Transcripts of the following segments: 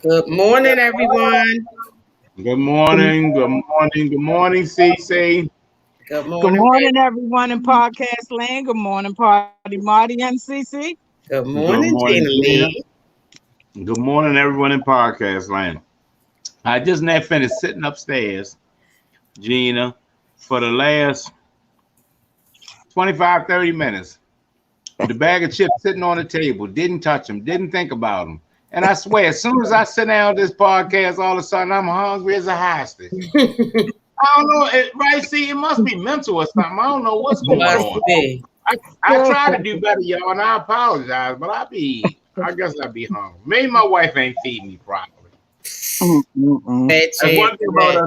Good morning, everyone. Good Good morning, good morning, good morning, CC. Good good morning, morning, baby. everyone in podcast land. Good morning, Party Marty and CC. Good Good morning, morning, Gina Gina. Lee. Good morning, everyone in podcast land. I just now finished sitting upstairs, Gina, for the last 25, 30 minutes with a bag of chips sitting on the table. Didn't touch them, didn't think about them. And I swear, as soon as I sit down this podcast, all of a sudden I'm hungry as a hostage. I don't know, right? See, it must be mental or something. I don't know what's going Must on. be. I try to do better, y'all, and I apologize, but I guess I be hungry. Maybe my wife ain't feeding me properly. Mm-mm-mm. Bad That's chance one thing of about that.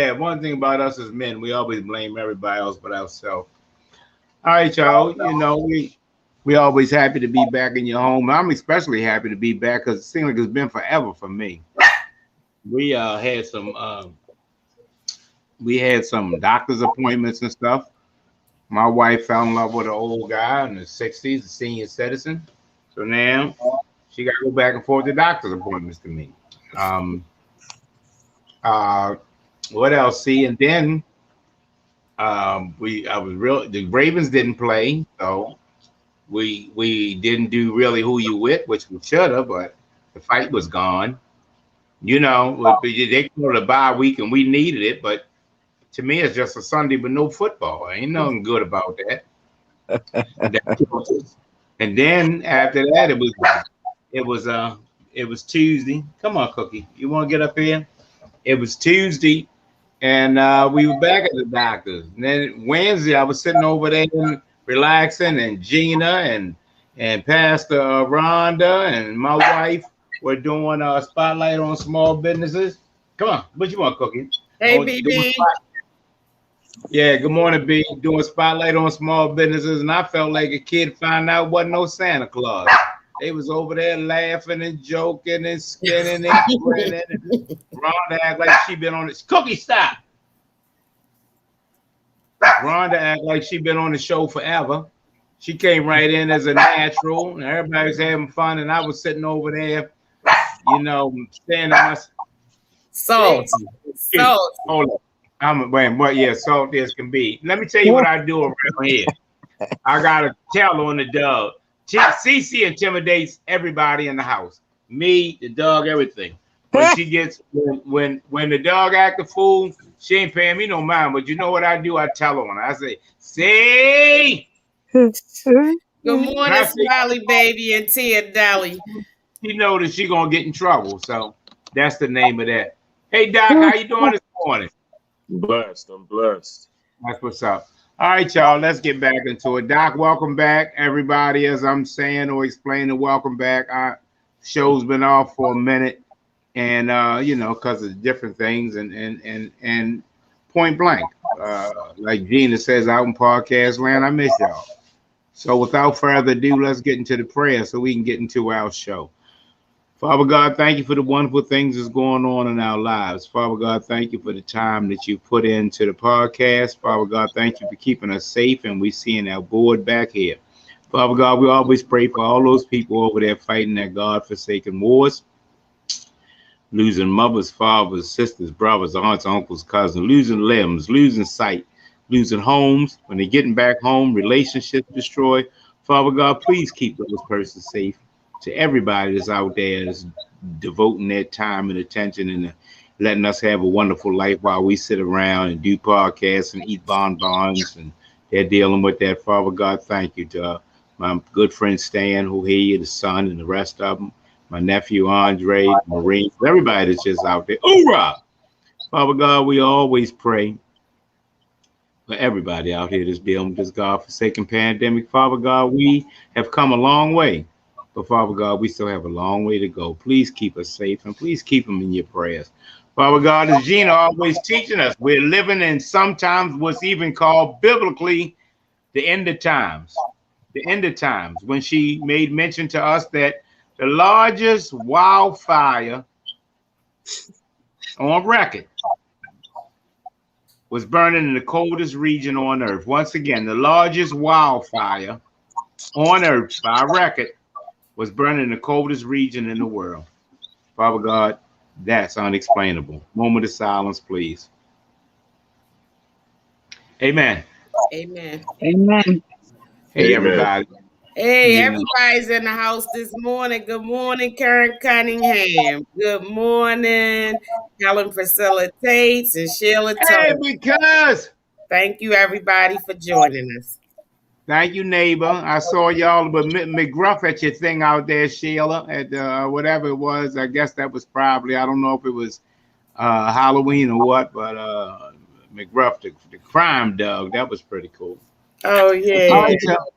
us. One thing about us as men, we always blame everybody else but ourselves. All right, y'all. We always happy to be back in your home. I'm especially happy to be back because it seems like it's been forever for me. We had some doctor's appointments and stuff. My wife fell in love with an old guy in the 60s, a senior citizen. So now she got to go back and forth to doctor's appointments to me. Um, uh, what else? See, and then I was real. The Ravens didn't play, so we didn't do really who you with, which we should have, but the fight was gone. They called it a bye week and we needed it, but to me it's just a Sunday with no football. Ain't nothing good about that. And then after that, it was uh it was Tuesday. Come on, Cookie, you want to get up here? It was Tuesday, and we were back at the doctor's. And then Wednesday, I was sitting over there and relaxing, and Gina and Pastor Rhonda and my wife were doing a spotlight on small businesses. Come on, what you want, Cookie? Hey, Oh, doing BB. yeah, good morning, B. Doing spotlight on small businesses, and I felt like a kid found out wasn't no Santa Claus. They was over there laughing and joking and skinning and grinning. And Rhonda act like she been on this. Cookie, stop. Rhonda act like she been on the show forever. She came right in as a natural, and everybody was having fun, and I was sitting over there, standing on my. See, Salty. Salty. hold on. I'm waiting. What? Yeah, salty as can be. Let me tell you what I do around here. I got a tell on the dog. CC intimidates everybody in the house. Me, the dog, everything. When she gets when the dog act a fool, she ain't paying me no mind. But you know what I do? I tell her. I say, "See," Good and morning, I say, Smiley Baby and Tia Dolly. she know that she gonna get in trouble. So that's the name of that. Hey Doc, how you doing this morning? Blessed. I'm blessed. That's what's up. All right, y'all. Let's get back into it. Doc, welcome back, everybody. As I'm saying or explaining, welcome back. Our show's been off for a minute, and because of different things, and point blank, like Gina says out in podcast land, I miss y'all. So without further ado, let's get into the prayer so we can get into our show. Father God, thank you for the wonderful things that's going on in our lives. Father God, thank you for the time that you put into the podcast. Father God, thank you for keeping us safe and we seeing our board back here. Father God, we always pray for all those people over there fighting their God-forsaken wars, losing mothers, fathers, sisters, brothers, aunts, uncles, cousins, losing limbs, losing sight, losing homes. When they're getting back home, relationships destroyed. Father God, please keep those persons safe. To everybody that's out there that's devoting their time and attention and letting us have a wonderful life while we sit around and do podcasts and eat bonbons and they're dealing with that. Father God, thank you to my good friend Stan, who here, the son, and the rest of them, my nephew Andre, Marine, everybody that's just out there. Hoorah! Father God, we always pray for everybody out here that's dealing with this God-forsaken pandemic. Father God, we have come a long way. But Father God, we still have a long way to go. Please keep us safe and please keep them in your prayers. Father God, as Gina always teaching us, we're living in sometimes what's even called biblically the end of times. The end of times, when she made mention to us that the largest wildfire on record was burning in the coldest region on earth. Once again, the largest wildfire on earth by record was burning in the coldest region in the world. Father God, that's unexplainable. Moment of silence, please. Amen. Amen. Amen. Hey, Amen. everybody. Hey, You know, everybody's in the house this morning. Good morning, Karen Cunningham. Good morning, Helen Priscilla Tates and Sheila hey, Todd. because Thank you, everybody, for joining us. thank you, neighbor. I saw y'all with McGruff at your thing out there, Sheila, at whatever it was. I guess that was probably, I don't know if it was Halloween or what, but McGruff, the crime dog, that was pretty cool. Oh, All yeah. right, y'all.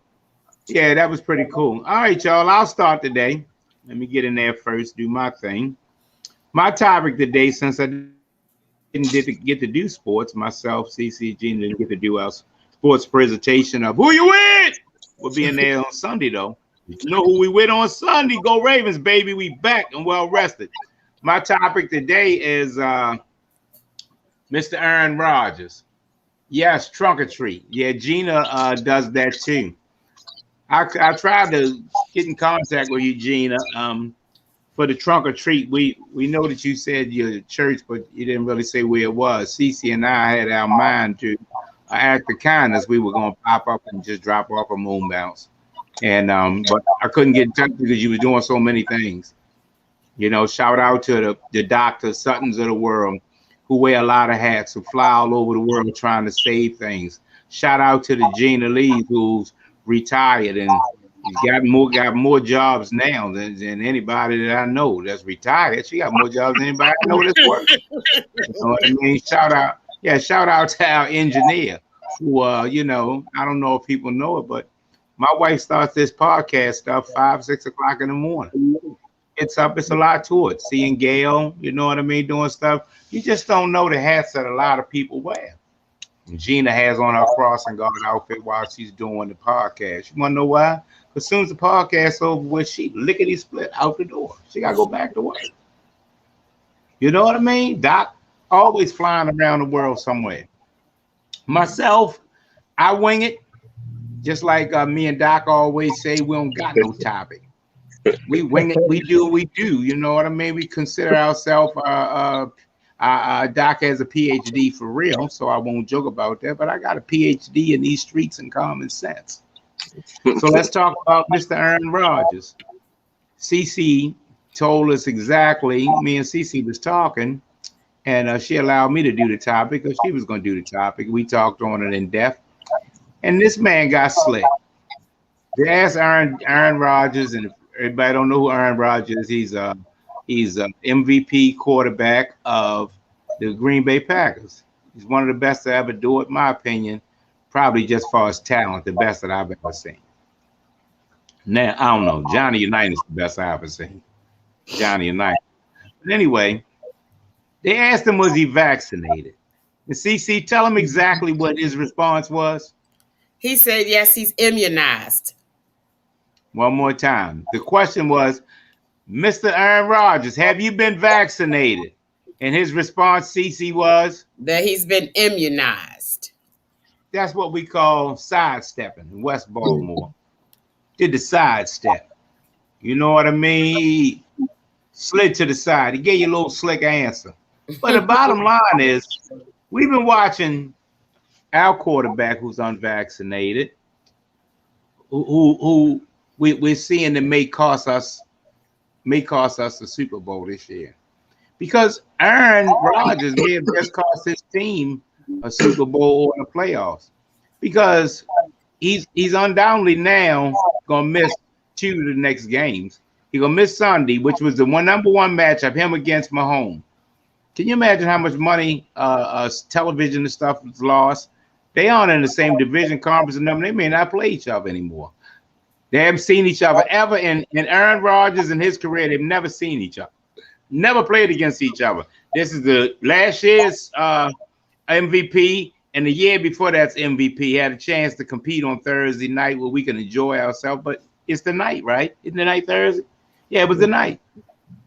Yeah, that was pretty cool. All right, y'all. I'll start today. Let me get in there first, do my thing. My topic today, since I didn't get to do sports, myself, CCG, didn't get to do our sports presentation of who you with. We'll be in there on Sunday, though. You know who we with on Sunday. Go Ravens, baby. We back and well rested. My topic today is Mr. Aaron Rodgers. Yes, trunk or treat. Yeah, Gina does that too. I tried to get in contact with you, Gina, for the trunk or treat. We know that you said your church, but you didn't really say where it was. Cece and I had our mind to act of kindness. We were going to pop up and just drop off a moon bounce. And but I couldn't get in touch because you were doing so many things. You know, shout out to the Dr. Suttons of the world who wear a lot of hats, who fly all over the world trying to save things. Shout out to the Gina Lee who's retired and he's got more jobs now than anybody that I know that's retired. She got more jobs than anybody I know that's working. You know what I mean? Shout out to our engineer who you know, I don't know if people know it, but my wife starts this podcast stuff 5-6 o'clock in the morning. It's up, it's a lot to it. Seeing Gail, you know what I mean, doing stuff. You just don't know the hats that a lot of people wear. Gina has on her crossing guard outfit while she's doing the podcast. You want to know why? Because as soon as the podcast's over with, she lickety split out the door. She got to go back to work. You know what I mean? Doc always flying around the world somewhere. Myself, I wing it. Just like me and Doc always say, we don't got no topic. We wing it. We do what we do. You know what I mean? We consider ourselves Doc has a PhD for real, so I won't joke about that. But I got a PhD in these streets and common sense. So let's talk about Mr. Aaron Rodgers. CC told us exactly. Me and CC was talking, and she allowed me to do the topic because she was going to do the topic. We talked on it in depth, and this man got slick. They asked Aaron Rodgers, and everybody don't know who Aaron Rodgers is. He's an MVP quarterback of the Green Bay Packers. He's one of the best to ever do it, in my opinion. Probably just as far as talent, the best that I've ever seen. Now, I don't know. Johnny Unitas is the best I've ever seen. Johnny Unitas. But anyway, they asked him, was he vaccinated? And CC, tell him exactly what his response was. He said, yes, he's immunized. One more time. The question was, Mr. Aaron Rodgers, have you been vaccinated? And his response, CC, was? That he's been immunized. That's what we call sidestepping in West Baltimore. Did the sidestep. You know what I mean? He slid to the side. He gave you a little slick answer. But the bottom line is, we've been watching our quarterback who's unvaccinated, who we're seeing that may cost us the Super Bowl this year. Because Aaron Rodgers may have just cost his team a Super Bowl or the playoffs. Because he's undoubtedly now gonna miss 2 of the next games. He's gonna miss Sunday, which was the number one matchup, him against Mahomes. Can you imagine how much money television and stuff was lost? They aren't in the same division, conference, and them. They may not play each other anymore. They haven't seen each other ever in Aaron Rodgers in his career. They've never seen each other, never played against each other. This is the last year's MVP, and the year before that's MVP. Had a chance to compete on Thursday night where we can enjoy ourselves, but it's the night, right? Isn't the night Thursday? Yeah, it was the night.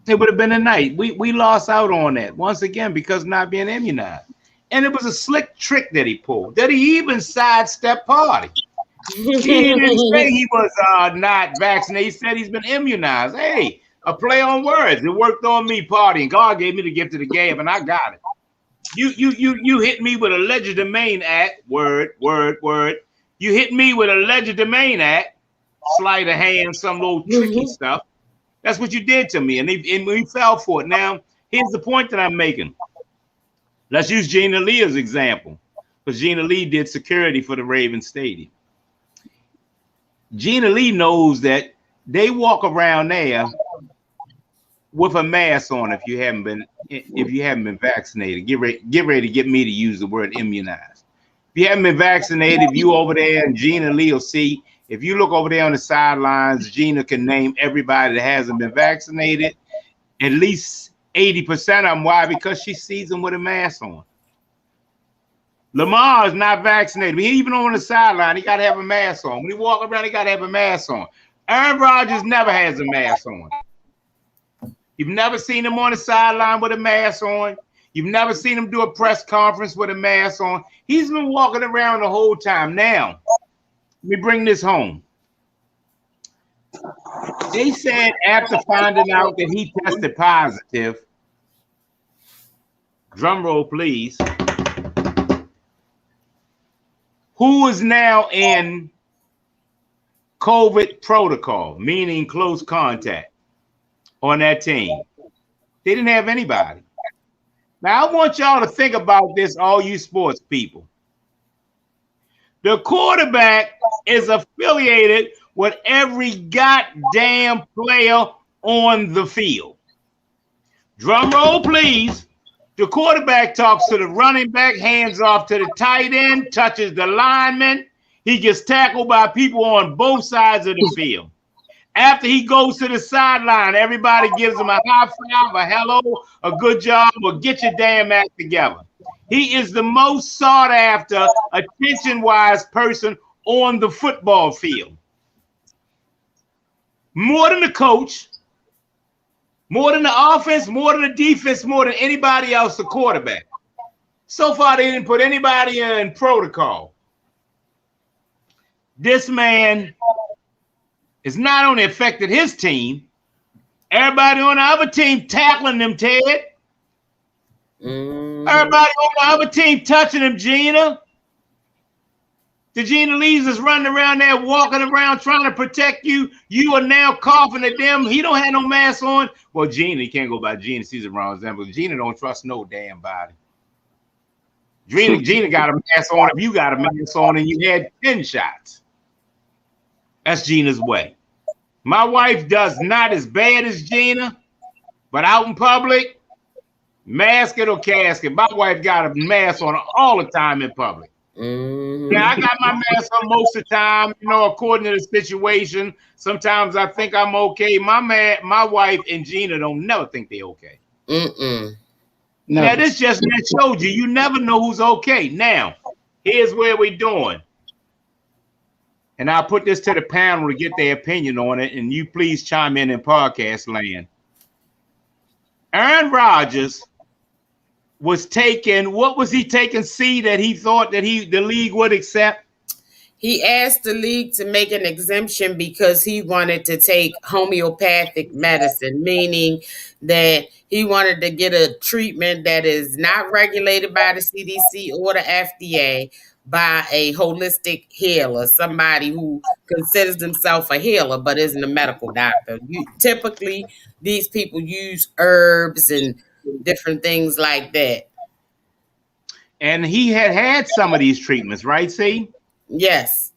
It would have been the night. We lost out on that once again because not being immunized. And it was a slick trick that he pulled. That he even sidestepped party. He didn't say he was not vaccinated. He said he's been immunized. Hey, a play on words. It worked on me, party, and God gave me the gift of the gab, and I got it. You hit me with a legerdemain act, word. You hit me with a legerdemain act, sleight of hand, some little tricky stuff. That's what you did to me, and we fell for it. Now, here's the point that I'm making. Let's use Gina Lee as an example, because Gina Lee did security for the Ravens Stadium. Gina Lee knows that they walk around there with a mask on if you haven't been vaccinated. Get ready to get me to use the word immunized. If you haven't been vaccinated, if you over there and Gina Lee will see, if you look over there on the sidelines, Gina can name everybody that hasn't been vaccinated, at least 80% of them. Why? Because she sees them with a mask on. Lamar is not vaccinated. Even on the sideline, he got to have a mask on. When he walk around, he got to have a mask on. Aaron Rodgers never has a mask on. You've never seen him on the sideline with a mask on. You've never seen him do a press conference with a mask on. He's been walking around the whole time. Now, let me bring this home. They said after finding out that he tested positive, drum roll please, who is now in COVID protocol, meaning close contact on that team? They didn't have anybody. Now, I want y'all to think about this, all you sports people. The quarterback is affiliated with every goddamn player on the field. Drum roll, please. The quarterback talks to the running back, hands off to the tight end, touches the lineman. He gets tackled by people on both sides of the field. After he goes to the sideline, everybody gives him a high five, a hello, a good job, or get your damn act together. He is the most sought after, attention-wise person on the football field. More than the coach, more than the offense, more than the defense, more than anybody else, the quarterback. So far, they didn't put anybody in protocol. This man has not only affected his team, everybody on the other team tackling them, Ted. Everybody on the other team touching him, Gina. The Gina Lees is running around there, walking around, trying to protect you. You are now coughing at them. He don't have no mask on. Well, Gina, he can't go by Gina. She's a wrong example. Gina don't trust no damn body. Gina got a mask on. If you got a mask on and you had 10 shots, that's Gina's way. My wife does not as bad as Gina, but out in public, mask it or casket. My wife got a mask on all the time in public. Yeah, I got my mask on most of the time, according to the situation. Sometimes I think I'm okay. My wife and Gina don't never think they're okay. No. Now, this just showed you never know who's okay. Now, here's where we're doing. And I'll put this to the panel to get their opinion on it, and you please chime in podcast land. Aaron Rodgers was taking, what was he taking, C, that he thought that the league would accept? He asked the league to make an exemption because he wanted to take homeopathic medicine, meaning that he wanted to get a treatment that is not regulated by the CDC or the FDA, by a holistic healer, somebody who considers himself a healer but isn't a medical doctor. Typically, these people use herbs and different things like that. And he had some of these treatments, right, see? Yes.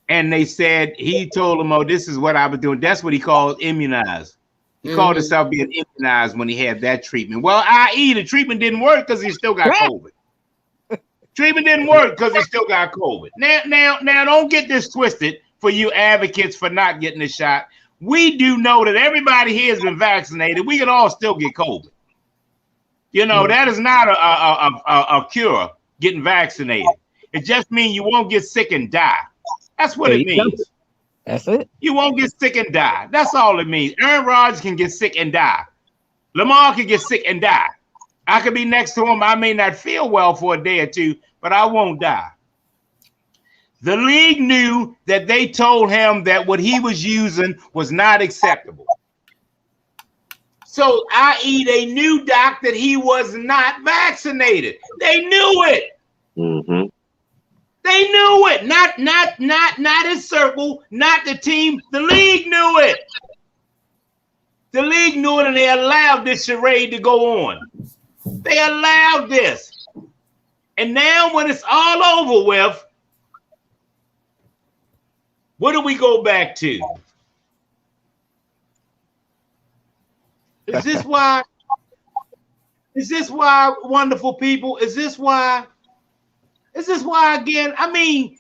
And they said, he told them, oh, this is what I was doing. That's what he called immunized. He called himself being immunized when he had that treatment. Well, i.e., the treatment didn't work because he still got COVID. Treatment didn't work because he still got COVID. Now, don't get this twisted for you advocates for not getting the shot. We do know that everybody here has been vaccinated. We can all still get COVID. That is not a cure, getting vaccinated. It just means you won't get sick and die. That's what it means. That's it. You won't get sick and die. That's all it means. Aaron Rodgers can get sick and die. Lamar can get sick and die. I could be next to him. I may not feel well for a day or two, but I won't die. The league knew that they told him that what he was using was not acceptable. So, i.e., they knew, Doc, that he was not vaccinated. They knew it. Mm-hmm. They knew it. Not his circle, not the team. The league knew it. The league knew it, and they allowed this charade to go on. They allowed this. And now when it's all over with, what do we go back to? Is this why, wonderful people? Is this why again? I mean,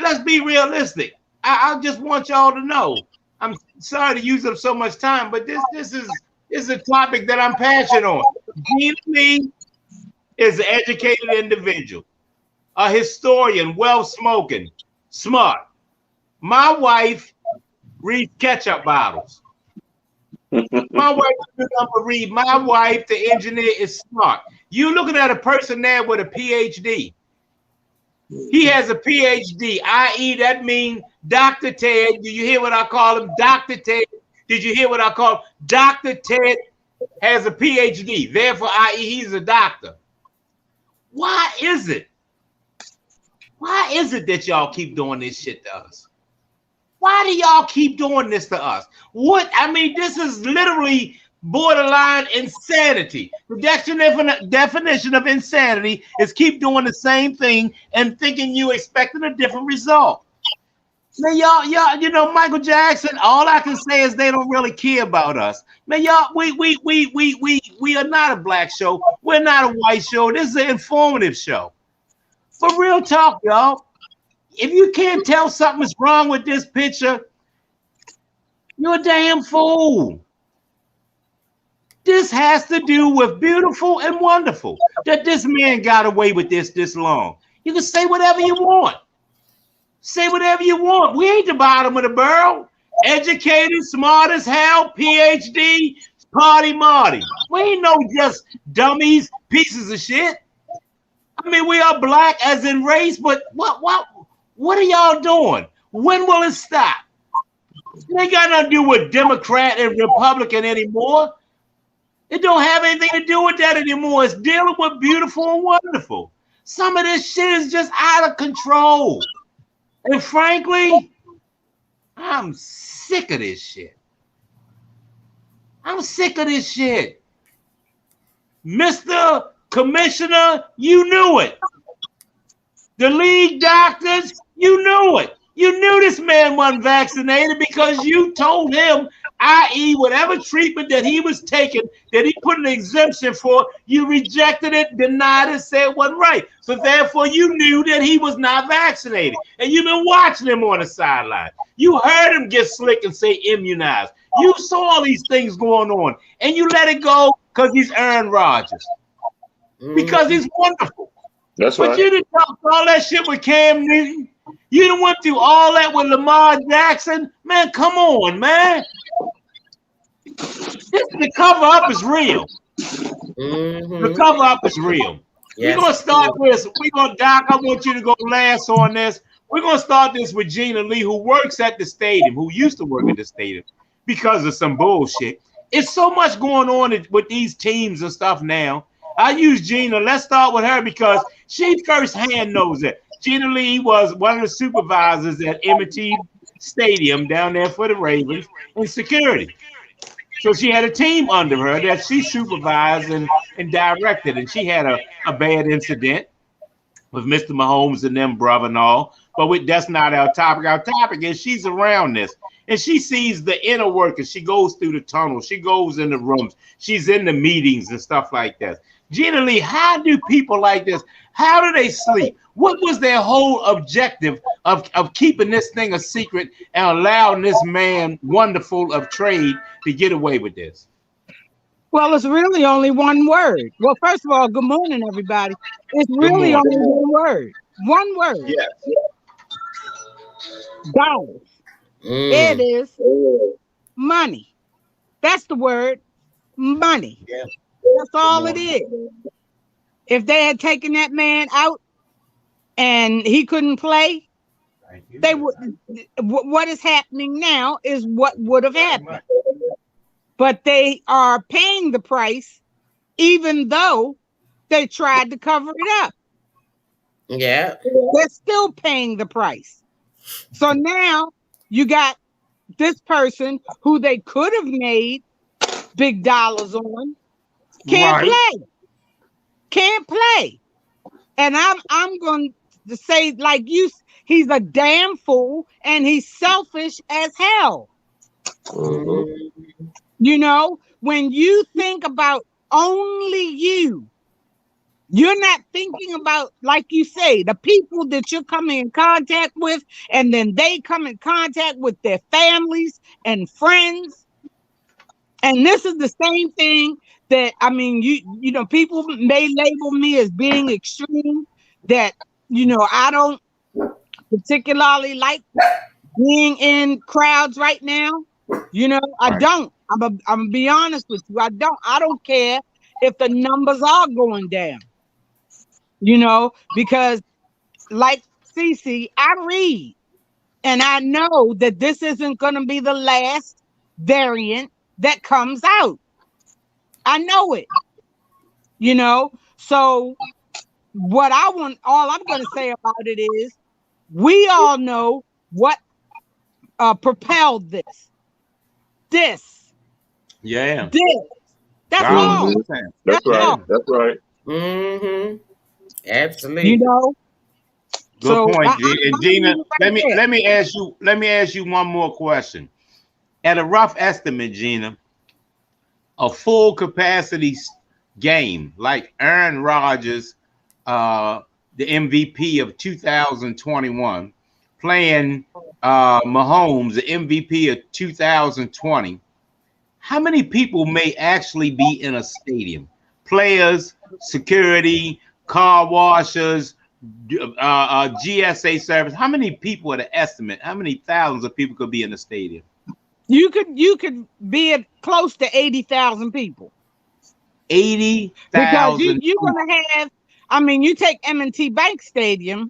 let's be realistic. I just want y'all to know. I'm sorry to use up so much time, but this is a topic that I'm passionate on. Gina Lee is an educated individual, a historian, well-spoken, smart. My wife reads ketchup bottles. My wife is up to read. My wife, the engineer, is smart. You looking at a person there with a PhD. He has a PhD, i.e., that means Dr. Ted. Do you hear what I call him? Dr. Ted. Did you hear what I call him? Dr. Ted has a PhD. Therefore, i.e., he's a doctor. Why is it? Why is it that y'all keep doing this shit to us? Why do y'all keep doing this to us? What? I mean, this is literally borderline insanity. The definition of insanity is keep doing the same thing and thinking you expecting a different result. Man, y'all, Michael Jackson, all I can say is they don't really care about us. Man, y'all, we are not a black show. We're not a white show. This is an informative show. For real talk, y'all. If you can't tell something's wrong with this picture, you're a damn fool. This has to do with beautiful and wonderful. That this man got away with this long. You can say whatever you want. Say whatever you want. We ain't the bottom of the barrel. Educated, smart as hell, PhD, party Marty. We ain't no just dummies, pieces of shit. I mean, we are black as in race, but what are y'all doing? When will it stop? It ain't got nothing to do with Democrat and Republican anymore. It don't have anything to do with that anymore. It's dealing with beautiful and wonderful. Some of this shit is just out of control. And frankly, I'm sick of this shit. I'm sick of this shit. Mr. Commissioner, you knew it. The league doctors, you knew it. You knew this man wasn't vaccinated because you told him, i.e., whatever treatment that he was taking, that he put an exemption for, you rejected it, denied it, said it wasn't right. So therefore, you knew that he was not vaccinated. And you've been watching him on the sideline. You heard him get slick and say immunized. You saw all these things going on, and you let it go because he's Aaron Rodgers. Because he's wonderful. That's but right. You didn't talk all that shit with Cam Newton. You done went through all that with Lamar Jackson. Man, come on, man. The cover up is real. The cover up is real. Yes. We're going to start this. Doc, I want you to go last on this. We're going to start this with Gina Lee, who works at the stadium, who used to work at the stadium because of some bullshit. It's so much going on with these teams and stuff now. I use Gina. Let's start with her because she firsthand knows it. Gina Lee was one of the supervisors at M&T Stadium down there for the Ravens in security. So she had a team under her that she supervised and directed, and she had a bad incident with Mr. Mahomes and them brother and all. But that's not our topic. Our topic is she's around this, and she sees the inner workers. She goes through the tunnel. She goes in the rooms. She's in the meetings and stuff like that. Gina Lee, how do people like this, how do they sleep? What was their whole objective of keeping this thing a secret and allowing this man, wonderful of trade, to get away with this? Well, it's really only one word. Well, first of all, good morning, everybody. It's really only one word. One word. Yes. Dollars. It is money. That's the word, money. Yeah. That's all it is. If they had taken that man out and he couldn't play, they would. What is happening now is what would have happened. but they are paying the price, even though they tried to cover it up. Yeah. They're still paying the price. So now you got this person who they could have made big dollars on, can't play. Can't play. And I'm going to say, like you, he's a damn fool and he's selfish as hell. You know, when you think about only you, you're not thinking about, like you say, the people that you're coming in contact with, and then they come in contact with their families and friends. And this is the same thing that, I mean, you know, people may label me as being extreme, that, you know, I don't particularly like being in crowds right now. You know, I don't. I'm gonna be honest with you. I don't care if the numbers are going down. You know, because like Cece, I read and I know that this isn't going to be the last variant that comes out. I know it. You know, so what all I'm going to say about it is, we all know what propelled this. Yeah. That's all. That's right. That's right. Mm-hmm. Absolutely. You know. Good point, and Gina. Let me ask you one more question. At a rough estimate, Gina, a full capacity game like Aaron Rodgers, the MVP of 2021, playing Mahomes, the MVP of 2020. How many people may actually be in a stadium? Players, security, car washers, GSA service. How many people at an estimate? How many thousands of people could be in the stadium? You could be at close to 80,000 people. 80,000. Because you're gonna have. I mean, you take M&T Bank Stadium,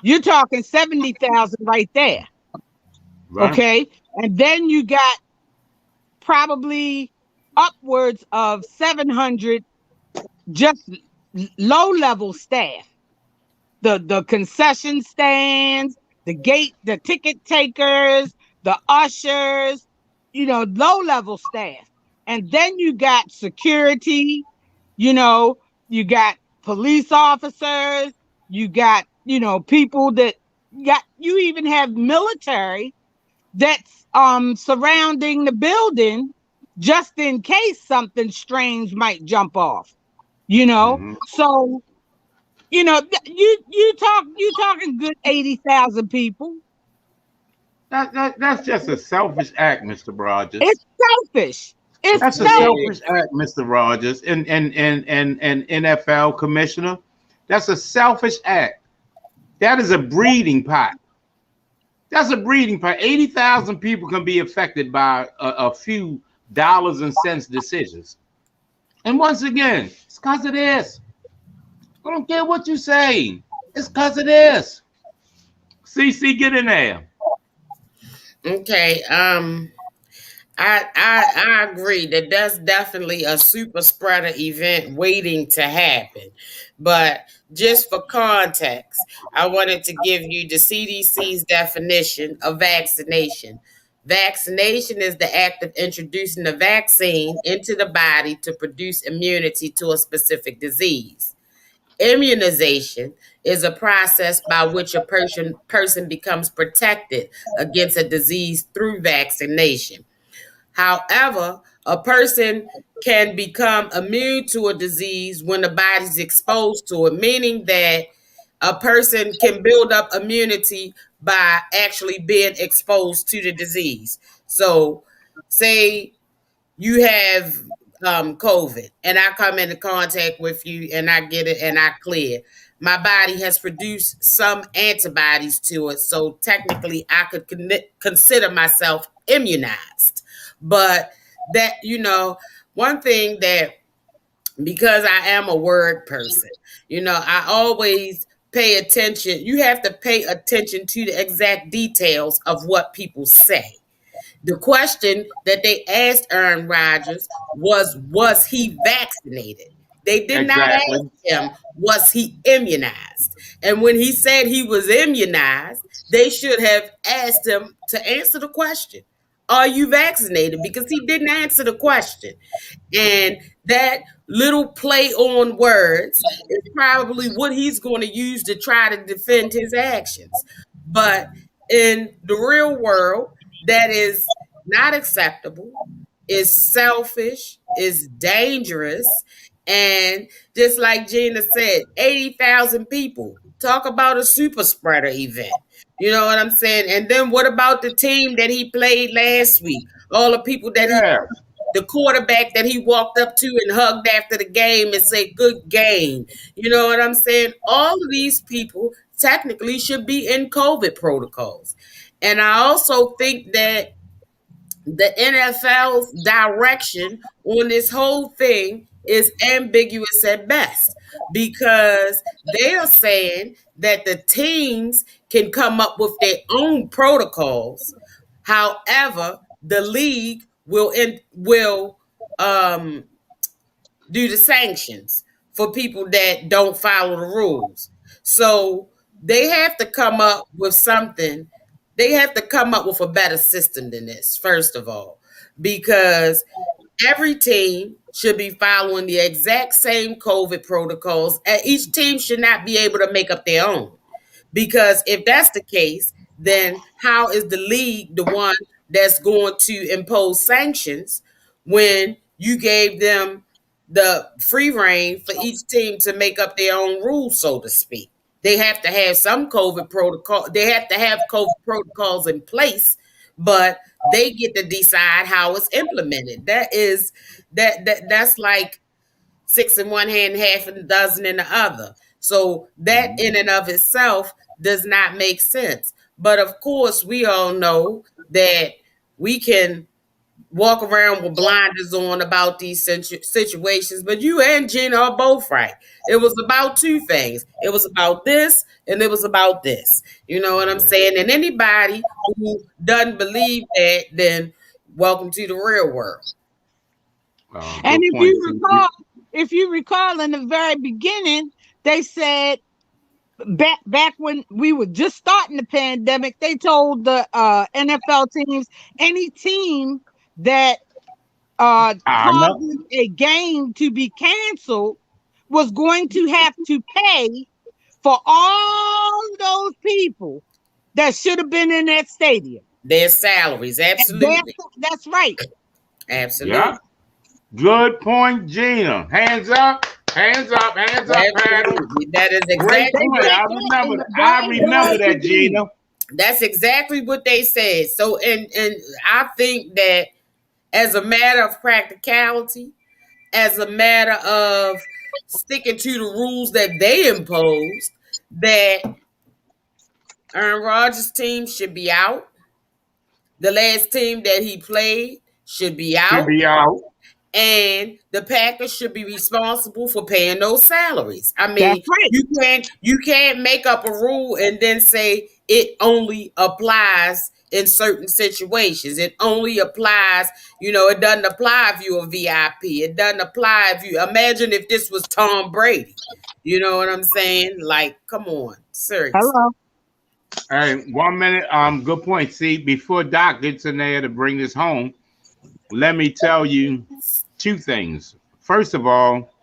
you're talking 70,000 right there. Right. Okay, and then you got probably upwards of 700 just low-level staff. The concession stands, the gate, the ticket takers, the ushers, you know, low-level staff. And then you got security, you know, you got police officers, you got, you know, people that you even have military that's surrounding the building just in case something strange might jump off, you know. Mm-hmm. So, you know, you talking good 80,000 people. That's just a selfish act, Mr. Rogers. It's selfish. That's a selfish act, Mr. Rogers, and NFL commissioner. That's a selfish act. That is a breeding pot. That's a breeding pot. 80,000 people can be affected by a few dollars and cents decisions. And once again, it's because of this. I don't care what you say. It's because of this. CC, get in there. Okay. I agree that that's definitely a super spreader event waiting to happen. But just for context, I wanted to give you the CDC's definition of vaccination. Vaccination is the act of introducing a vaccine into the body to produce immunity to a specific disease. Immunization is a process by which a person becomes protected against a disease through vaccination. However, a person can become immune to a disease when the body's exposed to it, meaning that a person can build up immunity by actually being exposed to the disease. So, say you have COVID and I come into contact with you and I get it and I clear. My body has produced some antibodies to it. So technically I could consider myself immunized. But that, you know, one thing that, because I am a word person, you know, I always pay attention. You have to pay attention to the exact details of what people say. The question that they asked Aaron Rodgers was he vaccinated? They did not ask him, was he immunized? And when he said he was immunized, they should have asked him to answer the question, are you vaccinated? Because he didn't answer the question. And that little play on words is probably what he's going to use to try to defend his actions. But in the real world, that is not acceptable, is selfish, is dangerous. And just like Gina said, 80,000 people. Talk about a super spreader event. You know what I'm saying? And then what about the team that he played last week? All the people that the quarterback that he walked up to and hugged after the game and said, good game. You know what I'm saying? All of these people technically should be in COVID protocols. And I also think that the NFL's direction on this whole thing is ambiguous at best, because they are saying that the teams can come up with their own protocols. However, the league will do the sanctions for people that don't follow the rules. So they have to come up with something. They have to come up with a better system than this, first of all, because every team should be following the exact same COVID protocols, and each team should not be able to make up their own. Because if that's the case, then how is the league the one that's going to impose sanctions when you gave them the free reign for each team to make up their own rules, so to speak? They have to have some COVID protocol. They have to have COVID protocols in place, but they get to decide how it's implemented. That's like six in one hand, half a dozen in the other. So that in and of itself does not make sense. But of course, we all know that we can walk around with blinders on about these situations. But you and Gina are both right. It was about two things. It was about this and it was about this. You know what I'm saying? And anybody who doesn't believe that, then welcome to the real world. And if you recall in the very beginning, they said back when we were just starting the pandemic, they told the NFL teams, any team that causes a game to be canceled was going to have to pay for all those people that should have been in that stadium. Their salaries, absolutely. That's right. Absolutely. Yeah. Good point, Gina. Hands up, hands up, hands up, Patty. That is exactly what I remember that, Gina. That's exactly what they said. So, and I think that as a matter of practicality, as a matter of sticking to the rules that they imposed, that Aaron Rodgers' team should be out. The last team that he played should be out. And the Packers should be responsible for paying those salaries. I mean, you can't make up a rule and then say it only applies in certain situations. It only applies, it doesn't apply if you're a VIP. It doesn't apply if you imagine if this was Tom Brady. You know what I'm saying? Like, come on, seriously. Hello. All right, 1 minute. Good point. See, before Doc gets in there to bring this home, let me tell you two things. First of all,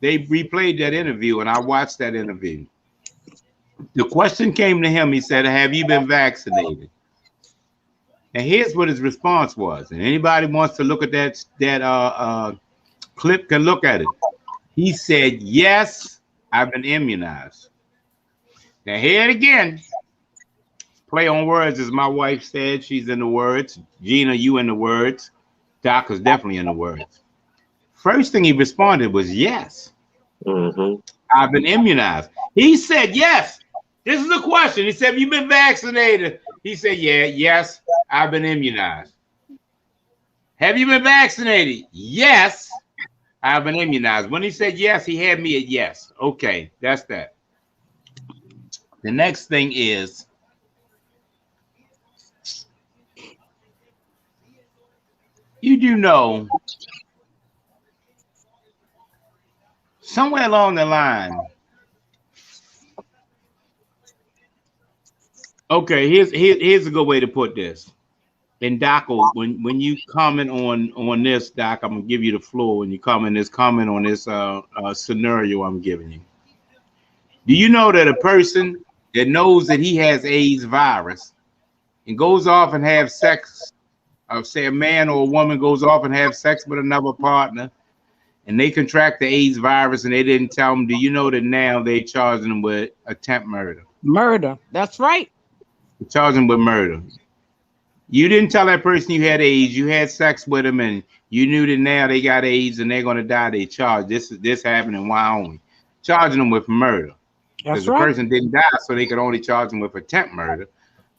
they replayed that interview, and I watched that interview. The question came to him. He said, have you been vaccinated? And here's what his response was. And anybody wants to look at that clip can look at it. He said, yes, I've been immunized. Now, hear it again. Play on words, as my wife said. She's in the words. Gina, you in the words. Doc is definitely in the words. First thing he responded was yes. Mm-hmm. I've been immunized. He said yes. This is a question. He said, have you been vaccinated? He said, yes, I've been immunized. Have you been vaccinated? Yes, I've been immunized. When he said yes, he had me at yes. Okay, that's that. The next thing is, You do know somewhere along the line. Okay, here's a good way to put this. And Doc, when you comment on this, Doc, I'm gonna give you the floor when you comment on this scenario I'm giving you. Do you know that a person that knows that he has AIDS virus and goes off and have sex, say a man or a woman goes off and have sex with another partner, and they contract the AIDS virus and they didn't tell them, do you know that now they charging them with attempt murder? Murder. That's right. They charge them with murder. You didn't tell that person you had AIDS. You had sex with them, and you knew that now they got AIDS and they're going to die. They charge this happened in Wyoming, charging them with murder. Because the person didn't die, so they could only charge them with attempt murder.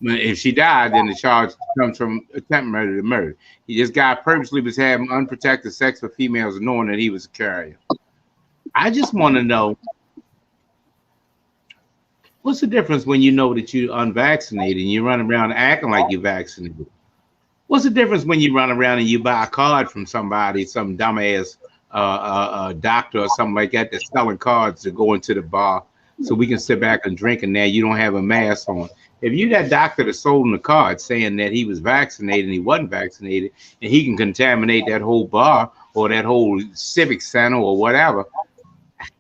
If she died, then the charge comes from attempt murder to murder. This guy purposely was having unprotected sex with females, knowing that he was a carrier. I just want to know, what's the difference when you know that you're unvaccinated and you run around acting like you're vaccinated? What's the difference when you run around and you buy a card from somebody, some dumbass doctor or something like that that's selling cards to go into the bar so we can sit back and drink, and now you don't have a mask on? If you that doctor that sold him the card saying that he was vaccinated and he wasn't vaccinated, and he can contaminate that whole bar or that whole civic center or whatever,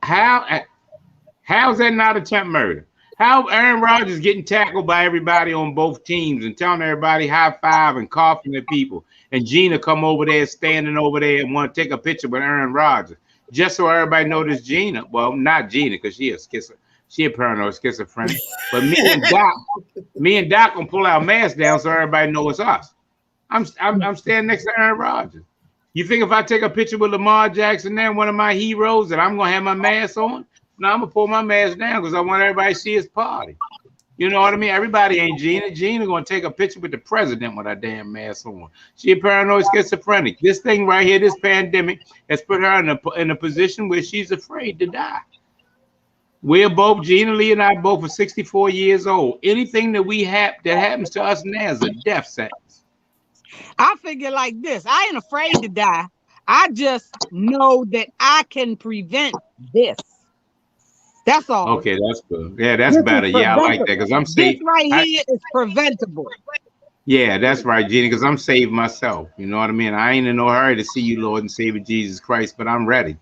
how's that not attempt murder? How Aaron Rodgers getting tackled by everybody on both teams and telling everybody high five and coughing at people, and Gina come over there standing over there and want to take a picture with Aaron Rodgers just so everybody know this Gina. Well, not Gina, because she a paranoid schizophrenic. But me and Doc gonna pull our mask down so everybody knows it's us. I'm standing next to Aaron Rodgers. You think if I take a picture with Lamar Jackson, then one of my heroes, that I'm gonna have my mask on? No, I'm gonna pull my mask down because I want everybody to see his party. You know what I mean? Everybody ain't Gina. Gina gonna take a picture with the president with her damn mask on. She a paranoid schizophrenic. This thing right here, this pandemic, has put her in a position where she's afraid to die. We're both, Gina Lee and I both are 64 years old. Anything that that happens to us now is a death sentence. I figure like this. I ain't afraid to die. I just know that I can prevent this. That's all. Okay, that's good. Yeah, that's better. Yeah, I like that because I'm safe. This right here is preventable. Yeah, that's right, Gina, because I'm saved myself. You know what I mean? I ain't in no hurry to see you, Lord and Savior Jesus Christ, but I'm ready.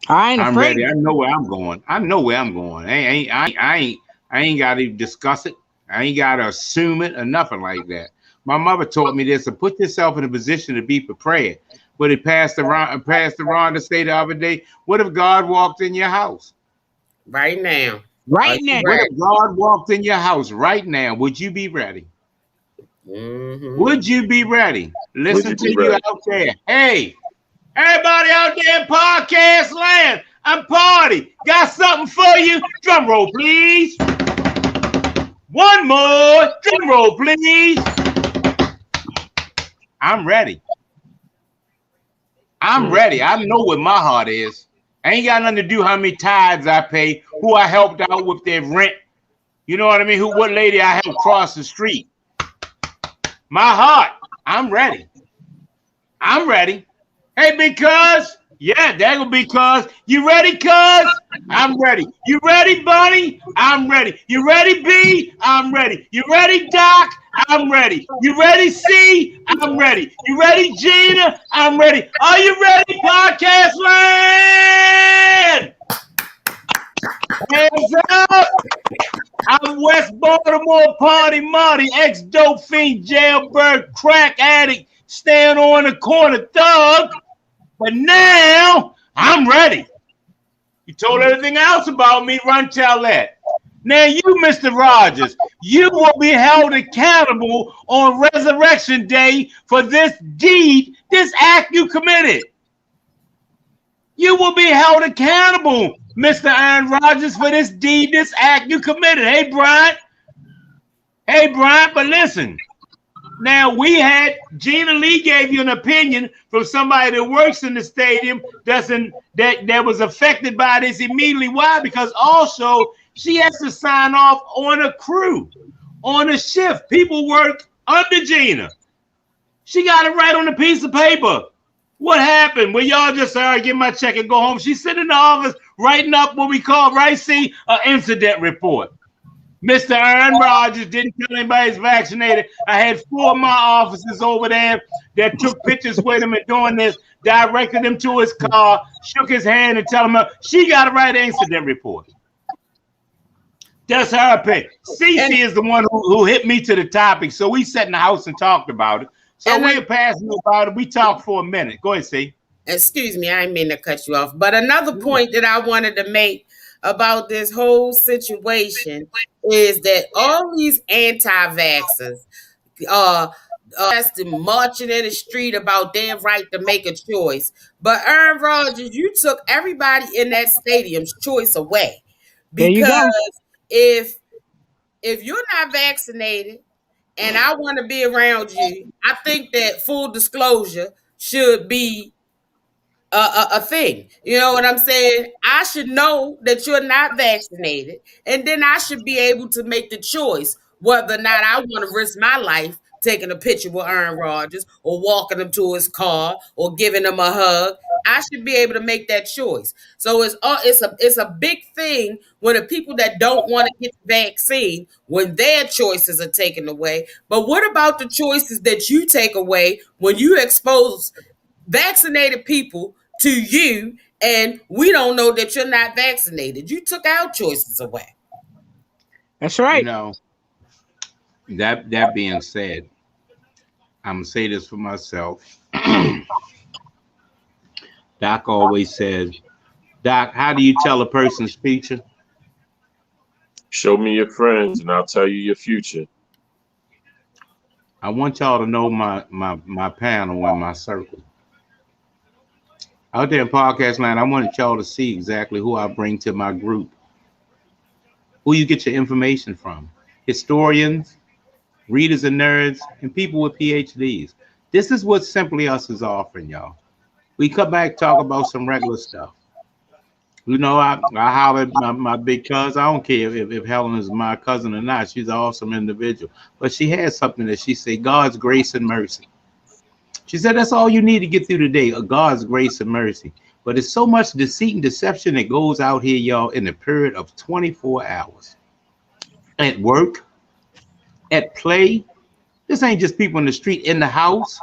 I'm ready. I know where I'm going. I ain't got to discuss it. I ain't got to assume it or nothing like that. My mother taught me this: to put yourself in a position to be prepared. But it passed around to say the other day, what if God walked in your house? Right now. Right now. What if God walked in your house right now? Would you be ready? Mm-hmm. Would you be ready? Listen to you out there. Hey, everybody out there in podcast land, I'm Party. Got something for you. Drum roll, please. One more. Drum roll, please. I'm ready. I'm ready. I know what my heart is. I ain't got nothing to do how many tithes I pay, who I helped out with their rent. You know what I mean? What lady I helped cross the street. My heart, I'm ready. I'm ready. Hey, because, yeah, that will be cuz. You ready, cuz? I'm ready. You ready, Bunny? I'm ready. You ready, B? I'm ready. You ready, Doc? I'm ready. You ready, C? I'm ready. You ready, Gina? I'm ready. Are you ready, podcast land? Hands up. I'm West Baltimore Party Marty, ex-dope fiend, jailbird, crack addict, stand on the corner thug. But now I'm ready. You told everything else about me, run tell that. Now you, Mr. Rodgers, you will be held accountable on Resurrection Day for this deed, this act you committed. You will be held accountable, Mr. Aaron Rodgers, for this deed, this act you committed. Hey, Bryant. Hey, Bryant, but listen. Now, Gina Lee gave you an opinion from somebody that works in the stadium that was affected by this immediately. Why? Because also she has to sign off on a crew, on a shift. People work under Gina. She got it right on the piece of paper. What happened? Well, y'all just get my check and go home. She's sitting in the office writing up what we call, right, see, an incident report. Mr. Aaron Rodgers didn't tell anybody he's vaccinated. I had 4 of my officers over there that took pictures with him and doing this, directed him to his car, shook his hand and tell him she got to write an incident report. That's her opinion. Cece is the one who hit me to the topic. So we sat in the house and talked about it. So we're passing about it. We talked for a minute. Go ahead, C. Excuse me, I didn't mean to cut you off. But another point that I wanted to make about this whole situation is that all these anti-vaxxers marching in the street about their right to make a choice. But Aaron Rodgers, you took everybody in that stadium's choice away. Because if you're not vaccinated and I want to be around you, I think that full disclosure should be a thing. You know what I'm saying? I should know that you're not vaccinated, and then I should be able to make the choice whether or not I want to risk my life taking a picture with Aaron Rodgers or walking him to his car or giving him a hug. I should be able to make that choice. So it's a big thing when the people that don't want to get the vaccine, when their choices are taken away. But what about the choices that you take away when you expose vaccinated people to you and we don't know that you're not vaccinated? You took our choices away. That's right. You know, that being said, I'm gonna say this for myself. Doc always says, Doc, how do you tell a person's future? Show me your friends and I'll tell you your future. I want y'all to know my panel and my circle. Out there in podcast land, I wanted y'all to see exactly who I bring to my group. Who you get your information from. Historians, readers and nerds, and people with PhDs. This is what Simply Us is offering, y'all. We come back, talk about some regular stuff. You know, I hollered my big cousin. I don't care if Helen is my cousin or not. She's an awesome individual. But she had something that she said, God's grace and mercy. She said, that's all you need to get through the day, God's grace and mercy. But there's so much deceit and deception that goes out here, y'all, in the period of 24 hours. At work, at play. This ain't just people in the street, in the house.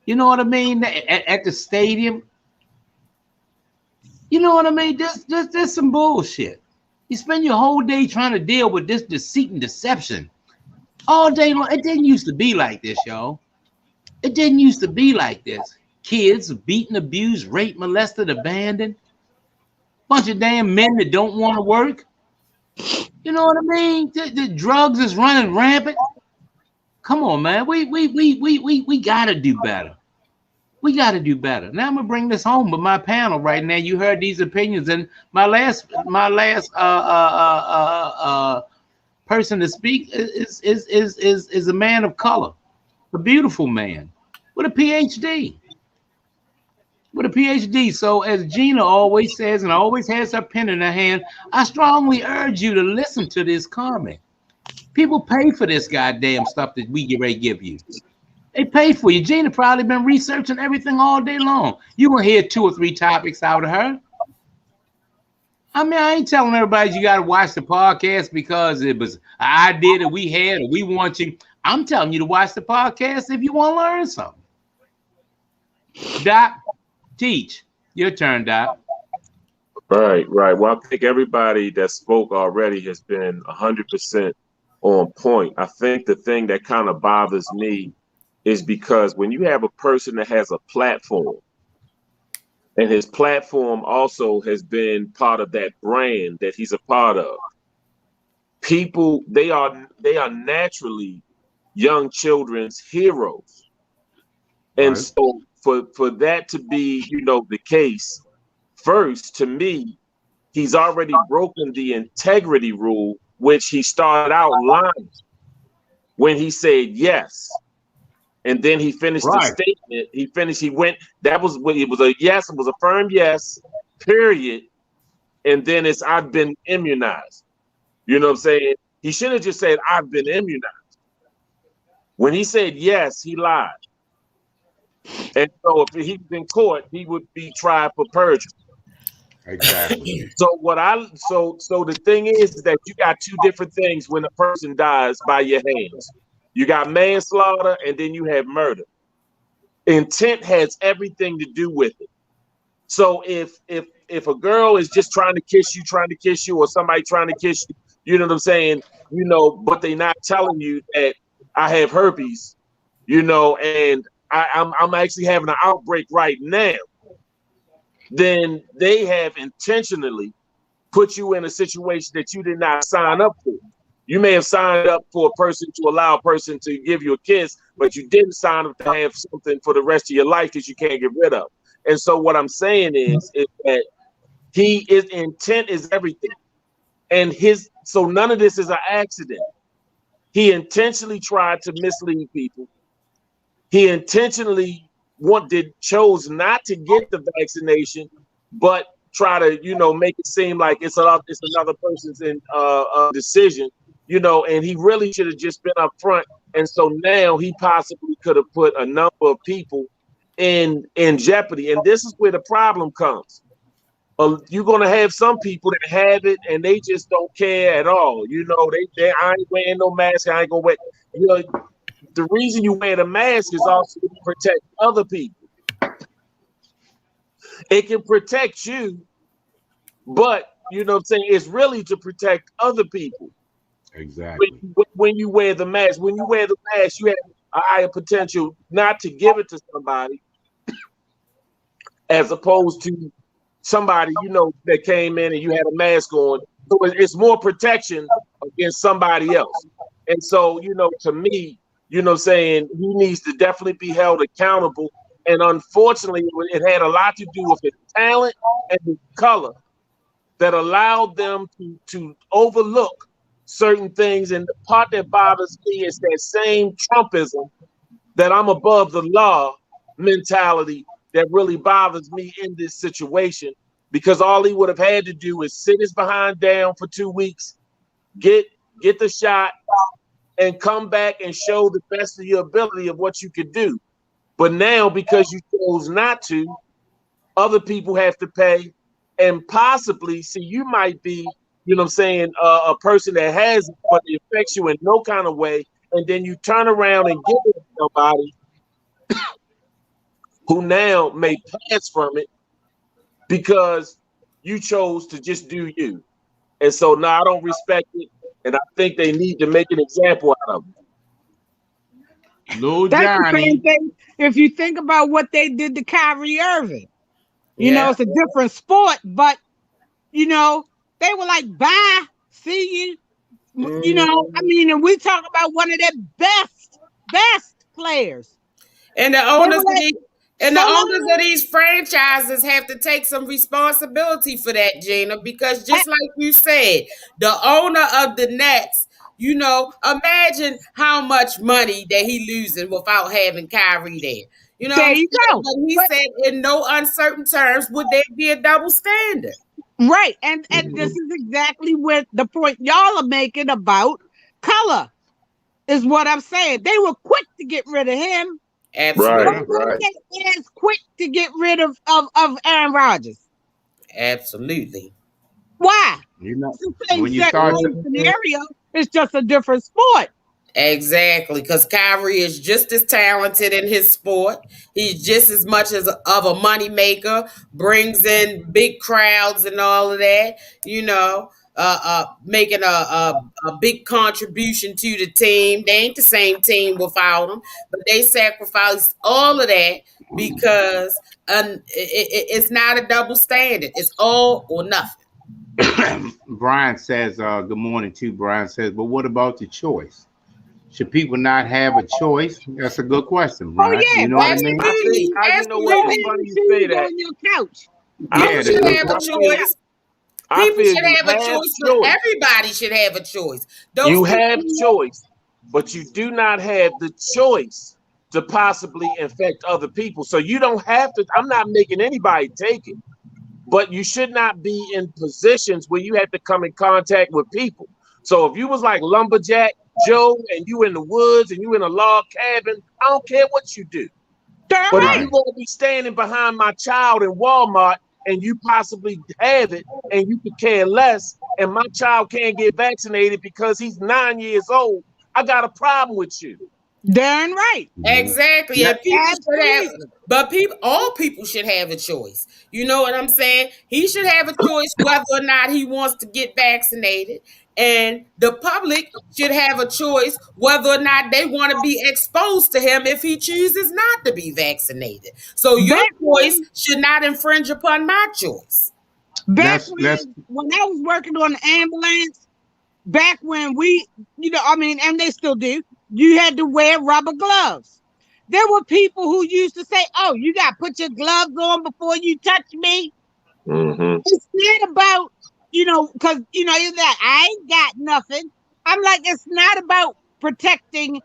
You know what I mean? At the stadium. You know what I mean? There's some bullshit. You spend your whole day trying to deal with this deceit and deception. All day long. It didn't used to be like this, y'all. It didn't used to be like this. Kids beaten, abused, raped, molested, abandoned. Bunch of damn men that don't want to work. You know what I mean? The drugs is running rampant. Come on, man. We gotta do better. We gotta do better. Now I'm gonna bring this home with my panel right now. You heard these opinions, and my last person to speak is a man of color, a beautiful man with a PhD. With a PhD. So as Gina always says, and always has her pen in her hand, I strongly urge you to listen to this comment. People pay for this goddamn stuff that we get ready to give you. They pay for you. Gina probably been researching everything all day long. You will hear 2 or 3 topics out of her. I mean, I ain't telling everybody you got to watch the podcast because it was an idea that we had or we want you. I'm telling you to watch the podcast if you want to learn something. Doc, teach. Your turn, Doc. Right. Well, I think everybody that spoke already has been 100% on point. I think the thing that kind of bothers me is because when you have a person that has a platform, and his platform also has been part of that brand that he's a part of, people, they are naturally young children's heroes. And so for that to be, the case, first, to me, he's already broken the integrity rule, which he started out lying when he said yes. And then he finished the statement. That was what it was, a yes, it was a firm yes, period. And then it's, I've been immunized. You know what I'm saying? He should have just said, I've been immunized. When he said yes, he lied. And so if he's in court, he would be tried for perjury. Exactly. So the thing is that you got two different things when a person dies by your hands. You got manslaughter and then you have murder. Intent has everything to do with it. So if a girl is just trying to kiss you, or somebody trying to kiss you, you know what I'm saying, you know, but they not telling you that I have herpes, you know, and I'm actually having an outbreak right now, then they have intentionally put you in a situation that you did not sign up for. You may have signed up for a person to allow a person to give you a kiss, but you didn't sign up to have something for the rest of your life that you can't get rid of. And so what I'm saying is that his intent is everything. And so none of this is an accident. He intentionally tried to mislead people. He intentionally chose not to get the vaccination, but try to, you know, make it seem like it's another person's decision, you know, and he really should have just been up front. And so now he possibly could have put a number of people in jeopardy. And this is where the problem comes. You're going to have some people that have it and they just don't care at all. You know, they I ain't wearing no mask. I ain't going to wear, you know, the reason you wear the mask is also to protect other people. It can protect you, but you know what I'm saying, it's really to protect other people. Exactly. When you wear the mask, you have a higher potential not to give it to somebody as opposed to somebody, you know, that came in and you had a mask on. So it's more protection against somebody else. And so, you know, to me, you know what I'm saying, he needs to definitely be held accountable. And unfortunately, it had a lot to do with his talent and his color that allowed them to overlook certain things. And the part that bothers me is that same Trumpism, that I'm above the law mentality, that really bothers me in this situation, because all he would have had to do is sit his behind down for 2 weeks, get the shot, and come back and show the best of your ability of what you could do. But now, because you chose not to, other people have to pay, and possibly, see, you might be, you know what I'm saying, a person that has it, but it affects you in no kind of way, and then you turn around and give it to somebody who now may pass from it because you chose to just do you. And so now I don't respect it, and I think they need to make an example out of it. Lil That's Johnny. the same thing. If you think about what they did to Kyrie Irving, you know, it's a different sport, but you know, they were like, bye, see you. You know, I mean, and we talk about one of their best players. And the owners of these franchises have to take some responsibility for that, Gina, because just like you said, the owner of the Nets, you know, imagine how much money that he losing without having Kyrie there. You know, there you go. But he said in no uncertain terms would there be a double standard. Right. And this is exactly what the point y'all are making about color is what I'm saying. They were quick to get rid of him. Absolutely. Right. They is quick to get rid of Aaron Rodgers. Absolutely. Why? You know, when you start scenario, it's just a different sport. Exactly, because Kyrie is just as talented in his sport. He's just as much of a money maker, brings in big crowds and all of that, you know, making a big contribution to the team. They ain't the same team without him, but they sacrificed all of that because it's not a double standard. It's all or nothing. Brian says, good morning too. Brian says, but what about the choice? Should people not have a choice? That's a good question, Brian. Oh, yeah. You know what I mean? You know what? It's funny you say that. On your couch. People should have a choice. People should have a choice. Everybody should have a choice. You have choice, but you do not have the choice to possibly infect other people. So you don't have to. I'm not making anybody take it, but you should not be in positions where you have to come in contact with people. So if you was like Lumberjack Joe and you in the woods and you in a log cabin, I don't care what you do. Darn But if right. you're going to be standing behind my child in Walmart and you possibly have it and you could care less, and my child can't get vaccinated because he's 9 years old, I got a problem with you. Darn right. Exactly. Yeah. And people should have, Absolutely. but all people should have a choice. You know what I'm saying? He should have a choice whether or not he wants to get vaccinated. And the public should have a choice whether or not they want to be exposed to him if he chooses not to be vaccinated. So your Back choice when- should not infringe upon my choice. Back Let's- when I was working on the ambulance, back when we, and they still do, you had to wear rubber gloves. There were people who used to say, "Oh, you got to put your gloves on before you touch me." Mm-hmm. It's not about, because, you're that, I ain't got nothing. I'm like, it's not about protecting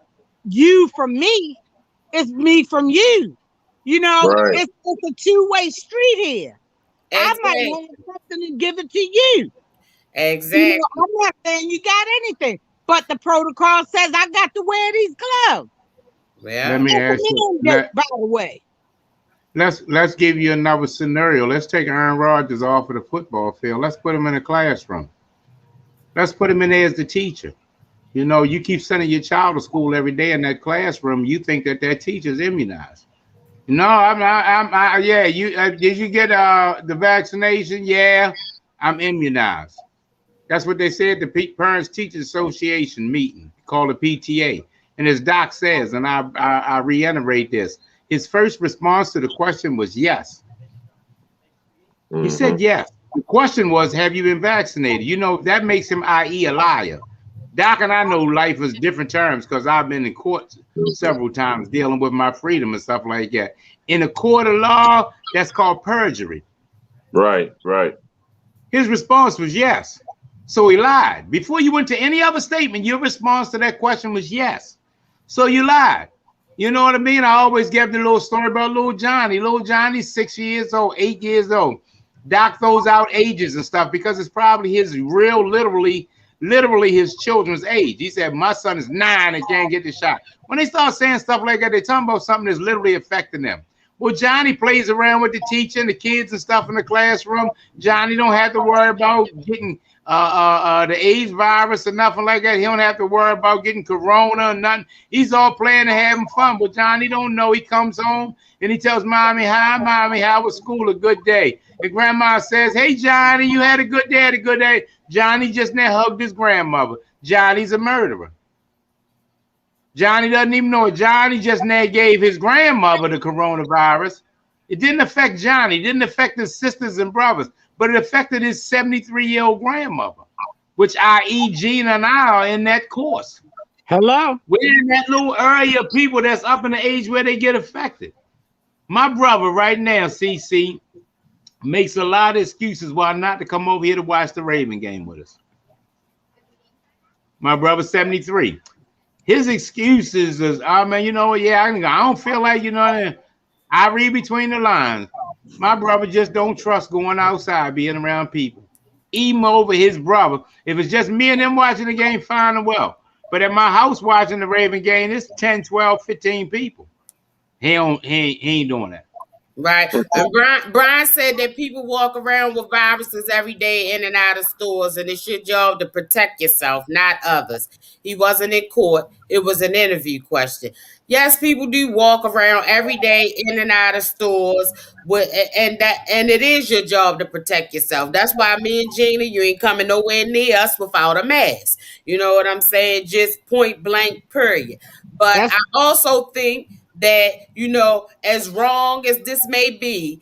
you from me. It's me from you. Right. It's a two-way street here. I might Exactly. have something to give it to you. Exactly. I'm not saying you got anything, but the protocol says I got to wear these gloves. Well, Let me It's a ask you. mandate, by the way. Let's give you another scenario. Let's take Aaron Rodgers off of the football field. Let's put him in a classroom. Let's put him in there as the teacher. You keep sending your child to school every day in that classroom. You think that teacher's immunized. No, I'm not. Yeah, did you get the vaccination? Yeah, I'm immunized. That's what they said at the Parents Teachers Association meeting called the PTA. And as Doc says, and I reiterate this, his first response to the question was yes. He said yes. The question was, have you been vaccinated? That makes him, i.e., a liar. Doc and I know life is different terms because I've been in court several times dealing with my freedom and stuff like that. In a court of law, that's called perjury. Right, right. His response was yes. So he lied. Before you went to any other statement, your response to that question was yes. So you lied. You know what I mean? I always give the little story about little Johnny. Little Johnny's 6 years old, 8 years old. Doc throws out ages and stuff because it's probably his real, literally his children's age. He said, my son is 9 and can't get the shot. When they start saying stuff like that, they're talking about something that's literally affecting them. Well, Johnny plays around with the teacher and the kids and stuff in the classroom. Johnny don't have to worry about getting the AIDS virus or nothing like that. He don't have to worry about getting corona or nothing. He's all playing and having fun. But Johnny don't know. He comes home and he tells Mommy, hi, Mommy, how was school? A good day. And Grandma says, hey, Johnny, you had a good day, had a good day. Johnny just now hugged his grandmother. Johnny's a murderer. Johnny doesn't even know it. Johnny just now gave his grandmother the coronavirus. It didn't affect Johnny. It didn't affect his sisters and brothers, but it affected his 73-year-old grandmother, which i.e. Gina and I are in that course. Hello? We're in that little area of people that's up in the age where they get affected. My brother right now, CC, makes a lot of excuses why not to come over here to watch the Raven game with us. My brother's 73. His excuses is, I don't feel like, I read between the lines. My brother just don't trust going outside, being around people. Even over his brother. If it's just me and him watching the game, fine and well. But at my house watching the Raven game, it's 10, 12, 15 people. He ain't doing that. Right. And Brian said that people walk around with viruses every day in and out of stores, and it's your job to protect yourself, not others. He wasn't in court. It was an interview question. Yes, people do walk around every day in and out of stores, and it is your job to protect yourself. That's why me and Gina, you ain't coming nowhere near us without a mask. You know what I'm saying? Just point blank, period. But I also think that, as wrong as this may be,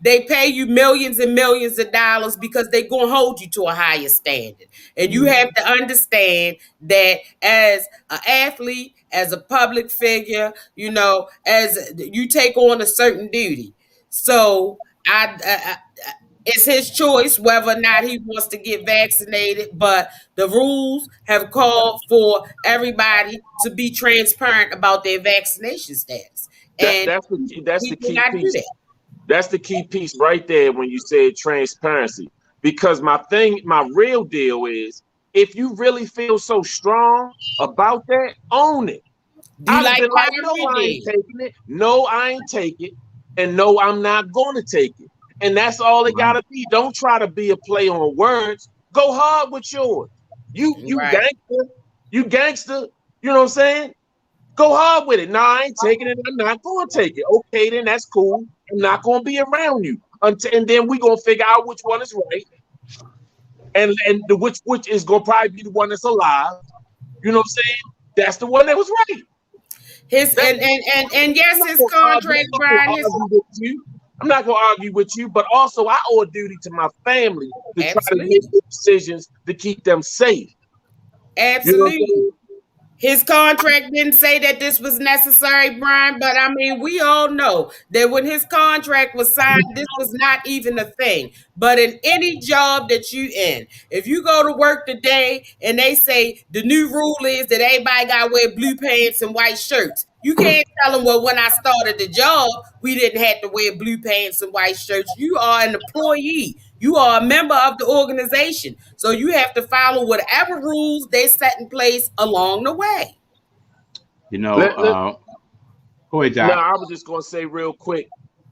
they pay you millions and millions of dollars because they're going to hold you to a higher standard. And you have to understand that as an athlete, as a public figure, as you take on a certain duty. So it's his choice whether or not he wants to get vaccinated, but the rules have called for everybody to be transparent about their vaccination status. And that's the key piece. That. That's the key piece right there when you said transparency. Because my real deal is if you really feel so strong about that, own it. Do you I'd have like been like, no, I Kyrie? ain't taking it. No, I ain't taking it. And no, I'm not going to take it. And that's all it got to be. Don't try to be a play on words. Go hard with yours. You Right. gangster. You gangster. You know what I'm saying? Go hard with it. No, I ain't taking it. I'm not going to take it. Okay, then that's cool. I'm not going to be around you. And then we're going to figure out which one is right. And which is going to probably be the one that's alive. You know what I'm saying? That's the one that was right. His and yes, his contract, Brian. I'm not gonna argue with you, but also I owe a duty to my family to try to make good decisions to keep them safe. Absolutely. You know, his contract didn't say that this was necessary, Brian, but I mean, we all know that when his contract was signed, this was not even a thing. But in any job that you in, if you go to work today and they say the new rule is that everybody got to wear blue pants and white shirts, you can't tell them, well, when I started the job, we didn't have to wear blue pants and white shirts. You are an employee. You are a member of the organization. So you have to follow whatever rules they set in place along the way. You know, go ahead, John. No, I was just going to say real quick.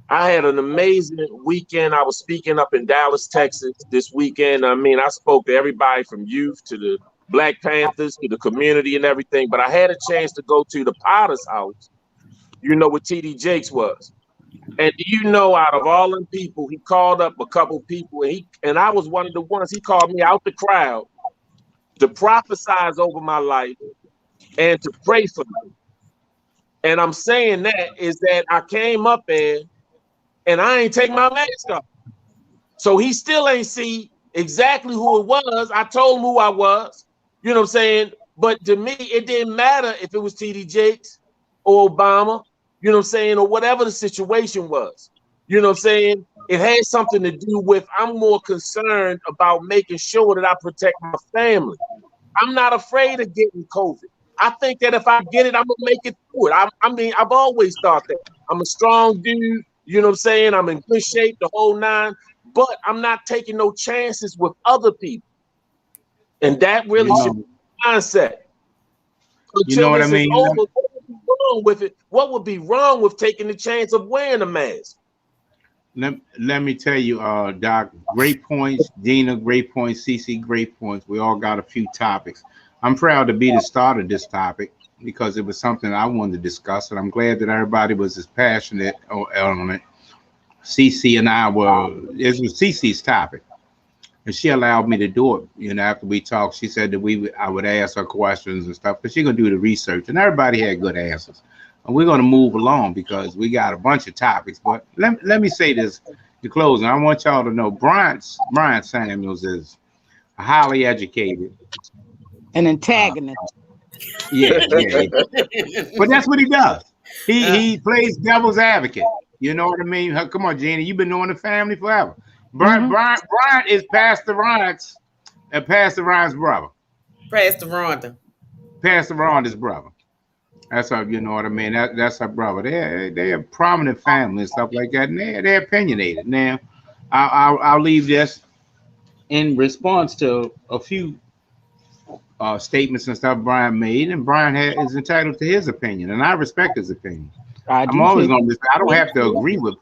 I had an amazing weekend. I was speaking up in Dallas, Texas this weekend. I mean, I spoke to everybody from youth to the Black Panthers to the community and everything. But I had a chance to go to the Potter's house, you know, where TD Jakes was. And do you know, out of all them people, he called up a couple people, and I was one of the ones. He called me out the crowd to prophesize over my life and to pray for me. And I'm saying that is that I came up there and I ain't take my mask off. So he still ain't see exactly who it was. I told him who I was, you know what I'm saying? But to me, it didn't matter if it was TD Jakes or Obama, you know what I'm saying, or whatever the situation was. You know what I'm saying? It had something to do with, I'm more concerned about making sure that I protect my family. I'm not afraid of getting COVID. I think that if I get it, I'm going to make it through it. I mean, I've always thought that. I'm a strong dude, you know what I'm saying? I'm in good shape, the whole nine, but I'm not taking no chances with other people. And that really should be the mindset. You know what I mean? What would be wrong with taking the chance of wearing a mask? Let me tell you, Doc, great points. Dina, great points. CC, great points. We all got a few topics. I'm proud to be the start of this topic because it was something I wanted to discuss, and I'm glad that everybody was as passionate on it. CC and I were, it was CC's topic, and she allowed me to do it. You know, after we talked, she said that I would ask her questions and stuff, but she's gonna do the research, and everybody had good answers. And we're gonna move along because we got a bunch of topics. But let me say this to closing. I want y'all to know Brian Samuels is highly educated. An antagonist. Yeah. But that's what he does. He plays devil's advocate. You know what I mean? Come on, Jeannie. You've been knowing the family forever. Brian is Pastor Ryan's brother. Pastor Rhonda. Pastor Rhonda's brother. That's her, you know what I mean? That's her brother. They're a prominent family and stuff like that. And they're opinionated. Now, I'll leave this in response to a few statements and stuff Brian made, and Brian is entitled to his opinion, and I respect his opinion. I'm always going to. I don't have to agree with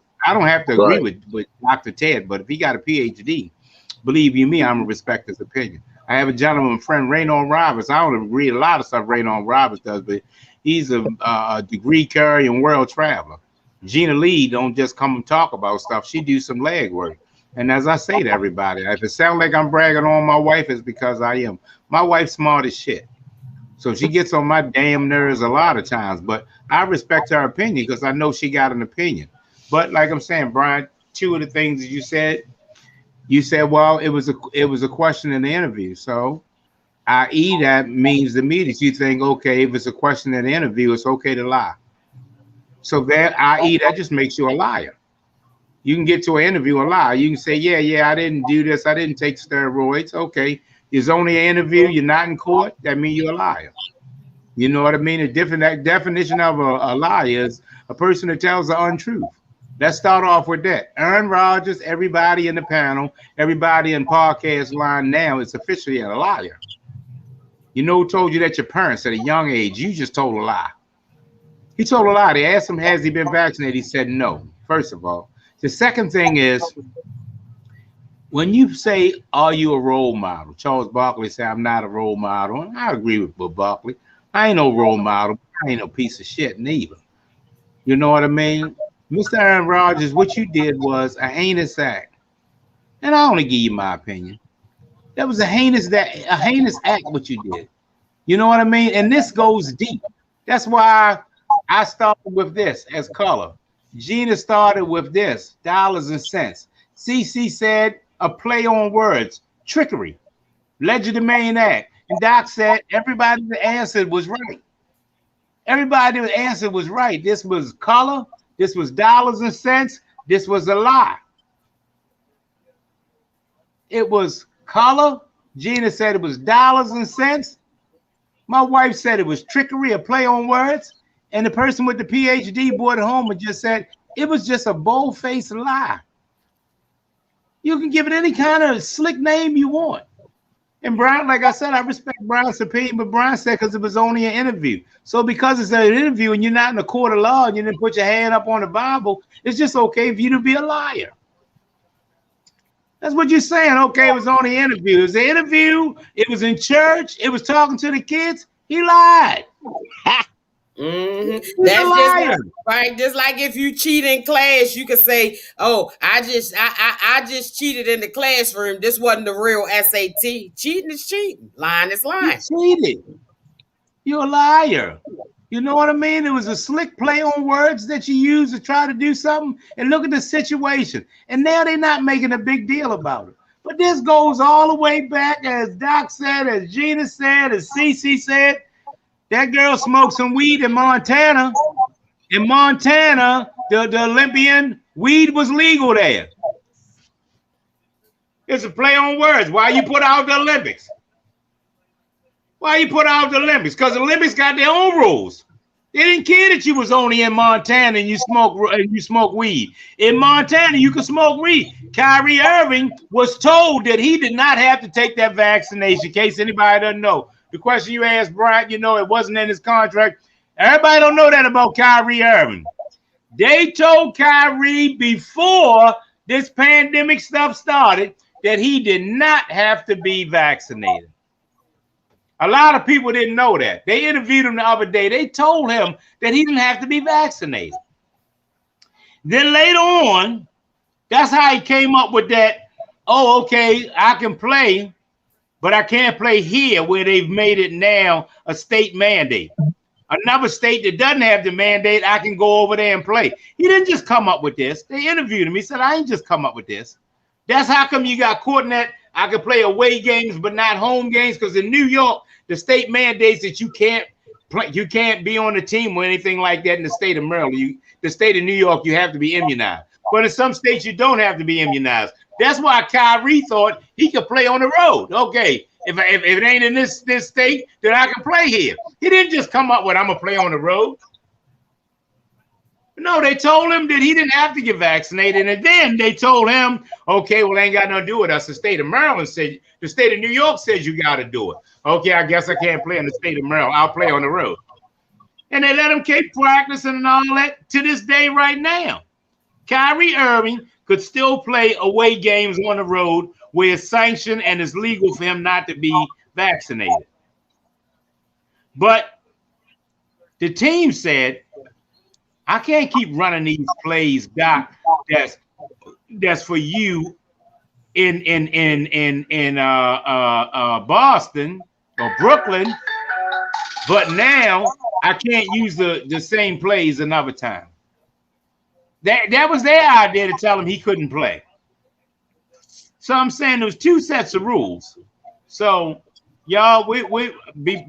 with Dr. Ted, but if he got a PhD, believe you me, I'm gonna respect his opinion. I have a gentleman friend, Raynor Roberts. I don't agree a lot of stuff Raynor Roberts does, but he's a degree carrying world traveler. Gina Lee don't just come and talk about stuff; she do some leg work. And as I say to everybody, if it sounds like I'm bragging on my wife, it's because I am. My wife's smart as shit. So she gets on my damn nerves a lot of times, but I respect her opinion because I know she got an opinion. But like I'm saying, Brian, two of the things that you said, well, it was a question in the interview. So i.e. that means to me that you think, okay, if it's a question in the interview, it's okay to lie. So that i.e. that just makes you a liar. You can get to an interview and lie. You can say, yeah, I didn't do this. I didn't take steroids. Okay. It's only an interview. You're not in court. That means you're a liar. You know what I mean? That definition of a liar is a person that tells the untruth. Let's start off with that. Aaron Rodgers, everybody in the panel, everybody in podcast line now is officially a liar. You know who told you that? Your parents at a young age. You just told a lie. He told a lie. They asked him, has he been vaccinated? He said no, first of all. The second thing is, when you say, are you a role model? Charles Barkley said, I'm not a role model. And I agree with Barkley. I ain't no role model. I ain't no piece of shit neither. You know what I mean? Mr. Aaron Rodgers, what you did was a heinous act. And I only give you my opinion. That was a heinous act what you did. You know what I mean? And this goes deep. That's why I started with this as color. Gina started with this, dollars and cents. CC said a play on words, trickery, legerdemain act. And Doc said everybody that answered was right. Everybody that answered was right. This was color. This was dollars and cents. This was a lie. It was color. Gina said it was dollars and cents. My wife said it was trickery, a play on words. And the person with the PhD board at home just said it was just a bold-faced lie. You can give it any kind of slick name you want. And Brian, like I said, I respect Brian's opinion, but Brian said because it was only an interview. So because it's an interview and you're not in a court of law and you didn't put your hand up on the Bible, it's just okay for you to be a liar. That's what you're saying. Okay, it was only an interview. It was an interview. It was in church. It was talking to the kids. He lied. Mm-hmm. That's just right. Just like if you cheat in class, you could say, "Oh, I just cheated in the classroom. This wasn't the real SAT." Cheating is cheating. Lying is lying. You cheated. You're a liar. You know what I mean? It was a slick play on words that you used to try to do something. And look at the situation. And now they're not making a big deal about it. But this goes all the way back, as Doc said, as Gina said, as CC said. That girl smoked some weed in Montana. In Montana, the Olympian, weed was legal there. It's a play on words. Why you put out the Olympics? Why you put out the Olympics? Because the Olympics got their own rules. They didn't care that you was only in Montana and you smoke weed. In Montana, you could smoke weed. Kyrie Irving was told that he did not have to take that vaccination, in case anybody doesn't know. The question you asked, Brian, you know, it wasn't in his contract. Everybody don't know that about Kyrie Irving. They told Kyrie before this pandemic stuff started that he did not have to be vaccinated. A lot of people didn't know that. They interviewed him the other day. They told him that he didn't have to be vaccinated. Then later on, that's how he came up with that, oh, okay, I can play, but I can't play here where they've made it now a state mandate. Another state that doesn't have the mandate, I can go over there and play. He didn't just come up with this. They interviewed him. He said, I ain't just come up with this. That's how come you got caught in that I can play away games but not home games, because in New York, the state mandates that you can't play, you can't be on the team or anything like that in the state of Maryland. The state of New York, you have to be immunized. But in some states, you don't have to be immunized. That's why Kyrie thought he could play on the road. Okay, if it ain't in this state, then I can play here. He didn't just come up with, I'm going to play on the road. No, they told him that he didn't have to get vaccinated. And then they told him, okay, well, it ain't got nothing to do with us. The state of Maryland said, the state of New York says you got to do it. Okay, I guess I can't play in the state of Maryland. I'll play on the road. And they let him keep practicing and all that to this day right now. Kyrie Irving could still play away games on the road where it's sanctioned and it's legal for him not to be vaccinated. But the team said, I can't keep running these plays, Doc, that's for you in Boston or Brooklyn, but now I can't use the same plays another time. That was their idea to tell him he couldn't play. So I'm saying there was two sets of rules. So y'all,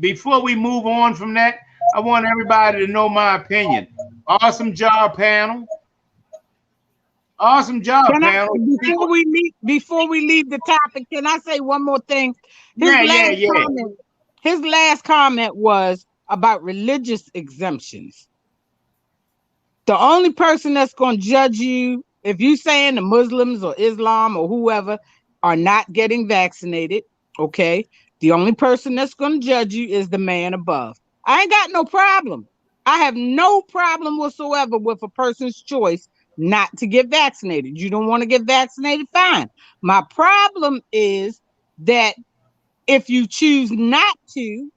before we move on from that, I want everybody to know my opinion. Awesome job, panel. Awesome job, panel. Before we leave the topic, can I say one more thing? His last comment was about religious exemptions. The only person that's going to judge you, if you saying the Muslims or Islam or whoever are not getting vaccinated, okay, The only person that's going to judge you is the man above. I ain't got no problem. I have no problem whatsoever with a person's choice not to get vaccinated. You don't want to get vaccinated, fine. My problem is that if you choose not to,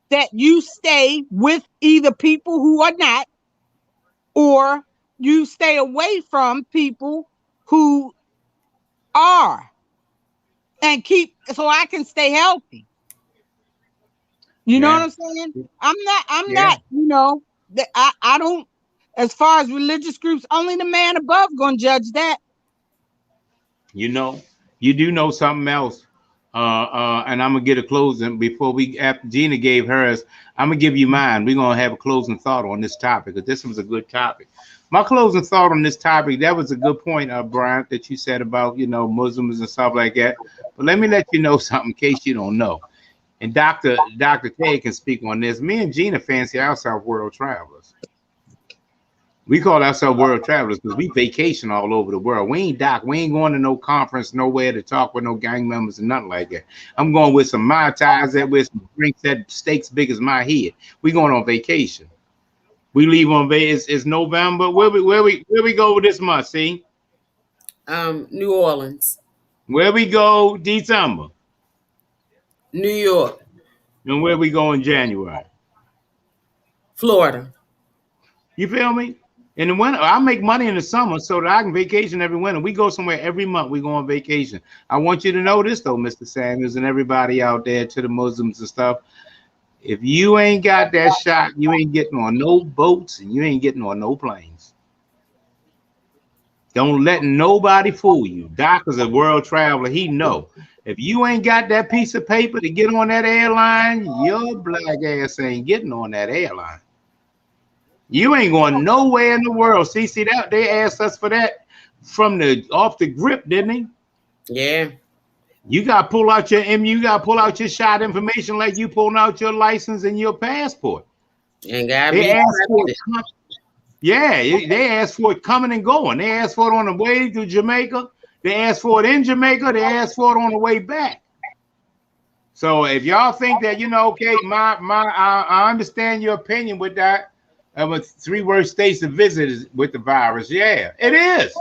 that you stay with either people who are not, or you stay away from people who are, and keep, so I can stay healthy. You know what I'm saying? I'm not, you know, I don't, as far as religious groups, only the man above gonna judge that. You know, you do know something else. And I'm gonna get a closing before after Gina gave hers, I'm gonna give you mine. We're gonna have a closing thought on this topic, because this was a good topic. My closing thought on this topic, that was a good point, Brian, that you said about, you know, Muslims and stuff like that. But let me let you know something in case you don't know. And Dr. K can speak on this. Me and Gina fancy ourselves world travelers. We call ourselves world travelers because we vacation all over the world. We ain't going to no conference nowhere to talk with no gang members and nothing like that. I'm going with some Mai Tais, that with some drinks, that steaks big as my head. We going on vacation. We leave on it's November. Where we go this month? See, New Orleans. Where we go December? New York. And where we go in January? Florida. You feel me? In the winter, I make money in the summer so that I can vacation every winter. We go somewhere every month. We go on vacation. I want you to know this though, Mr. Sanders, and everybody out there, to the Muslims and stuff. If you ain't got that shot, you ain't getting on no boats and you ain't getting on no planes. Don't let nobody fool you. Doc is a world traveler. He know. If you ain't got that piece of paper to get on that airline, your black ass ain't getting on that airline. You ain't going nowhere in the world. See that they asked us for that from off the grip, didn't they? Yeah. You got to pull out your shot information like you pulling out your license and your passport. And they asked for it. Yeah, they asked for it coming and going. They asked for it on the way to Jamaica. They asked for it in Jamaica. They asked for it on the way back. So if y'all think that, you know, okay, I understand your opinion with that. With 3 worst states to visit with the virus. Yeah, it is.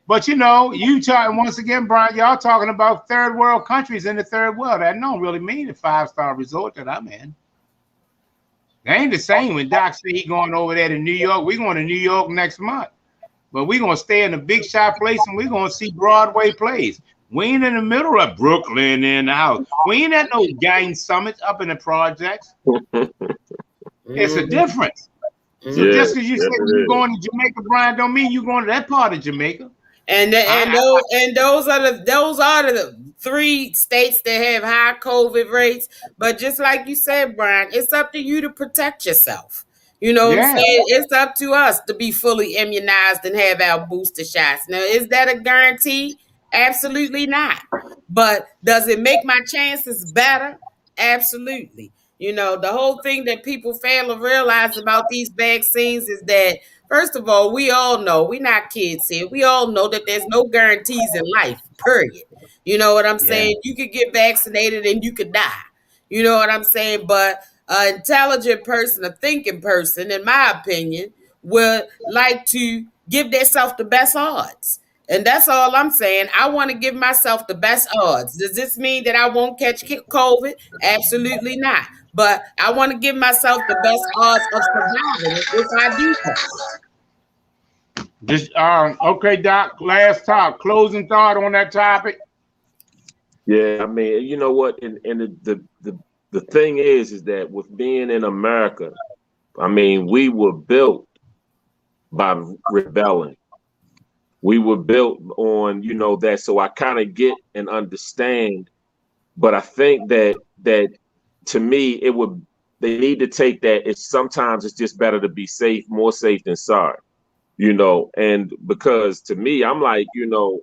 But you know, you talking once again, Brian, y'all talking about third world countries in the third world. That don't really mean a 5-star resort that I'm in. That ain't the same when Doc said he going over there to New York. We're going to New York next month. But we're going to stay in a big shot place and we're going to see Broadway plays. We ain't in the middle of Brooklyn in the house. We ain't at no gang summits up in the projects. It's a difference. So just because you say you're going to Jamaica, Brian, don't mean you're going to that part of Jamaica. And those are the 3 states that have high COVID rates. But just like you said, Brian, it's up to you to protect yourself. You know what I'm saying? It's up to us to be fully immunized and have our booster shots. Now, is that a guarantee? Absolutely not. But does it make my chances better? Absolutely. You know, the whole thing that people fail to realize about these vaccines is that, first of all, we all know, we're not kids here. We all know that there's no guarantees in life, period. You know what I'm saying? You could get vaccinated and you could die. You know what I'm saying? But an intelligent person, a thinking person, in my opinion, would like to give themselves the best odds. And that's all I'm saying. I want to give myself the best odds. Does this mean that I won't catch COVID? Absolutely not. But I want to give myself the best odds of surviving if I do so. Just okay, Doc. Last talk, closing thought on that topic. Yeah, I mean, you know what, and the thing is that with being in America, I mean, we were built by rebelling. We were built on, you know, that. So I kind of get and understand, but I think that to me, they need to take that. Sometimes it's just better to be safe, more safe than sorry, you know. And because to me, I'm like, you know,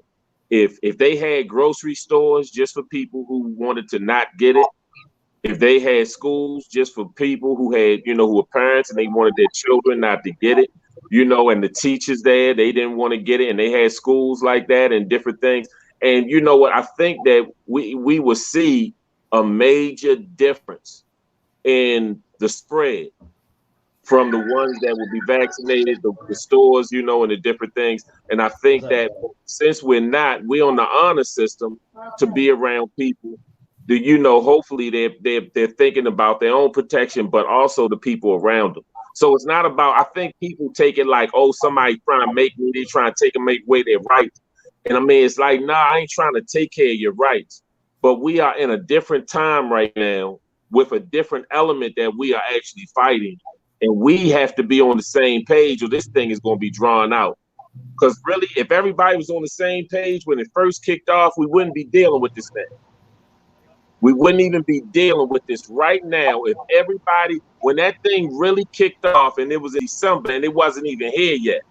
if they had grocery stores just for people who wanted to not get it, if they had schools just for people who had, you know, who were parents and they wanted their children not to get it, you know, and the teachers there, they didn't want to get it, and they had schools like that and different things. And you know what? I think that we will see a major difference in the spread from the ones that will be vaccinated, the stores, you know, and the different things. And I think that since we're on the honor system to be around people that, you know, hopefully they're thinking about their own protection, but also the people around them. So it's not about, I think people take it like, oh, somebody trying to make me, they trying to take away their rights. And I mean, it's like, nah, I ain't trying to take care of your rights. But we are in a different time right now with a different element that we are actually fighting. And we have to be on the same page or this thing is going to be drawn out. Because really, if everybody was on the same page when it first kicked off, we wouldn't be dealing with this thing. We wouldn't even be dealing with this right now if everybody, when that thing really kicked off and it was in December and it wasn't even here yet.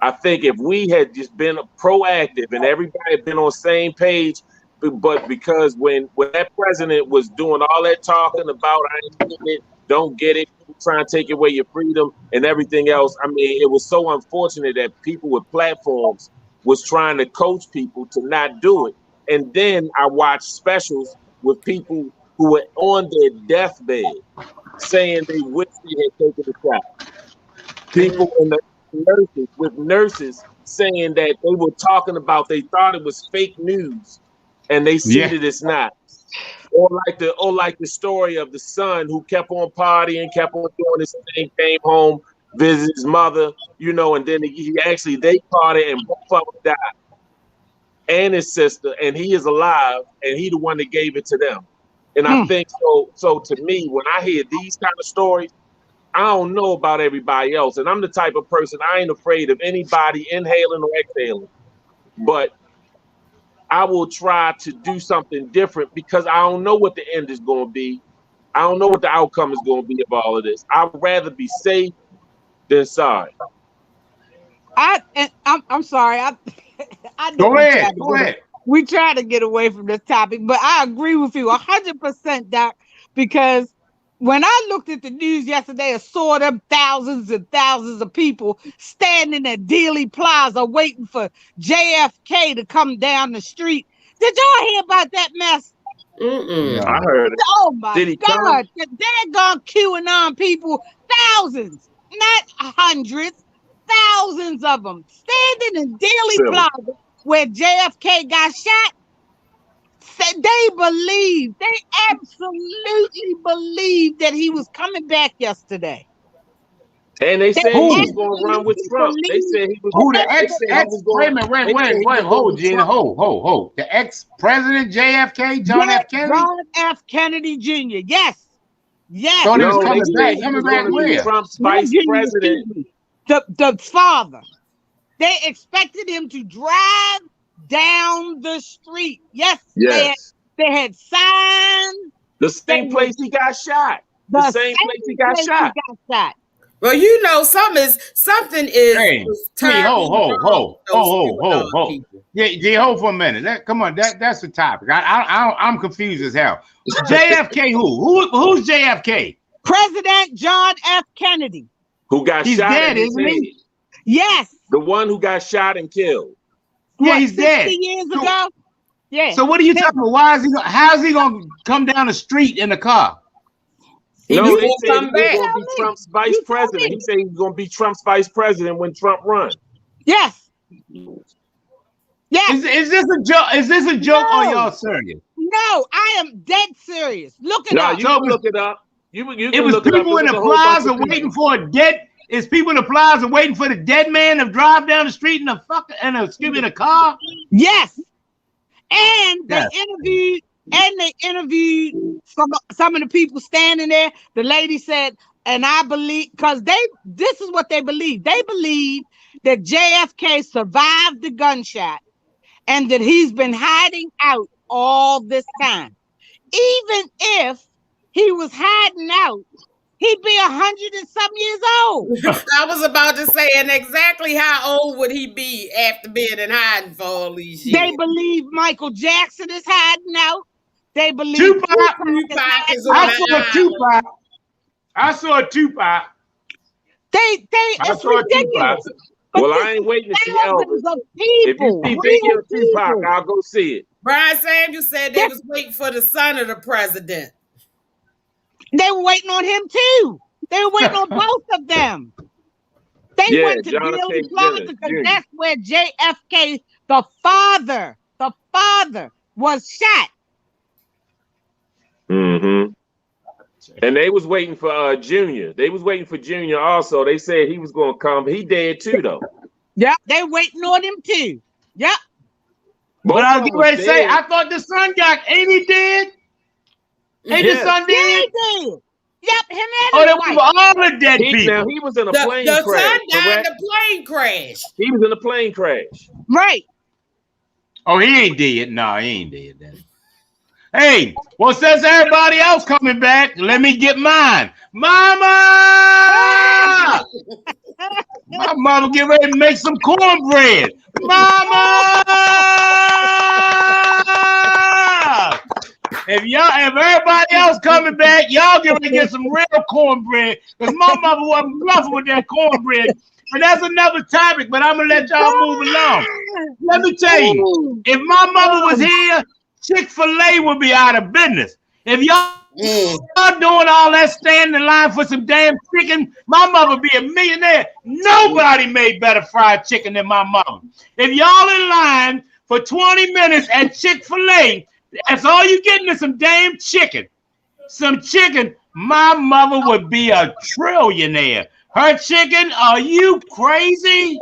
I think if we had just been proactive and everybody had been on the same page, but because when that president was doing all that talking about, I ain't getting it, don't get it, trying to take away your freedom and everything else. I mean, it was so unfortunate that people with platforms was trying to coach people to not do it. And then I watched specials with people who were on their deathbed saying they wish they had taken the shot. People in the nurses saying that they were talking about, they thought it was fake news and they see that it's not. Or like the story of the son who kept on partying, kept on doing this thing, came home, visited his mother, you know, and then they caught it and both of them died. And his sister, and he is alive, and he the one that gave it to them. And I think so to me, when I hear these kind of stories, I don't know about everybody else. And I'm the type of person, I ain't afraid of anybody inhaling or exhaling. But I will try to do something different because I don't know what the end is going to be. I don't know what the outcome is going to be of all of this. I would rather be safe than sorry. I'm sorry. Go ahead. We try to get away from this topic, but I agree with you 100%, Doc, because when I looked at the news yesterday, I saw them thousands and thousands of people standing at Dealey Plaza waiting for JFK to come down the street. Did y'all hear about that mess? Mm-mm. I heard it. Oh my God. The daggone QAnon people, thousands, not hundreds, thousands of them standing in Dealey Plaza where JFK got shot. They absolutely believed that he was coming back yesterday. And they said he was going to run with Trump. They said he was. Who the wait a minute, hold, Gina, hold. The ex-president JFK, John F. Kennedy? John F. Kennedy Jr., yes. So he was coming back where? Trump's vice president. The father. They expected him to drive down the street. Yes. They had signs. The same place he got shot. The same place he got shot. Well, you know, something is. Hey, hold. Yeah, hold for a minute. Come on, that's the topic. I'm confused as hell. JFK, who's JFK? President John F. Kennedy. Who got he's shot? He's dead, isn't he? Yes. The one who got shot and killed. Yeah, he's dead. 60 years ago. Yeah. So what are you talking about? How's he gonna come down the street in the car? No, they said he was going to be Trump's vice president. He said he was going to be Trump's vice president when Trump runs. Yes. Yes. Is this a joke? Is this a joke or y'all serious? No, I am dead serious. Look it up. You can look it up. You it was people in the plaza waiting for a dead. Is people in the plaza waiting for the dead man to drive down the street in a car? Yes. And they interviewed some of the people standing there. The lady said, and I believe, because this is what they believe. They believe that JFK survived the gunshot and that he's been hiding out all this time. Even if he was hiding out, he'd be 100 and some years old. I was about to say, and exactly how old would he be after being in hiding for all these years? They believe Michael Jackson is hiding out. They believe Tupac is on I saw Tupac. It's ridiculous. Well, I ain't waiting to see Elvis. If you see Biggie or Tupac, I'll go see it. Brian Samuels said they was waiting for the son of the president. They were waiting on him too. They were waiting on both of them. They went to John Dealey F. Plaza Kennedy because Jr. that's where JFK, the father, was shot. Mm-hmm. And they was waiting for Junior. They was waiting for Junior also. They said he was going to come. He dead too, though. Yep, they waiting on him too. Yep. But I was getting ready to say, I thought the son ain't he dead? Ain't the son Yeah, dead? he did. Yep, him and Oh, his that wife. was all the dead people. Now, he was in a plane The crash. son died correct? in a plane crash. He was in a plane crash. Right. Oh, he ain't dead. No, he ain't dead then. Hey, well, since everybody else coming back, let me get mine. Mama! My mama get ready to make some cornbread. Mama! If everybody else coming back, y'all get ready to get some real cornbread. Because my mother wasn't bluffing with that cornbread. And that's another topic, but I'm gonna let y'all move along. Let me tell you, if my mother was here, Chick-fil-A would be out of business. If y'all doing all that standing in line for some damn chicken, my mother would be a millionaire. Nobody made better fried chicken than my mama. If y'all in line for 20 minutes at Chick-fil-A, that's all you getting is some damn chicken. Some chicken, my mother would be a trillionaire. Her chicken, are you crazy?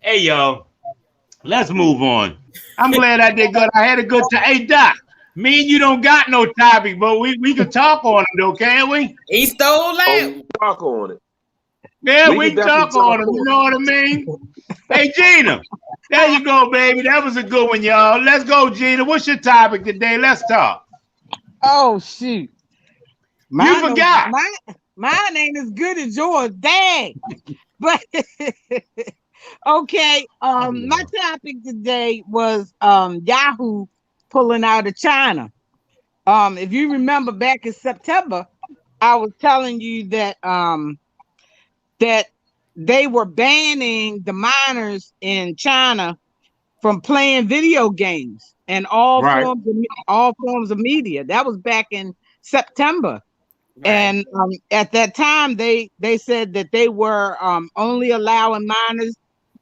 Hey, y'all, let's move on. I'm glad I did good. I had a good time. Hey, Doc, me and you don't got no topic, but we can talk on it, though, can't we? He stole that. Oh, we talk on it. Yeah, we can talk on it. You know what I mean? Hey, Gina, there you go, baby. That was a good one, y'all. Let's go, Gina. What's your topic today? Let's talk. Oh, shoot. You forgot. Mine ain't as good as yours. Dang. But okay. My topic today was Yahoo pulling out of China. If you remember back in September, I was telling you that that they were banning the minors in China from playing video games and all forms of media. That was back in September. Right. And at that time, they said that they were only allowing minors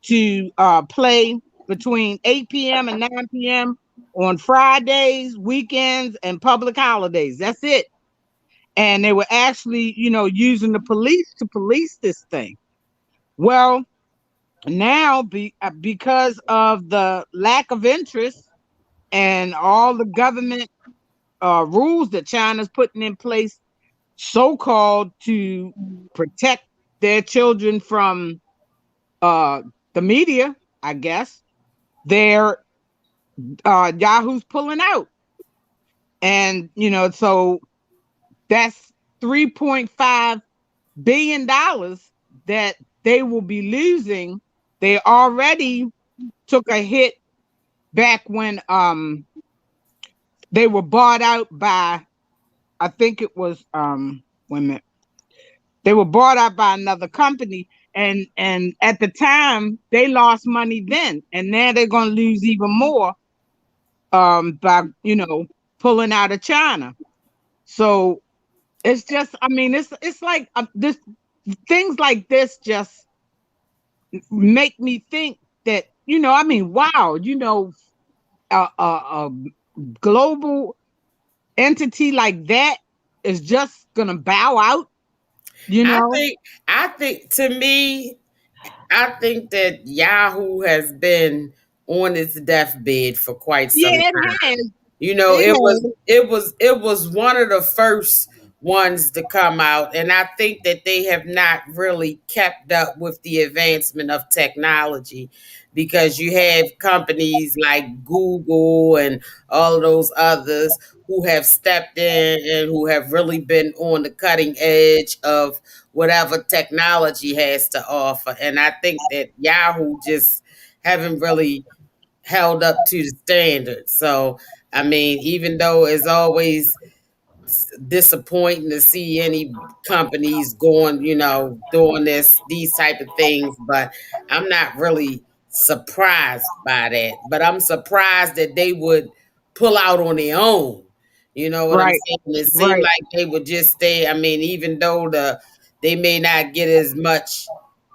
to play between 8 p.m. and 9 p.m. on Fridays, weekends, and public holidays. That's it. And they were actually, using the police to police this thing. Well, now because of the lack of interest and all the government rules that China's putting in place, so-called to protect their children from the media, I guess, they're Yahoo's pulling out. And, so that's $3.5 billion that they will be losing. They already took a hit back when they were bought out by, I think it was they were bought out by another company, and at the time they lost money then, and now they're going to lose even more by pulling out of China. So it's just, it's like this things like this just make me think that wow, a global entity like that is just gonna bow out. I think to me, I think that Yahoo has been on its deathbed for quite some time. It was one of the first ones to come out, and I think that they have not really kept up with the advancement of technology, because you have companies like Google and all of those others who have stepped in and who have really been on the cutting edge of whatever technology has to offer. And I think that Yahoo just haven't really held up to the standard. So, even though it's always disappointing to see any companies going, doing these type of things, but I'm not really surprised by that, but I'm surprised that they would pull out on their own. You know what I'm Right. saying? It seemed Right. like they would just stay. I mean, even though they may not get as much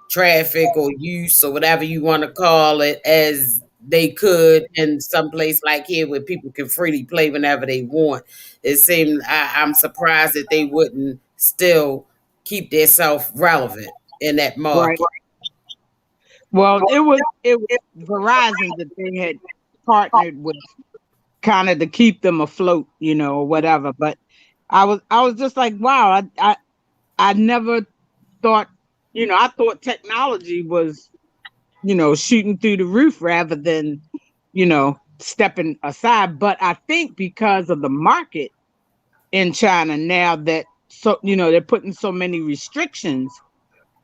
traffic or use or whatever you want to call it as they could in some place like here where people can freely play whenever they want. It seemed I'm surprised that they wouldn't still keep themselves relevant in that Right. market. Well, it was Verizon that they had partnered with, kind of to keep them afloat, or whatever. But I was just like, wow, I never thought, I thought technology was, shooting through the roof rather than, stepping aside. But I think because of the market in China now, that they're putting so many restrictions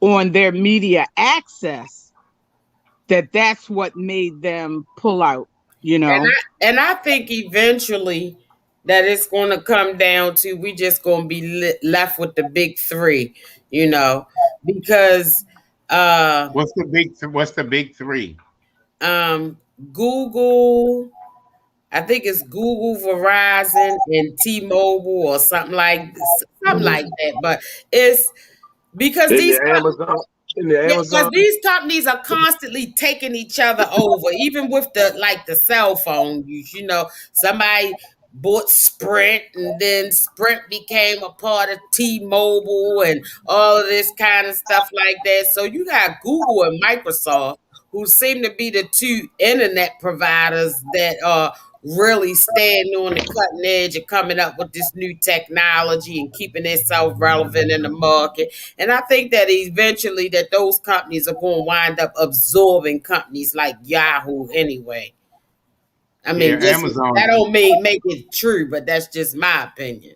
on their media access, that's what made them pull out, And I think eventually that it's going to come down to we just going to be left with the big three, because What's the big three? Google, I think it's Google, Verizon, and T-Mobile or something like that. But it's because In these the Amazon, in the Yeah, because Amazon. these companies are constantly taking each other over, even with the cell phone use. Somebody bought Sprint, and then Sprint became a part of T-Mobile, and all of this kind of stuff like that. So you got Google and Microsoft, who seem to be the two internet providers that are really staying on the cutting edge of coming up with this new technology and keeping itself relevant in the market. And I think that eventually that those companies are going to wind up absorbing companies like Yahoo anyway. I mean, Amazon. that don't make it true, but that's just my opinion.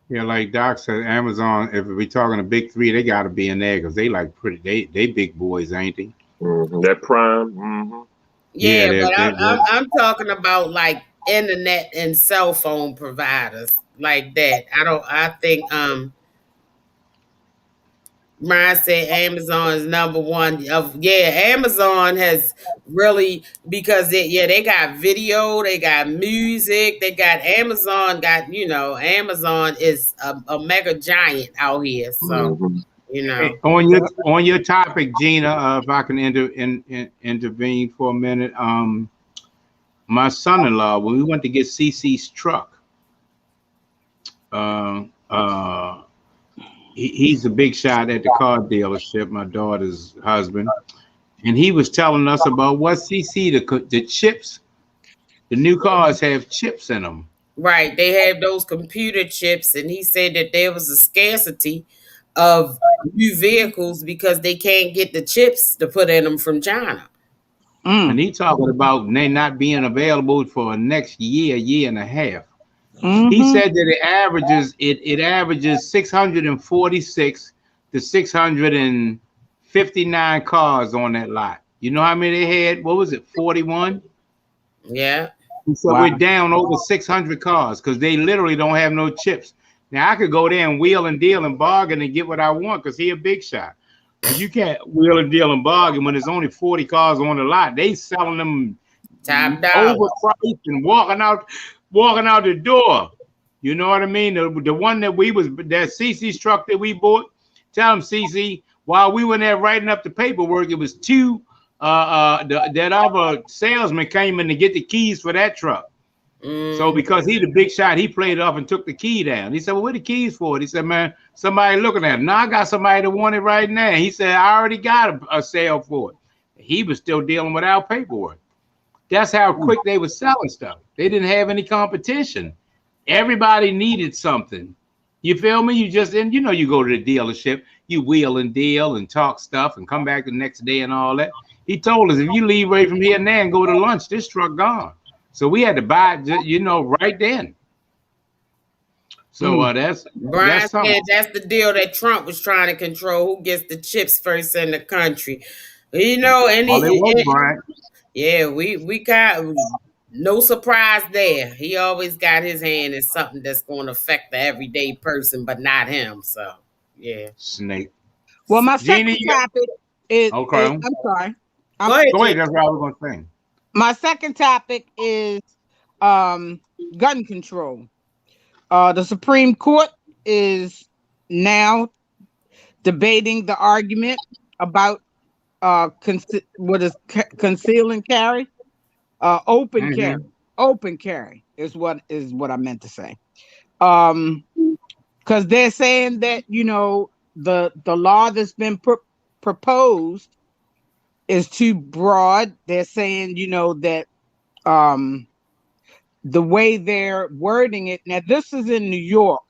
Yeah, like Doc said, Amazon. If we're talking a big three, they got to be in there because they like pretty. They big boys, ain't they? That Prime. Yeah, Yeah, but I'm talking about like internet and cell phone providers like that. I think Brian said Amazon is number one. Amazon has really, because they got video, they got music, they got Amazon is a mega giant out here. So Hey, on your topic, Gina, if I can intervene for a minute. My son-in-law, when we went to get CC's truck, he's a big shot at the car dealership, my daughter's husband, and he was telling us about what CC the chips. The new cars have chips in them. Right, they have those computer chips, and he said that there was a scarcity of new vehicles because they can't get the chips to put in them from China. And he talking about they not being available for the next year and a half. He said that it averages 646 to 659 cars on that lot. You know how many they had? What was it? 41? Yeah. So we're down over 600 cars because they literally don't have no chips. Now I could go there and wheel and deal and bargain and get what I want because he a big shot. But you can't wheel and deal and bargain when there's only 40 cars on the lot. They selling them overpriced and walking out the door. You know what I mean? The one that CC's truck that we bought. Tell him, CC, while we were there writing up the paperwork, it was two. That other salesman came in to get the keys for that truck. So because he the big shot, he played it off and took the key down. He said, well, what are the keys for? He said, man, somebody looking at it. No, I got somebody that want it right now. He said, I already got a sale for it. He was still dealing with our paperwork. That's how quick they were selling stuff. They didn't have any competition. Everybody needed something. You feel me? You go to the dealership, you wheel and deal and talk stuff and come back the next day and all that. He told us, if you leave right from here now and go to lunch, this truck gone. So we had to buy it, right then. So Brian said that's the deal that Trump was trying to control. Who gets the chips first in the country? We got no surprise there. He always got his hand in something that's going to affect the everyday person, but not him. So yeah. Snake. Well, my second topic is. Okay. I'm sorry. Go ahead. Go ahead. That's what I was going to say. My second topic is gun control. The Supreme Court is now debating the argument about what is conceal and carry, open carry. Open carry is what I meant to say. Because they're saying that the law that's been proposed is too broad. They're saying that the way they're wording it now. This is in New York,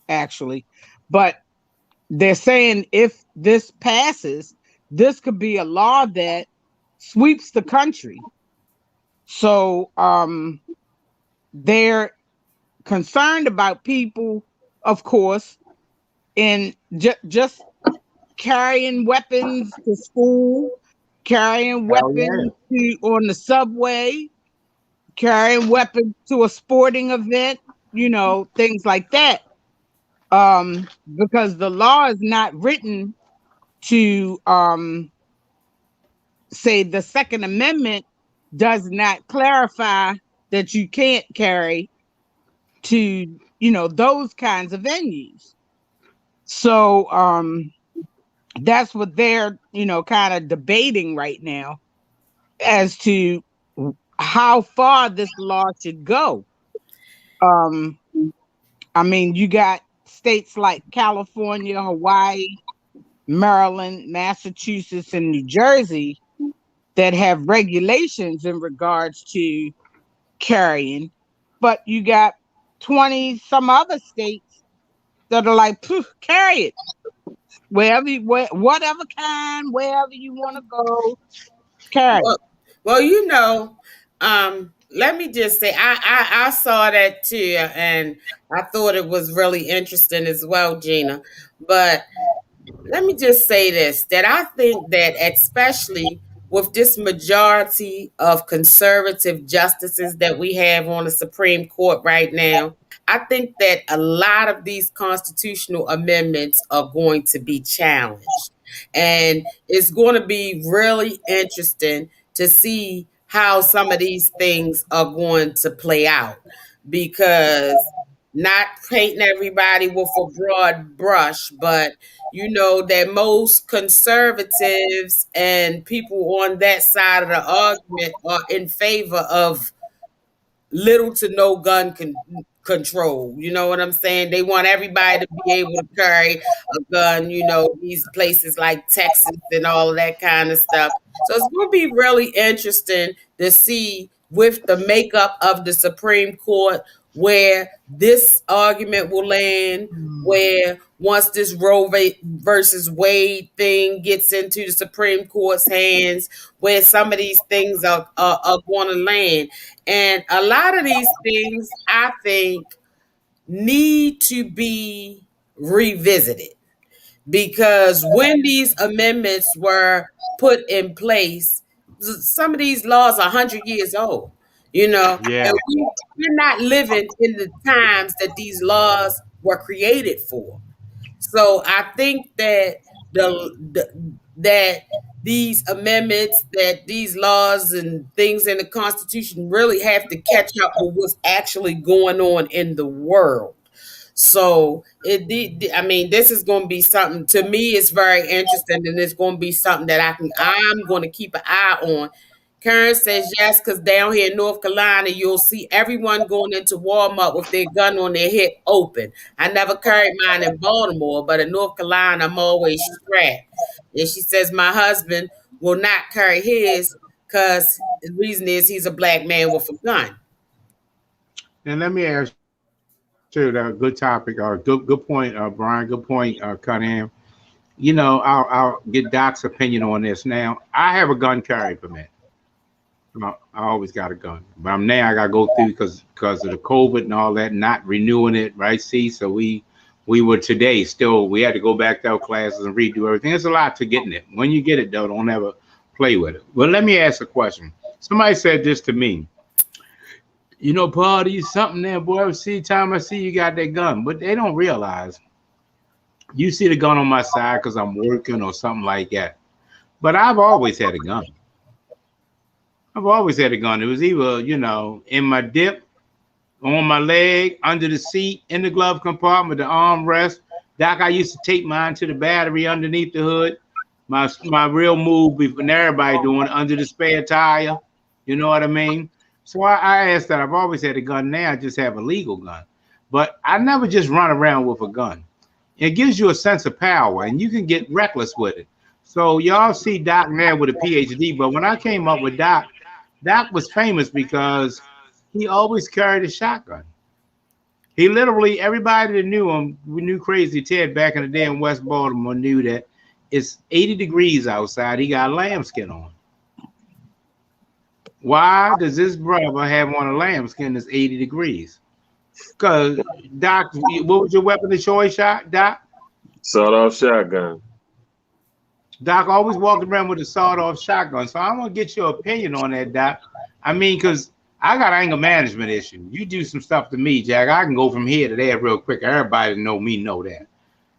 actually, but they're saying if this passes, this could be a law that sweeps the country. So they're concerned about people, of course, in just carrying weapons to school, carrying weapons on the subway, carrying weapons to a sporting event, things like that. Because the law is not written to say the Second Amendment does not clarify that you can't carry to those kinds of venues. So that's what they're kind of debating right now as to how far this law should go. I mean, you got states like California, Hawaii, Maryland, Massachusetts, and New Jersey that have regulations in regards to carrying, but you got 20 some other states that are like, carry it whatever kind, wherever you want to go, carry. Well, let me just say, I saw that too, and I thought it was really interesting as well, Gina. But let me just say this, that I think that especially with this majority of conservative justices that we have on the Supreme Court right now, I think that a lot of these constitutional amendments are going to be challenged. And it's going to be really interesting to see how some of these things are going to play out, because not painting everybody with a broad brush, but that most conservatives and people on that side of the argument are in favor of little to no gun control. You know what I'm saying? They want everybody to be able to carry a gun, these places like Texas and all of that kind of stuff. So it's going to be really interesting to see with the makeup of the Supreme Court where this argument will land, where once this Roe versus Wade thing gets into the Supreme Court's hands, where some of these things are going to land. And a lot of these things, I think, need to be revisited, because when these amendments were put in place, some of these laws are 100 years old, Yeah. and we're not living in the times that these laws were created for. So I think that that these amendments, that these laws and things in the Constitution really have to catch up with what's actually going on in the world. So this is going to be something, to me, it's very interesting, and it's going to be something that I'm going to keep an eye on. Karen says yes, because down here in North Carolina, you'll see everyone going into Walmart with their gun on their hip open. I never carried mine in Baltimore, but in North Carolina, I'm always strapped. And she says my husband will not carry his because the reason is he's a black man with a gun. And let me ask you that good topic, or good point, Brian. Good point, Cunningham. I'll get Doc's opinion on this. Now, I have a gun carry permit. I always got a gun, but now I got to go through because of the COVID and all that, not renewing it, right? See, so we were today still, we had to go back to our classes and redo everything. There's a lot to getting it. When you get it, though, don't ever play with it. But let me ask a question. Somebody said this to me. Paul, there's something there, boy. Every time I see you got that gun, but they don't realize you see the gun on my side because I'm working or something like that. But I've always had a gun. I've always had a gun. It was either, in my dip, on my leg, under the seat, in the glove compartment, the armrest. Doc, I used to tape mine to the battery underneath the hood. My real move when everybody doing it, under the spare tire. You know what I mean? So I asked that. I've always had a gun. Now I just have a legal gun. But I never just run around with a gun. It gives you a sense of power, and you can get reckless with it. So y'all see Doc now with a PhD, but when I came up with Doc was famous because he always carried a shotgun. He literally, everybody that knew him, we knew Crazy Ted back in the day in West Baltimore, knew that it's 80 degrees outside. He got lambskin on. Why does this brother have on a lambskin that's 80 degrees? Because, Doc, what was your weapon of choice, Doc? Sawed-off shotgun. Doc always walked around with a sawed-off shotgun. So I want to get your opinion on that, Doc. I mean, because I got anger management issues. You do some stuff to me, Jack, I can go from here to there real quick. Everybody that know me know that.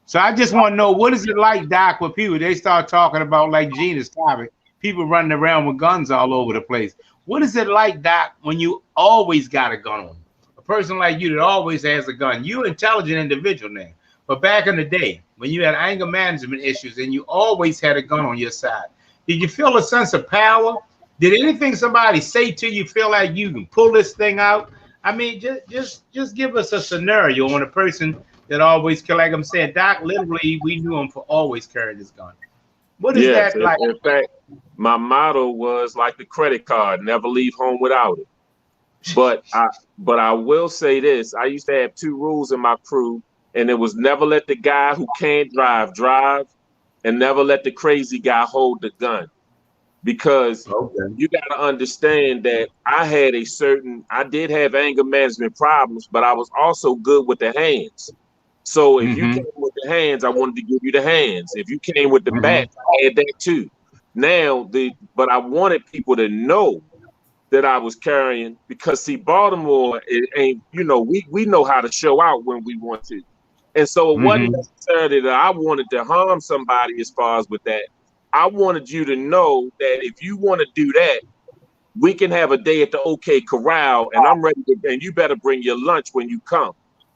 So I just want to know, what is it like, Doc, with people, they start talking about, like Gina's topic, people running around with guns all over the place. What is it like, Doc, when you always got a gun on you? A person like you that always has a gun. You're an intelligent individual now. But back in the day, when you had anger management issues and you always had a gun on your side, did you feel a sense of power? Did anything somebody say to you feel like you can pull this thing out? I mean, just give us a scenario on a person that always, like I'm saying, Doc, literally, we knew him for always carrying his gun. What is that like? In fact, my motto was like the credit card, never leave home without it. But I will say this, I used to have 2 rules in my crew, and it was never let the guy who can't drive, and never let the crazy guy hold the gun. Because you got to understand that I did have anger management problems, but I was also good with the hands. So if you came with the hands, I wanted to give you the hands. If you came with the bat, I had that too. But I wanted people to know that I was carrying, because see, Baltimore, it ain't, we know how to show out when we want to. And so it wasn't necessarily that I wanted to harm somebody as far as with that. I wanted you to know that if you want to do that, we can have a day at the OK Corral, and I'm ready to, and you better bring your lunch when you come.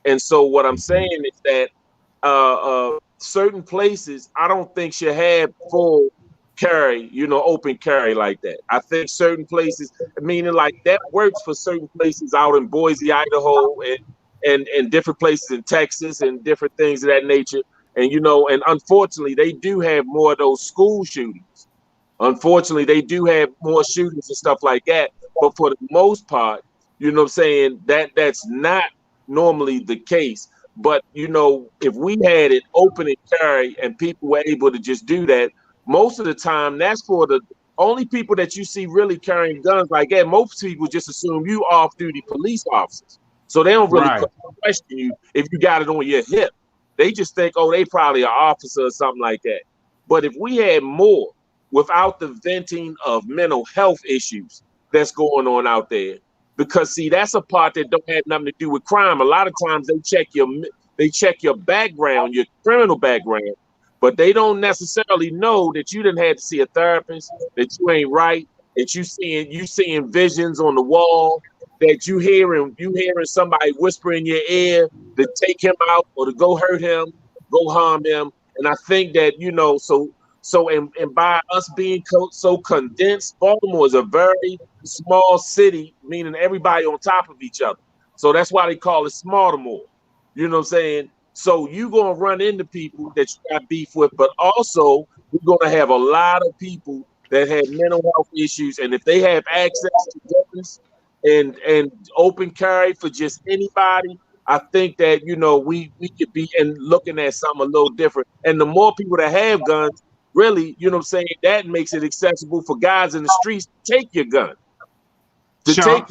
And so what I'm saying is that certain places, I don't think should have full carry, open carry like that. I think certain places, meaning like that works for certain places out in Boise, Idaho, and different places in Texas and different things of that nature. And, and unfortunately, they do have more of those school shootings. Unfortunately, they do have more shootings and stuff like that. But for the most part, that's not normally the case. But, if we had it open and carry and people were able to just do that, most of the time, that's for the only people that you see really carrying guns like that. Most people just assume you off-duty police officers. So they don't really question you if you got it on your hip. They just think, oh, they probably an officer or something like that. But if we had more without the venting of mental health issues that's going on out there, because see, that's a part that don't have nothing to do with crime. A lot of times they check your background, your criminal background, but they don't necessarily know that you didn't have to see a therapist, that you ain't right, that you seeing visions on the wall, that you hearing somebody whisper in your ear to take him out or to go hurt him, go harm him. And I think that, and by us being so condensed, Baltimore is a very small city, meaning everybody on top of each other. So that's why they call it Smartimore. You know what I'm saying? So you're going to run into people that you got beef with, but also we're going to have a lot of people that have mental health issues. And if they have access to guns and open carry for just anybody, I think that, we could be looking at something a little different. And the more people that have guns, really, that makes it accessible for guys in the streets to take your gun. A lot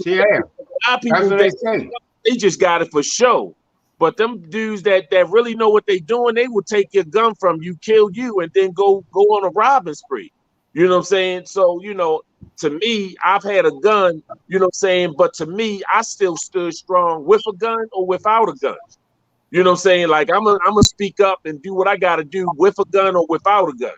of people, they just got it for show. But them dudes that really know what they're doing, they will take your gun from you, kill you, and then go on a robbing spree. You know what I'm saying? So, to me, I've had a gun, but to me, I still stood strong with a gun or without a gun. You know what I'm saying? Like, I'm gonna speak up and do what I got to do with a gun or without a gun.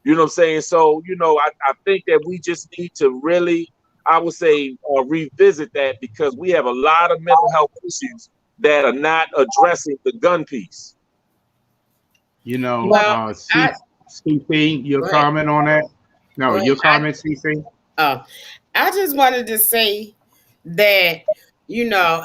You know what I'm saying? So, I think that we just need to really I would say, revisit that, because we have a lot of mental health issues that are not addressing the gun piece. You know, Well, CC, your Go ahead. comment on that? No, Go ahead. your comment, CC? I just wanted to say that, you know,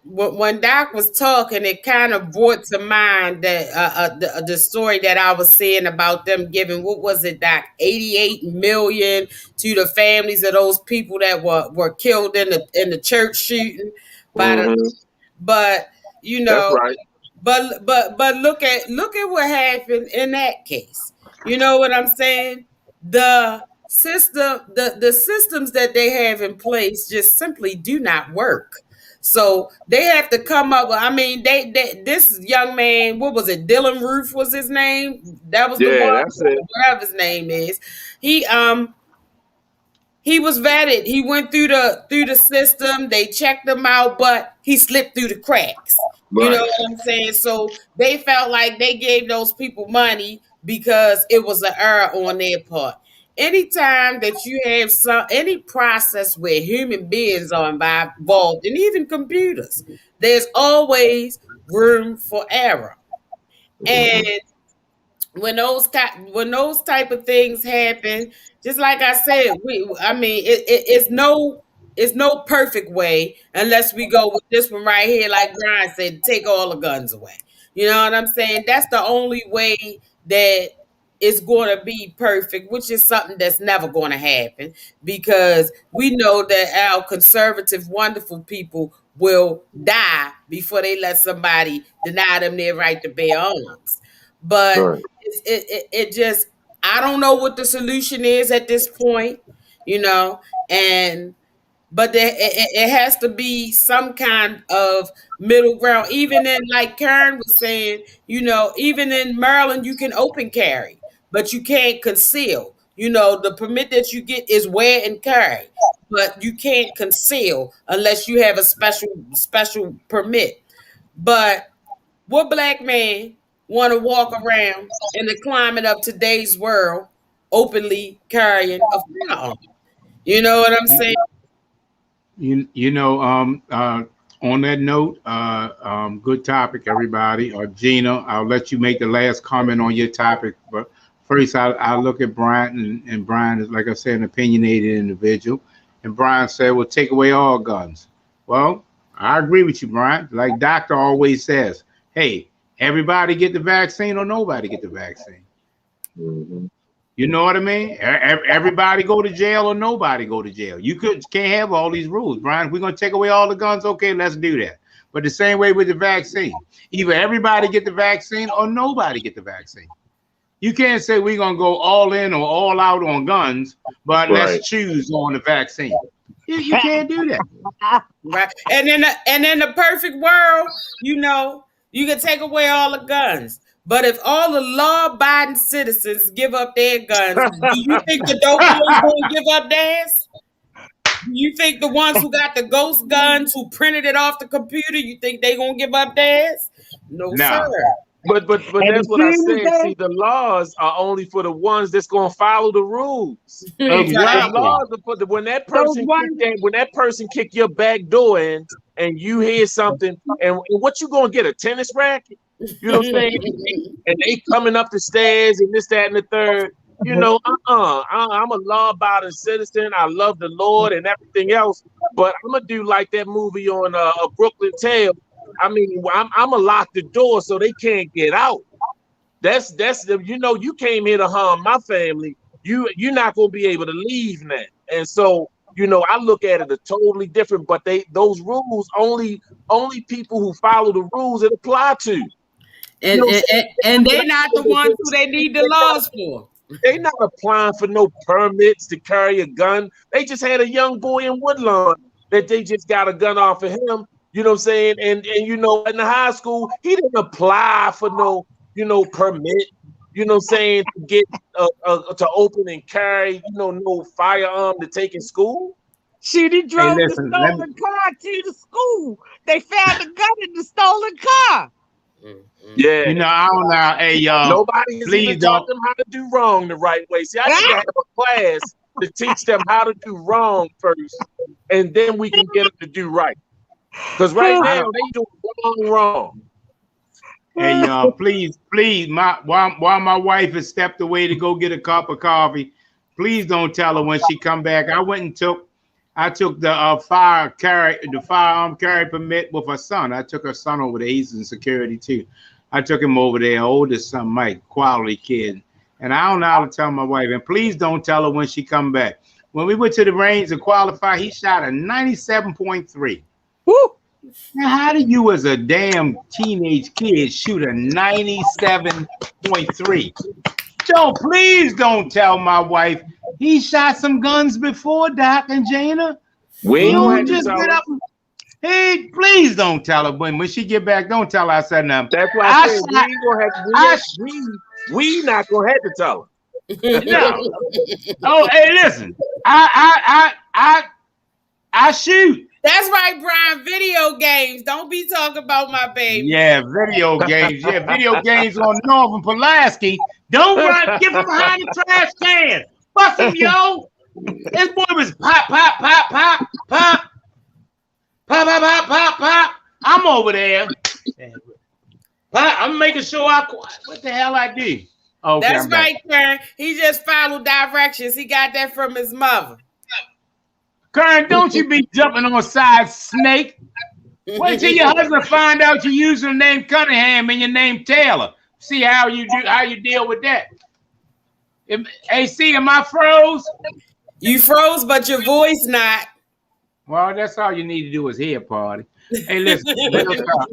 when Doc was talking, it kind of brought to mind that the story that I was saying about them giving, what was it, Doc, 88 million to the families of those people that were killed in the church shooting. But you know, that's right. But look at what happened in that case. You know what I'm saying? The systems that they have in place just simply do not work. So they have to come up with, I mean, this young man, what was it? Dylan Roof was his name. That was the one, that's it. whatever his name is. He was vetted. He went through the system. They checked him out, but he slipped through the cracks. Right. You know what I'm saying? So they felt like they gave those people money because it was an error on their part. Anytime that you have any process where human beings are involved, and even computers, there's always room for error. And when those type of things happen, just like I said, it's no perfect way unless we go with this one right here, like Brian said, take all the guns away. You know what I'm saying? That's the only way that it's going to be perfect, which is something that's never going to happen, because we know that our conservative, wonderful people will die before they let somebody deny them their right to bear arms. But Right. it just, I don't know what the solution is at this point, you know, but it has to be some kind of middle ground. Even in, like Karen was saying, you know, even in Maryland, you can open carry, but you can't conceal. You know, the permit that you get is wear and carry, but you can't conceal unless you have a special permit. But what black man want to walk around in the climate of today's world openly carrying a firearm? You know what I'm saying? You know, on that note, good topic, everybody. Gina, I'll let you make the last comment on your topic, but first I'll look at Brian, and Brian is, like I said, an opinionated individual. And Brian said, well, take away all guns. Well, I agree with you, Brian. Like Doctor always says, hey, everybody get the vaccine or nobody get the vaccine. Mm-hmm. You know what I mean? Everybody go to jail or nobody go to jail. You can't have all these rules, Brian. If we're going to take away all the guns, okay, let's do that. But the same way with the vaccine. Either everybody get the vaccine or nobody get the vaccine. You can't say we're going to go all in or all out on guns, but let's choose on the vaccine. You can't do that. Right. And in the perfect world, you know, you can take away all the guns. But if all the law-abiding citizens give up their guns, do you think the dope boys going to give up theirs? Do you think the ones who got the ghost guns, who printed it off the computer, you think they going to give up theirs? No, sir. But that's what I said. See, the laws are only for the ones that's going to follow the rules. Exactly. The laws are for when that person kick your back door in, and you hear something, and what you going to get, a tennis racket? You know what I'm saying? And they coming up the stairs and this, that, and the third. You know, I'm a law-abiding citizen. I love the Lord and everything else, but I'm gonna do like that movie on a Brooklyn Tale. I mean, I'm gonna lock the door so they can't get out. That's you know, you came here to harm my family. You're not gonna be able to leave now. And so, you know, I look at it a totally different. But those rules only people who follow the rules it apply to. And they're not the ones who they need the laws for. They not applying for no permits to carry a gun. They just had a young boy in Woodlawn that they just got a gun off of him. You know what I'm saying? And you know, in the high school, he didn't apply for no, you know, permit. You know what I'm saying, to get to open and carry, you know, no firearm to take in school. Shit, he drove the stolen car to the school. They found a gun in the stolen car. Yeah, you know, I don't know. Hey, y'all, nobody has even taught them how to do wrong the right way. See, I used to have a class to teach them how to do wrong first, and then we can get them to do right. Because right now they do wrong. Hey, please, while my wife has stepped away to go get a cup of coffee, please don't tell her when she come back. I took the firearm carry permit with her son. I took her son over there. He's in security too. I took him over there, oldest son, Mike, quality kid. And I don't know how to tell my wife. And please don't tell her when she come back. When we went to the range to qualify, he shot a 97.3. Woo! Now, how do you as a damn teenage kid shoot a 97.3? Joe, please don't tell my wife he shot some guns before, Doc and Jana. We don't just get up. Hey, please don't tell her. When she get back, don't tell her I said nothing. That's why I said we not gonna have to tell her. No. Oh, hey, listen. I shoot. That's right, Brian. Video games. Don't be talking about my baby. Yeah, video games. Yeah, video games on Northern Pulaski. Don't run. Get from behind the trash can. Bust him, yo. This boy was pop, pop, pop, pop, pop, pop, pop, pop, pop, pop. I'm over there. I'm making sure what the hell I do. Okay, that's right, Kern. He just followed directions. He got that from his mother. Kern, don't you be jumping on side, snake. Wait till your husband find out you use the name Cunningham and your name Taylor. See how you deal with that. AC, am I froze? You froze, but your voice not. Well, that's all you need to do is hear, party. Hey, listen,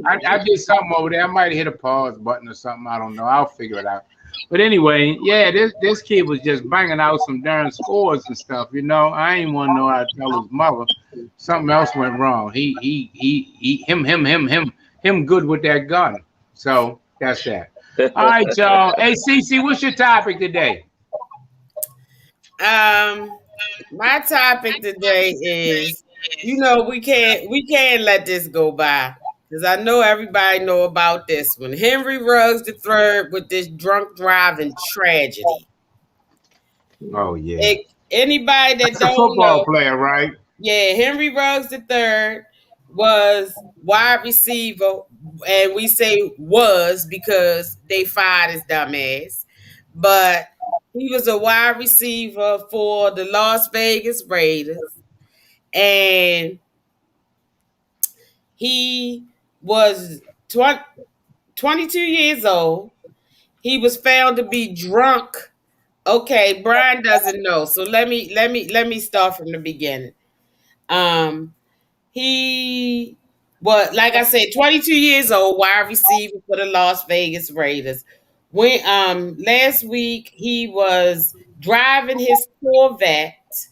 I did something over there. I might hit a pause button or something. I don't know. I'll figure it out. But anyway, yeah, this kid was just banging out some darn scores and stuff. You know, I ain't want to know how to tell his mother something else went wrong. Him good with that gun. So that's that. All right, y'all. Hey, Cece, what's your topic today? My topic today is, we can't let this go by. Because I know everybody know about this one. Henry Ruggs III with this drunk driving tragedy. Oh, yeah. Anybody That's don't a football player, right? Yeah, Henry Ruggs III was wide receiver. And we say was because they fired his dumb ass. But he was a wide receiver for the Las Vegas Raiders. And he was 22 years old. He was found to be drunk. Okay, Brian doesn't know, so let me start from the beginning. He was, like I said, 22 years old, wide receiver for the Las Vegas Raiders. When last week he was driving his Corvette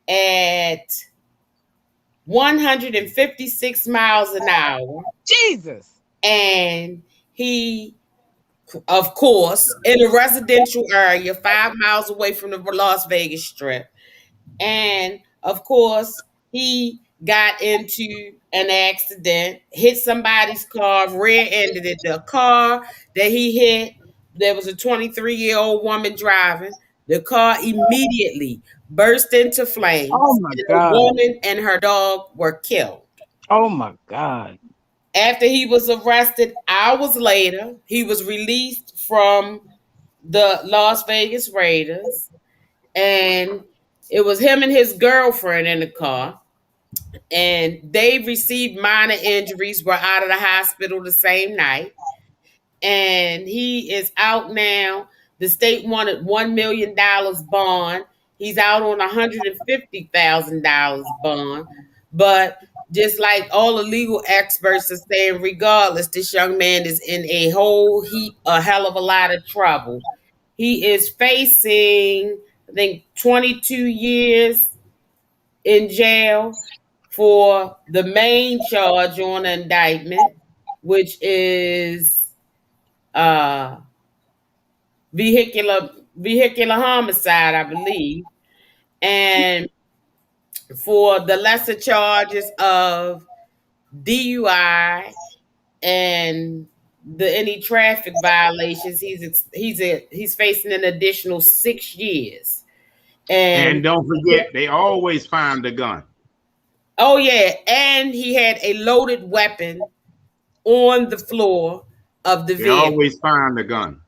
at 156 miles an hour. Jesus. And he, of course, in a residential area 5 miles away from the Las Vegas Strip. And, of course, he got into an accident, hit somebody's car, rear-ended it. The car that he hit, there was a 23-year-old woman driving. The car immediately burst into flames. Oh my God. The woman and her dog were killed. Oh my God. After he was arrested hours later, he was released from the Las Vegas Raiders. And it was him and his girlfriend in the car. And they received minor injuries, were out of the hospital the same night. And he is out now. The state wanted $1 million bond. He's out on $150,000 bond. But just like all the legal experts are saying, regardless, this young man is in a hell of a lot of trouble. He is facing, I think, 22 years in jail for the main charge on the indictment, which is vehicular homicide, I believe, and for the lesser charges of DUI and any traffic violations, he's facing an additional 6 years. And don't forget, they always find the gun. Oh yeah, and he had a loaded weapon on the floor of the vehicle. They always find the gun.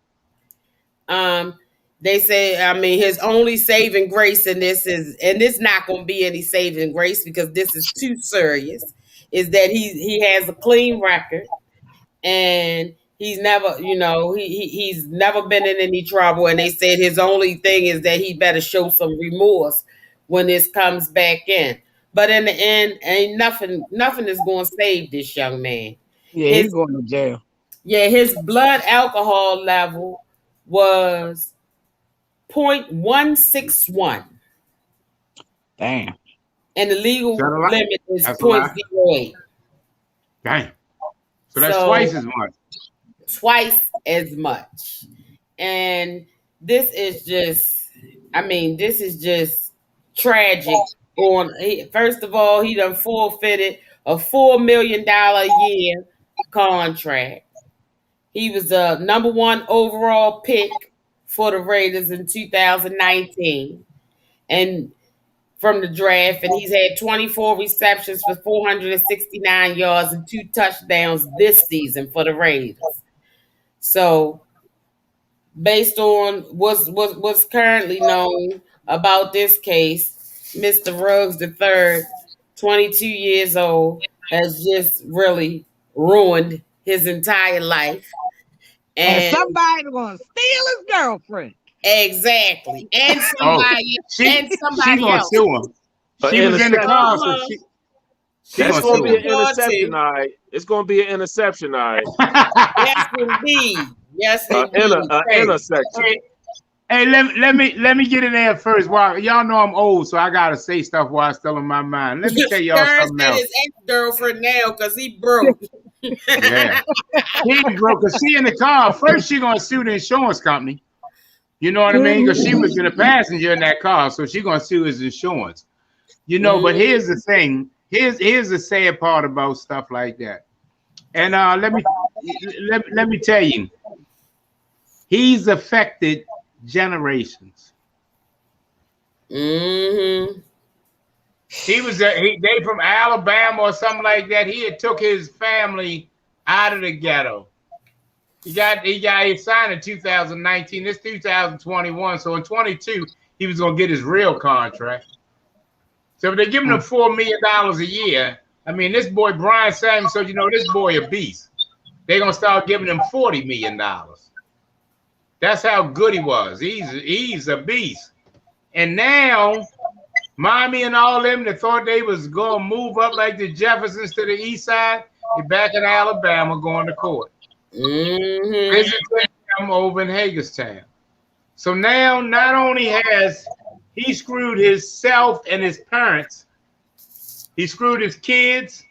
They say, I mean, his only saving grace in this is, and it's not going to be any saving grace because this is too serious, is that he has a clean record, and he's never, he's never been in any trouble. And they said his only thing is that he better show some remorse when this comes back in. But in the end, ain't nothing is going to save this young man. Yeah, he's going to jail. Yeah, his blood alcohol level was 0.161. Damn. And the legal limit is 0.08. Damn. So that's twice as much. Twice as much. And this is just tragic. First of all, he done forfeited a $4 million a year contract. He was the number 1 overall pick for the Raiders in 2019 and from the draft, and he's had 24 receptions for 469 yards and 2 touchdowns this season for the Raiders. So based on what's currently known about this case, Mr. Ruggs III, 22 years old, has just really ruined his entire life. And somebody's going to steal his girlfriend. Exactly. And somebody gonna sue him. She was in the car, so that's going to be an interception, all right. It's going to be an interception, all right. Yes, indeed. Yes, indeed. Intersection. Hey, let me get in there first. Wow, y'all know I'm old, so I gotta say stuff while it's still in my mind. Let me tell y'all something else. His ex-girlfriend now because he broke. Yeah, he broke. Cause she in the car. First, she gonna sue the insurance company. You know what I mean? Because she was in a passenger in that car, so she gonna sue his insurance. But here's the thing. Here's the sad part about stuff like that. And let me tell you, he's affected generations. Mm-hmm. He was they from Alabama or something like that. He had took his family out of the ghetto. He signed in 2019. It's 2021. So in 22, he was gonna get his real contract. So if they're giving him $4 million a year, I mean, this boy Brian Samuels, so this boy a beast. They're gonna start giving him $40 million. That's how good he was. He's a beast. And now, Mommy and all them that thought they was gonna move up like the Jeffersons to the east side, they're back in Alabama going to court. Mm-hmm. Visiting them over in Hagerstown. So now, not only has he screwed himself and his parents, he screwed his kids,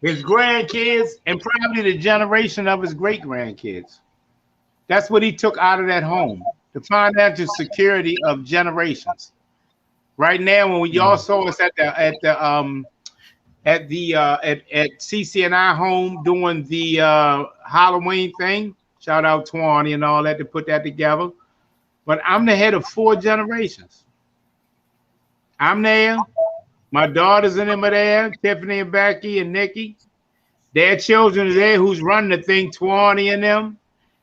his grandkids, and probably the generation of his great grandkids. That's what he took out of that home, the financial security of generations. Right now, when y'all saw us at CCNI home doing the Halloween thing, shout out to Arnie and all that to put that together. But I'm the head of 4 generations. I'm there. My daughters and them are there, Tiffany and Becky and Nikki. Their children are there who's running the thing, Tawani and them.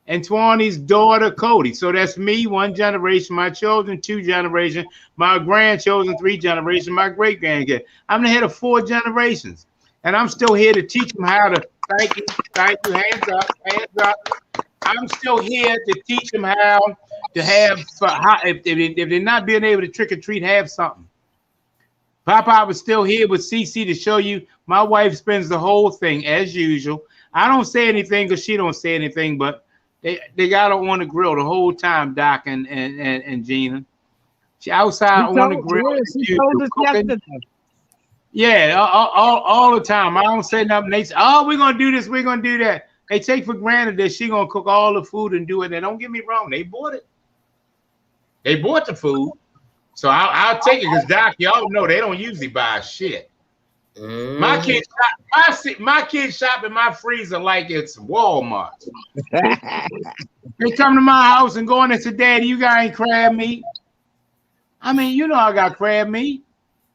And Tawani's daughter, Cody. So that's me, 1 generation, my children, 2 generations, my grandchildren, 3 generations, my great-grandkids. I'm the head of 4 generations. And I'm still here to teach them how to, thank you, hands up. I'm still here to teach them how to have, if they're not being able to trick or treat, have something. Papa was still here with CC to show you my wife spends the whole thing as usual. I don't say anything because she don't say anything, but they got her on the grill the whole time, Doc and Gina. She outside on the grill. She told us yesterday. Yeah, all the time. I don't say nothing. They say, "Oh, we're gonna do this. We're gonna do that." They take for granted that she gonna cook all the food and do it. And don't get me wrong, they bought it. They bought the food, so I'll take it because Doc, y'all know they don't usually buy shit. Mm. My kids shop in my freezer like it's Walmart. They come to my house and go in and say, "Daddy, you got any crab meat?" I mean, you know, I got crab meat.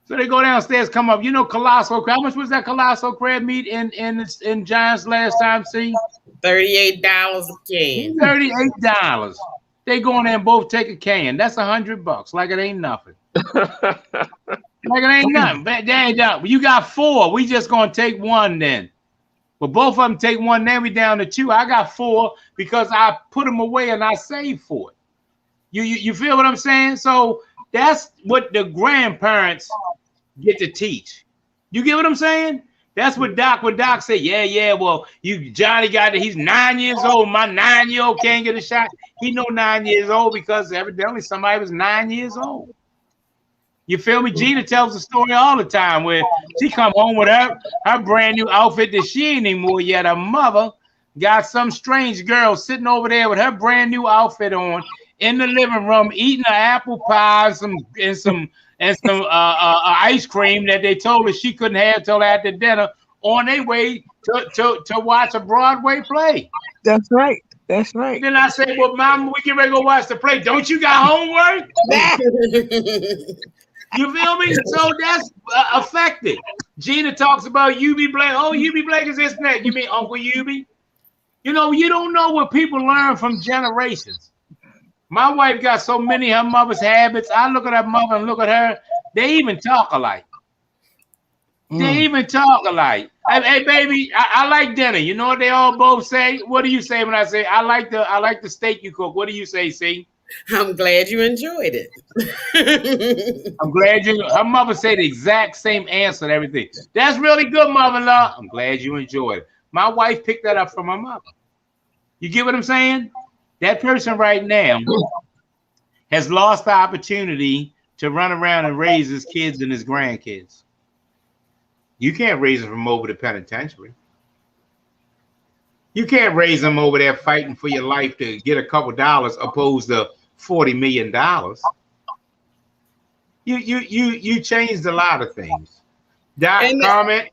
So they go downstairs, come up. You know, colossal. How much was that colossal crab meat in Giants last time? See, $38 a can. $38. They go in there and both take a can. That's $100. Like it ain't nothing. Like it ain't nothing. But they ain't done. You got 4. We just gonna take one then. But both of them take one. Then we down to 2. I got 4 because I put them away and I saved for it. You feel what I'm saying? So that's what the grandparents get to teach. You get what I'm saying? That's what Doc said. Yeah. Well, Johnny got it. He's 9 years old. My 9-year-old can't get a shot. He know 9 years old because evidently somebody was 9 years old. You feel me? Gina tells the story all the time where she come home with her brand new outfit that she ain't anymore yet. Her mother got some strange girl sitting over there with her brand new outfit on in the living room eating an apple pie and some ice cream that they told her she couldn't have till after dinner on their way to watch a Broadway play. That's right. That's right. Then I said, well, Mama, we get ready to go watch the play. Don't you got homework? You feel me? So that's affected. Gina talks about Eubie Blake. Oh, Eubie Blake is this and that. You mean Uncle Eubie? You know, you don't know what people learn from generations. My wife got so many of her mother's habits. I look at her mother and look at her. They even talk alike. They even talk alike. Hey, baby, I like dinner. You know what they all both say? What do you say when I say I like the steak you cook? What do you say, C? I'm glad you enjoyed it. I'm glad her mother said the exact same answer and everything. That's really good, mother-in-law. I'm glad you enjoyed it. My wife picked that up from her mother. You get what I'm saying? That person right now has lost the opportunity to run around and raise his kids and his grandkids. You can't raise them from over the penitentiary. You can't raise them over there fighting for your life to get a couple dollars opposed to $40 million. You changed a lot of things. That comment.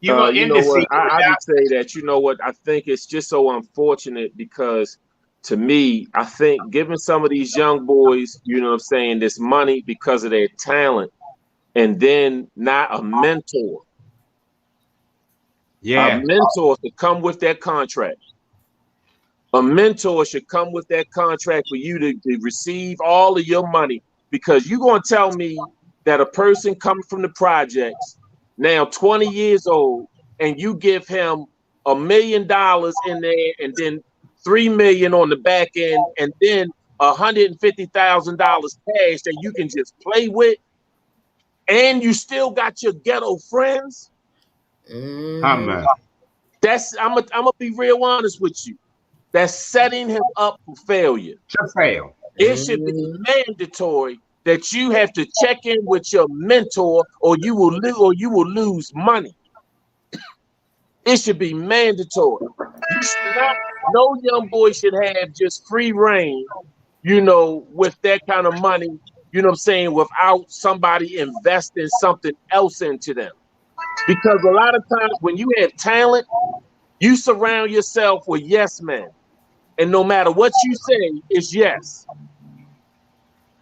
You know what? I would say that, you know what, I think it's just so unfortunate because to me, I think giving some of these young boys, you know what I'm saying, this money because of their talent and then not a mentor. Yeah. A mentor should come with that contract. A mentor should come with that contract for you to receive all of your money because you're going to tell me that a person coming from the projects now 20 years old, and you give him $1 million in there, and then $3 million on the back end, and then $150,000 cash that you can just play with, and you still got your ghetto friends. I'm gonna be real honest with you. That's setting him up for failure. To fail. It should be mandatory that you have to check in with your mentor or you will lose money. It should be mandatory. No young boy should have just free reign, you know, with that kind of money, you know what I'm saying, without somebody investing something else into them. Because a lot of times when you have talent, you surround yourself with yes men. And no matter what you say, it's yes.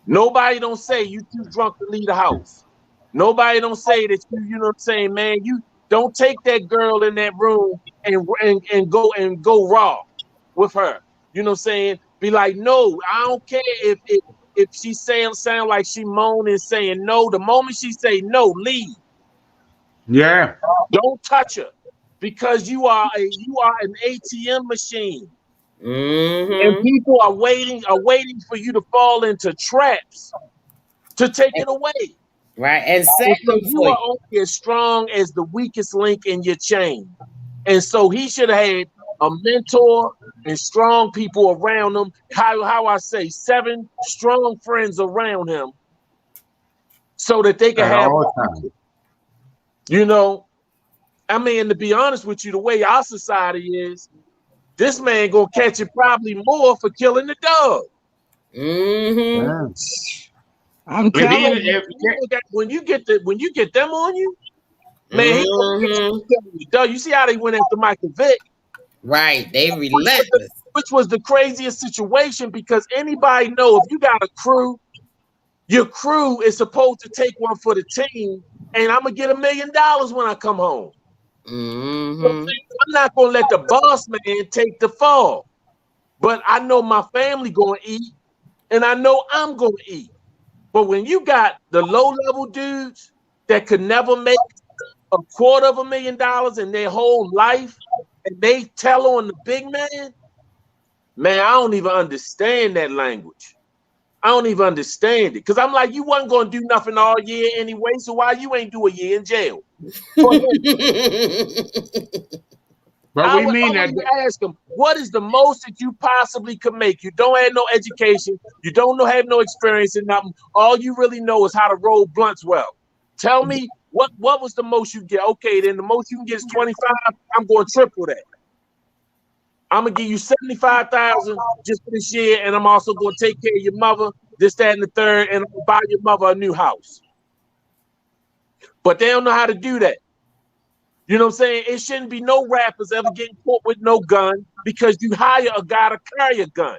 Nobody don't say you too drunk to leave the house. Nobody don't say that you know what I'm saying, man, you don't take that girl in that room and go raw with her. You know what I'm saying? Be like, no, I don't care if she sound like she moaning saying no. The moment she say no, leave. Yeah. Don't touch her because you are an ATM machine. And people are waiting for you to fall into traps to take it away. Right. And you are only as strong as the weakest link in your chain. And so he should have had a mentor and strong people around him. How I say 7 strong friends around him so that they can have time. You know, I mean, to be honest with you, the way our society is, this man gonna catch it probably more for killing the dog. I'm telling you, when you get them on you, man, dog. You see how they went after Michael Vick? Right, they relentless. Which was the craziest situation because anybody know if you got a crew Your crew is supposed to take one for the team, and I'm gonna get $1 million when I come home. Mm-hmm. I'm not gonna let the boss man take the fall, but I know my family gonna eat, and I know I'm gonna eat. But when you got the low-level dudes that could never make $250,000 in their whole life, and they tell on the big man, I don't even understand that language. I don't even understand it. Because I'm like, you wasn't going to do nothing all year anyway, so why you ain't do a year in jail? But I we would mean that. ask them, what is the most that you possibly could make? You don't have no education. You don't have no experience in nothing. All you really know is how to roll blunts well. Tell me what was the most you get? Okay, then the most you can get is 25. I'm going to triple that. I'm gonna give you 75,000 just for this year, and I'm also gonna take care of your mother, this, that, and the third, and I'm gonna buy your mother a new house. But they don't know how to do that. You know what I'm saying? It shouldn't be no rappers ever getting caught with no gun because you hire a guy to carry a gun.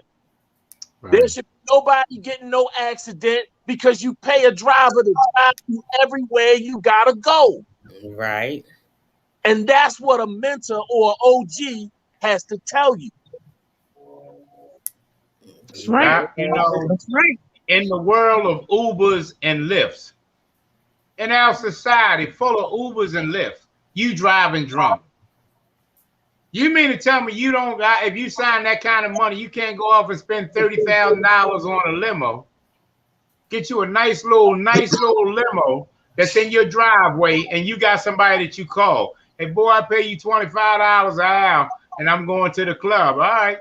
Right. There should be nobody getting no accident because you pay a driver to drive you everywhere you gotta go. Right. And that's what a mentor or an OG has to tell you. That's right. You know, that's right. In the world of Ubers and Lyfts, in our society full of Ubers and Lyfts, you driving drunk. You mean to tell me you don't got, if you sign that kind of money, you can't go off and spend $30,000 on a limo, get you a nice little limo that's in your driveway, and you got somebody that you call. Hey, boy, I pay you $25 an hour, and I'm going to the club. All right.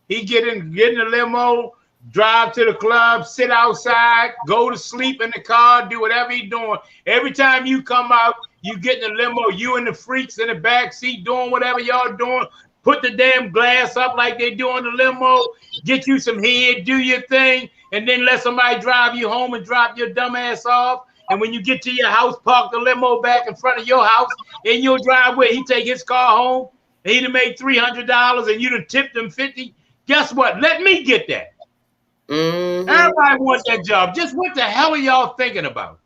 He get in the limo, drive to the club, sit outside, go to sleep in the car, do whatever he's doing. Every time you come out, you get in the limo, you and the freaks in the back seat doing whatever y'all doing. Put the damn glass up like they do in the limo, get you some head, do your thing, and then let somebody drive you home and drop your dumb ass off. And when you get to your house, park the limo back in front of your house in your driveway. He take his car home. He done made $300 and you done tipped him $50. Guess what? Let me get that. Mm-hmm. Everybody wants that job. Just what the hell are y'all thinking about?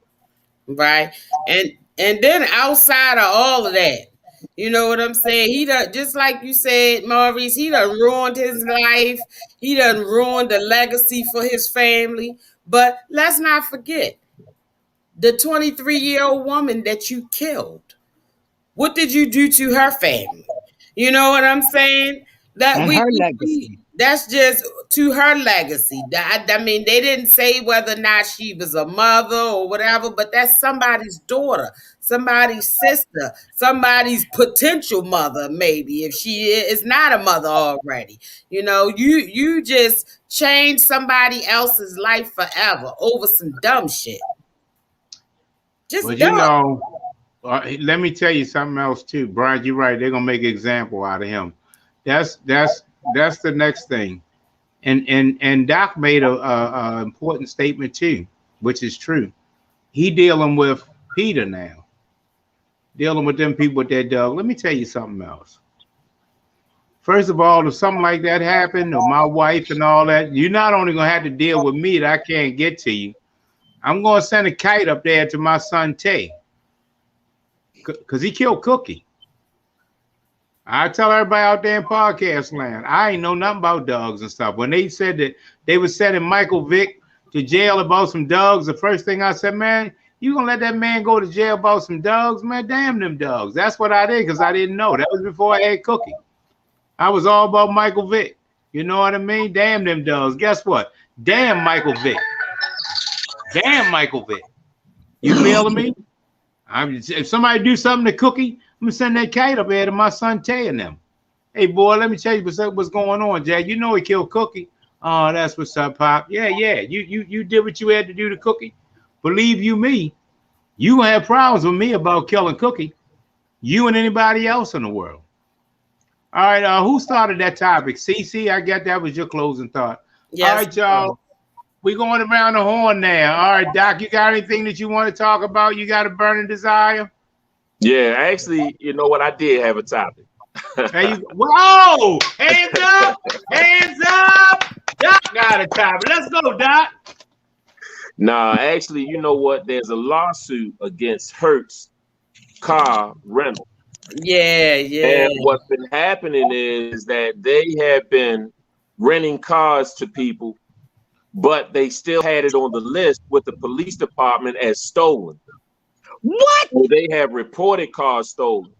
Right. And then outside of all of that, you know what I'm saying? He done, just like you said, Maurice, he done ruined his life. He done ruined the legacy for his family. But let's not forget, the 23-year-old woman that you killed, what did you do to her family? You know what I'm saying? That's just to her legacy. I mean, they didn't say whether or not she was a mother or whatever, but that's somebody's daughter, somebody's sister, somebody's potential mother, maybe, if she is not a mother already. You know, you just changed somebody else's life forever over some dumb shit. Just well, dumb. You know, let me tell you something else too, Brian. You're right. They're gonna make an example out of him. That's the next thing. And Doc made a important statement too, which is true. He dealing with Peter now, dealing with them people with that dog. Let me tell you something else. First of all, if something like that happened, or my wife and all that, you're not only gonna have to deal with me that I can't get to you. I'm gonna send a kite up there to my son Tay, because he killed Cookie. I tell everybody out there in podcast land, I ain't know nothing about dogs and stuff. When they said that they were sending Michael Vick to jail about some dogs, the first thing I said, man, you gonna let that man go to jail about some dogs? Man, damn them dogs. That's what I did, because I didn't know. That was before I had Cookie. I was all about Michael Vick. You know what I mean? Damn them dogs. Guess what? Damn Michael Vick. Damn Michael Vick. You feeling me? If somebody do something to Cookie, I'm gonna send that kite up there to my son Tay and them. Hey boy, let me tell you what's going on, Jack. You know he killed Cookie. Oh, that's what's up, Pop. Yeah. You did what you had to do to Cookie. Believe you me, you gonna have problems with me about killing Cookie. You and anybody else in the world. All right, who started that topic? CC, I get that was your closing thought. Yes. All right, y'all. We're going around the horn now. All right, Doc, you got anything that you want to talk about? You got a burning desire? Yeah, actually, you know what? I did have a topic. Whoa! Hands up! Hands up! Doc got a topic. Let's go, Doc. Nah, actually, you know what? There's a lawsuit against Hertz car rental. Yeah, yeah. And what's been happening is that they have been renting cars to people, but they still had it on the list with the police department as stolen. What? So they have reported cars stolen.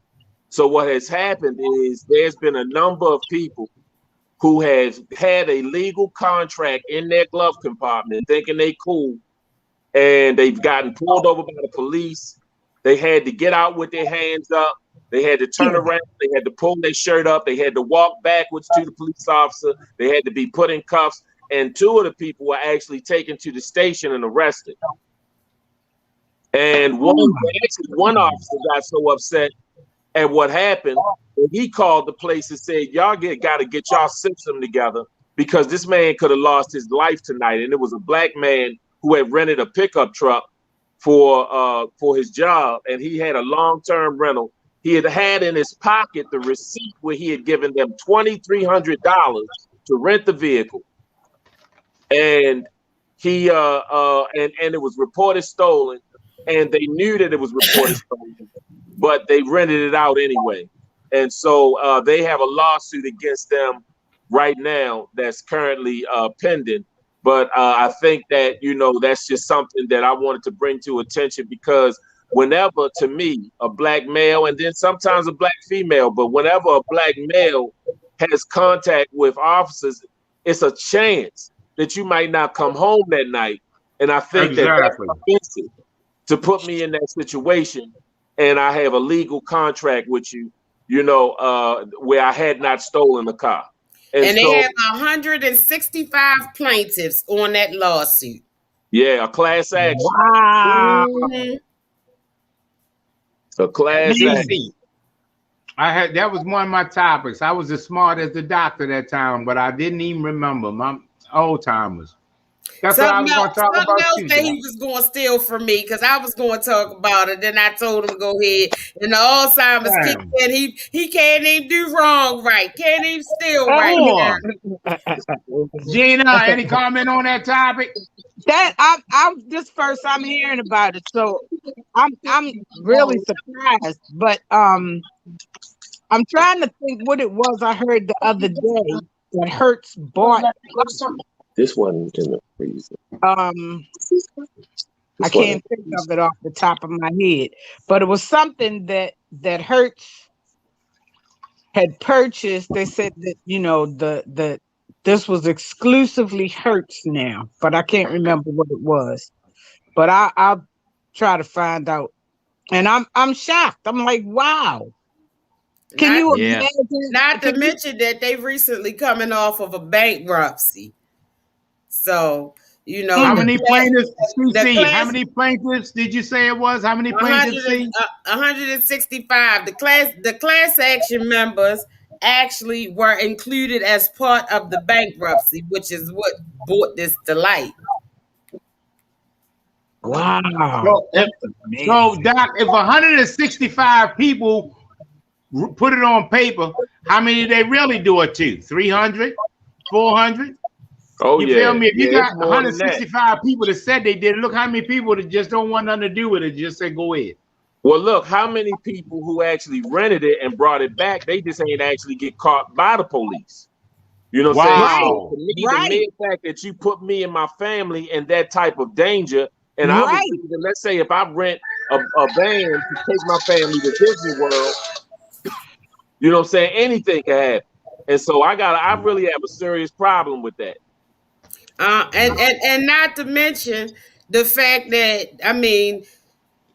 So what has happened is there's been a number of people who has had a legal contract in their glove compartment thinking they cool, and they've gotten pulled over by the police. They had to get out with their hands up. They had to turn around. They had to pull their shirt up. They had to walk backwards to the police officer. They had to be put in cuffs. And two of the people were actually taken to the station and arrested. And one officer got so upset at what happened, he called the place and said, y'all got to get y'all system together, because this man could have lost his life tonight. And it was a black man who had rented a pickup truck for his job, and he had a long-term rental. He had in his pocket the receipt where he had given them $2,300 to rent the vehicle, and he and it was reported stolen, and they knew that it was reported stolen, but they rented it out anyway. And so they have a lawsuit against them right now that's currently pending. But I think that, you know, that's just something that I wanted to bring to attention, because whenever, to me, a black male, and then sometimes a black female, but whenever a black male has contact with officers, it's a chance that you might not come home that night. And I think that's offensive to put me in that situation. And I have a legal contract with you, you know, where I had not stolen the car. And they have 165 plaintiffs on that lawsuit. Yeah, a class action. Wow. Mhm. A class action. That was one of my topics. I was as smart as the doctor that time, but I didn't even remember my old timers. That's what I was going to talk about. Something else that he was going to steal from me, because I was going to talk about it. Then I told him to go ahead. And the Alzheimer's kicked in. He can't even do wrong right. Can't even steal right. Gina, any comment on that topic? That I'm this first I'm hearing about it, so I'm really surprised. But I'm trying to think what it was I heard the other day that Hertz bought. This wasn't in the freezer. I can't think of it off the top of my head, but it was something that Hertz had purchased. They said that, you know, this was exclusively Hertz now, but I can't remember what it was. But I'll try to find out. And I'm shocked. I'm like, wow. Can you imagine? Not to mention that they've recently coming off of a bankruptcy. So, you know, how many plaintiffs? How many plaintiffs did you say it was? How many plaintiffs? 165. The class action members actually were included as part of the bankruptcy, which is what brought this to light. Wow. So Doc, if 165 people put it on paper, how many did they really do it to? 300? 400? Oh, you feel me? If you got 165 people that said they did, look how many people that just don't want nothing to do with it, just say go ahead. Well, look, how many people who actually rented it and brought it back, they just ain't actually get caught by the police. You know what I'm saying? So to me, the mere fact that you put me and my family in that type of danger, and I was thinking, let's say if I rent a van to take my family to Disney World, you know what I'm saying? Anything can happen. And so I really have a serious problem with that. And not to mention the fact that, I mean,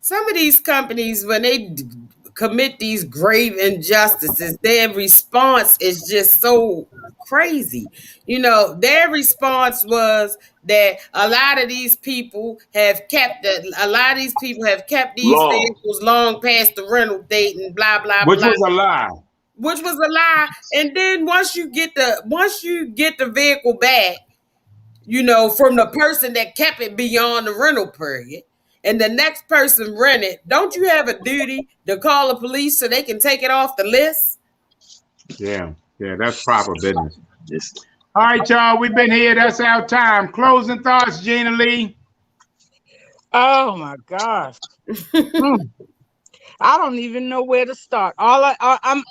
some of these companies, when they commit these grave injustices, their response is just so crazy. You know, their response was that a lot of these people have kept these vehicles long past the rental date and blah blah blah. Which was a lie. Which was a lie. And then once you get the vehicle back, you know, from the person that kept it beyond the rental period, and the next person rent it, don't you have a duty to call the police so they can take it off the list? Yeah, that's proper business. All right, y'all, we've been here. That's our time. Closing thoughts, Gina Lee. Oh my gosh. I don't even know where to start. I'm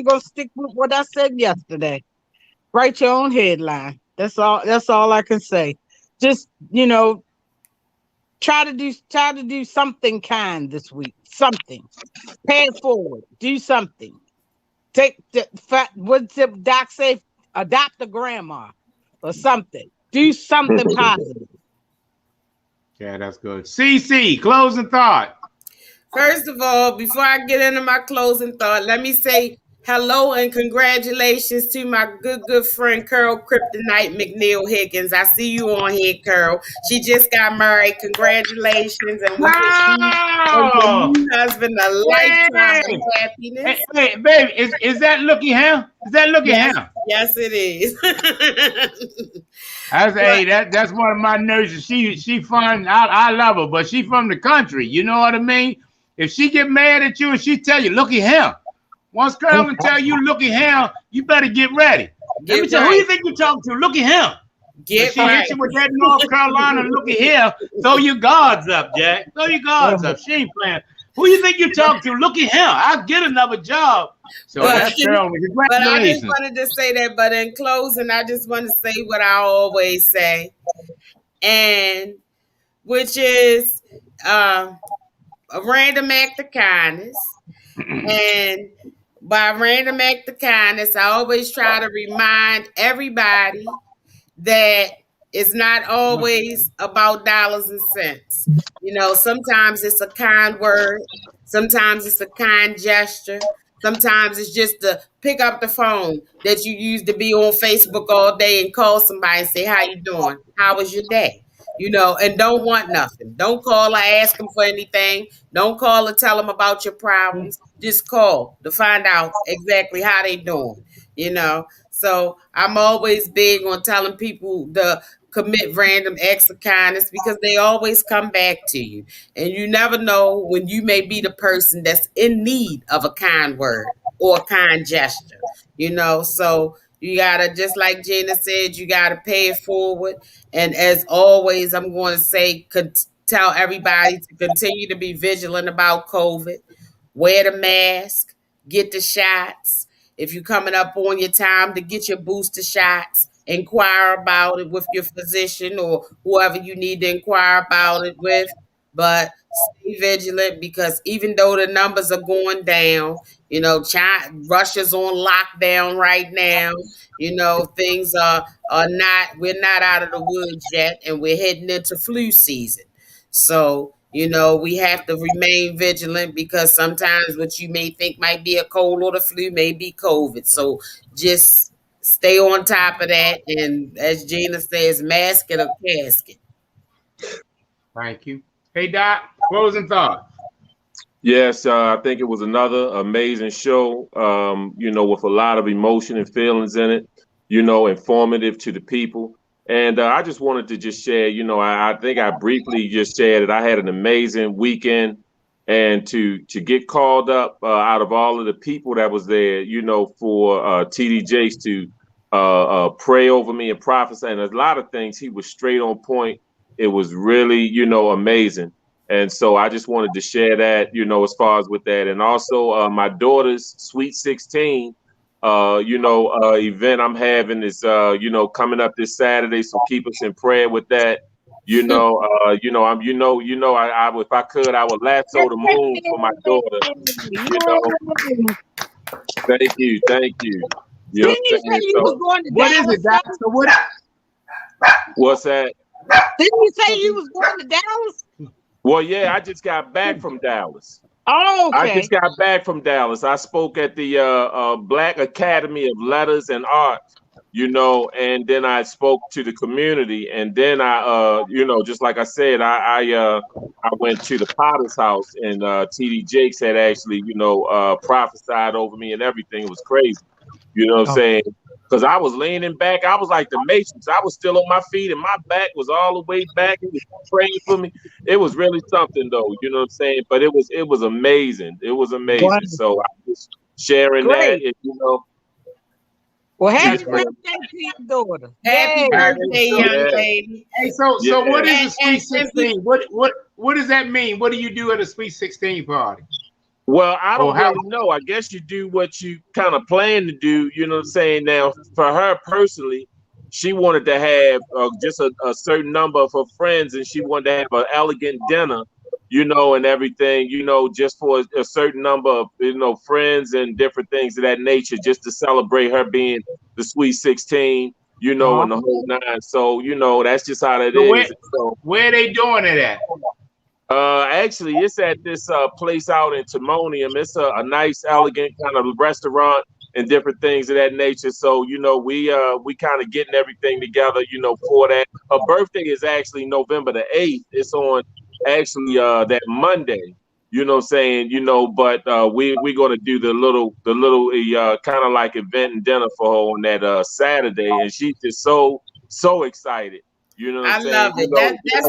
gonna stick with what I said yesterday. Write your own headline. That's all. That's all I can say. Just try to do something kind this week. Something. Pay it forward. Do something. Take the what's the doc say? Adopt a grandma or something. Do something positive. Yeah, that's good. CC, closing thought. First of all, before I get into my closing thought, let me say hello and congratulations to my good friend Carol Kryptonite McNeil Higgins. I see you on here, Carol. She just got married. Congratulations, and we wish you and your new husband a lifetime of happiness. Hey, baby, is that Looky Ham? Is that Looky Ham? Yes, it is. That's one of my nurses. She fun. I love her, but she from the country. You know what I mean? If she get mad at you and she tell you, Looky Ham. Once Carol can tell you, Looky Ham, you better get ready. Let me tell you, who you think you're talking to? Looky Ham. She hit you with that North Carolina Looky Here. Throw your guards up, Jack. Throw your guards up. She ain't playing. Who you think you talking to? Looky here. I'll get another job. So that's Carol. Congratulations. But I just wanted to say that. But in closing, I just want to say what I always say, and which is a random act of kindness. And by random act of kindness, I always try to remind everybody that it's not always about dollars and cents. Sometimes it's a kind word. Sometimes it's a kind gesture. Sometimes it's just to pick up the phone that you used to be on Facebook all day and call somebody and say, how you doing? How was your day? And don't want nothing. Don't call or ask them for anything. Don't call or tell them about your problems. Just call to find out exactly how they doing, So I'm always big on telling people to commit random acts of kindness because they always come back to you. And you never know when you may be the person that's in need of a kind word or a kind gesture, So you gotta, just like Gina said, you gotta pay it forward. And as always, I'm going to say, tell everybody to continue to be vigilant about COVID. Wear the mask, get the shots. If you're coming up on your time to get your booster shots, inquire about it with your physician or whoever you need to inquire about it with. But stay vigilant because even though the numbers are going down, Russia's on lockdown right now. Things are not, we're not out of the woods yet, and we're heading into flu season. So, we have to remain vigilant because sometimes what you may think might be a cold or the flu may be COVID. So just stay on top of that. And as Gina says, mask it or casket. Thank you. Hey, Doc, closing thought. Yes, I think it was another amazing show, with a lot of emotion and feelings in it, informative to the people. And I just wanted to just share, I think I briefly just shared it. I had an amazing weekend, and to get called up out of all of the people that was there, for TD Jakes to pray over me and prophesy and a lot of things. He was straight on point. It was really, amazing. And so I just wanted to share that, as far as with that. And also my daughter's Sweet 16, event I'm having is, coming up this Saturday. So keep us in prayer with that. If I could, I would lasso the moon for my daughter. Thank you. Didn't you say you was going to what Dallas? Is it, Doc? So what's that? Didn't you say you was going to Dallas? Well, yeah, I just got back from Dallas. Oh, okay. I just got back from Dallas. I spoke at the Black Academy of Letters and Arts, and then I spoke to the community. And then I, just like I said, I went to the Potter's house, and TD Jakes had actually, prophesied over me and everything. It was crazy. You know what I'm saying? Because I was leaning back. I was like the Matrix. I was still on my feet and my back was all the way back. He was praying for me. It was really something though. You know what I'm saying? But it was amazing. It was amazing. Wow. So I was sharing that. Well, happy birthday to your daughter. Happy birthday, young lady. Hey, so what is the Sweet 16? what does that mean? What do you do at a Sweet 16 party? Well, I don't Or how? really know. I guess you do what you kind of plan to do. You know what I'm saying? Now, for her personally, she wanted to have just a certain number of her friends, and she wanted to have an elegant dinner, you know, and everything, you know, just for a certain number of, you know, friends and different things of that nature, just to celebrate her being the Sweet 16, you know, and the whole nine. So, you know, that's just how it So is. So, where are they doing it at? actually, it's at this place out in Timonium. It's a nice, elegant kind of restaurant and different things of that nature. So, you know, we kind of getting everything together, you know, for that. Her birthday is actually November the 8th. It's on actually that Monday. You know what I'm saying? You know, but we're gonna do the little kind of like event and dinner for her on that Saturday, and she's just so excited. You know what I I'm saying? love You it. know, That's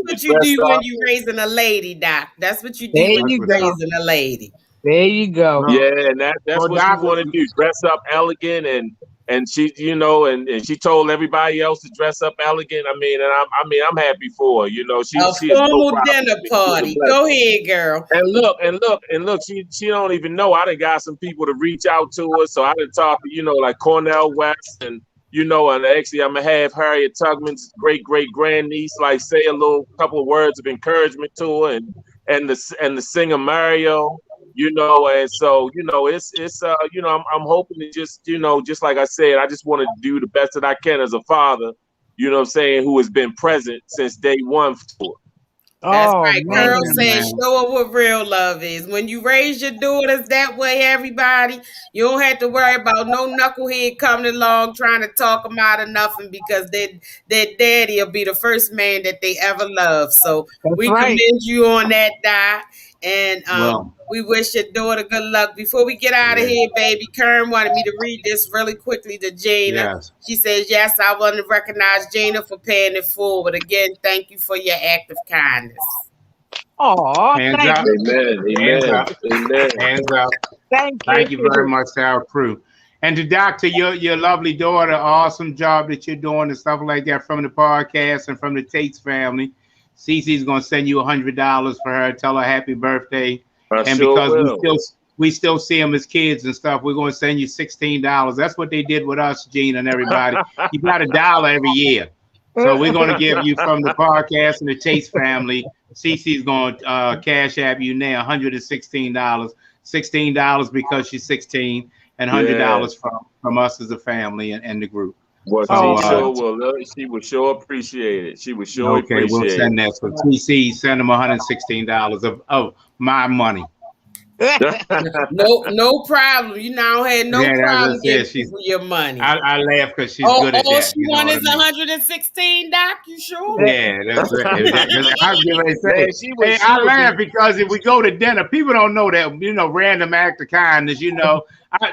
what you dressed do when up. you raising a lady, Doc. That's what you There do when you you go. raising a lady. There you go. No. Yeah, and that's So what she Doc, want to do. Dress up elegant, and she, you know, and she told everybody else to dress up elegant. I mean, and I'm happy for her. You know, she A is so formal proud. dinner She's a party. blessing. Go ahead, girl. And look, she don't even know. I done got some people to reach out to her. So I done talked to, you know, like Cornell West, and you know, and actually I'm gonna have Harriet Tubman's great grandniece like say a little couple of words of encouragement to her, and the singer Mario, you know, and so, you know, it's you know, I'm hoping to just, you know, just like I said, I just want to do the best that I can as a father, you know what I'm saying, who has been present since day one for her. That's Oh right. man. Carol said, man. show her what real love is. When you raise your daughters that way, everybody, you don't have to worry about no knucklehead coming along trying to talk them out of nothing because their daddy will be the first man that they ever love. So That's we right. commend you on that, Di. And Well, we wish your daughter good luck. Before we get out of yeah, here, baby, Karen wanted me to read this really quickly to Gina. yes. She says, yes, I want to recognize Gina for paying it forward. Again, thank you for your act of kindness. Oh, Hands thank up. you. Hands Amen. up. Amen. Hands up. Thank Thank you very you. much to our crew. And to Doctor, your lovely daughter, awesome job that you're doing and stuff like that from the podcast and from the Tates family. Cece's gonna send you $100 for her. Tell her happy birthday. I And sure because will. we still see them as kids and stuff, we're gonna send you $16. That's what they did with us, Gene and everybody. You got $1 every year. So we're gonna give you from the podcast and the Tates family. Cece's gonna cash app you now $116. $16 because she's 16, and $100 from us as a family and the group. Well, So, she sure will. She would sure appreciate it. She would sure okay, we'll appreciate send that. So TC, send them $116 of my money. it. No problem. You now had no Yeah, that's problem what giving said. She's. people your money. I laugh because she's Oh, good at all that. she You know won what is I mean? 116, Doc. You sure? Yeah, that's right. I was going to Man, say, hey, I laugh because if we go to dinner, people don't know that, you know, random act of kindness, you know.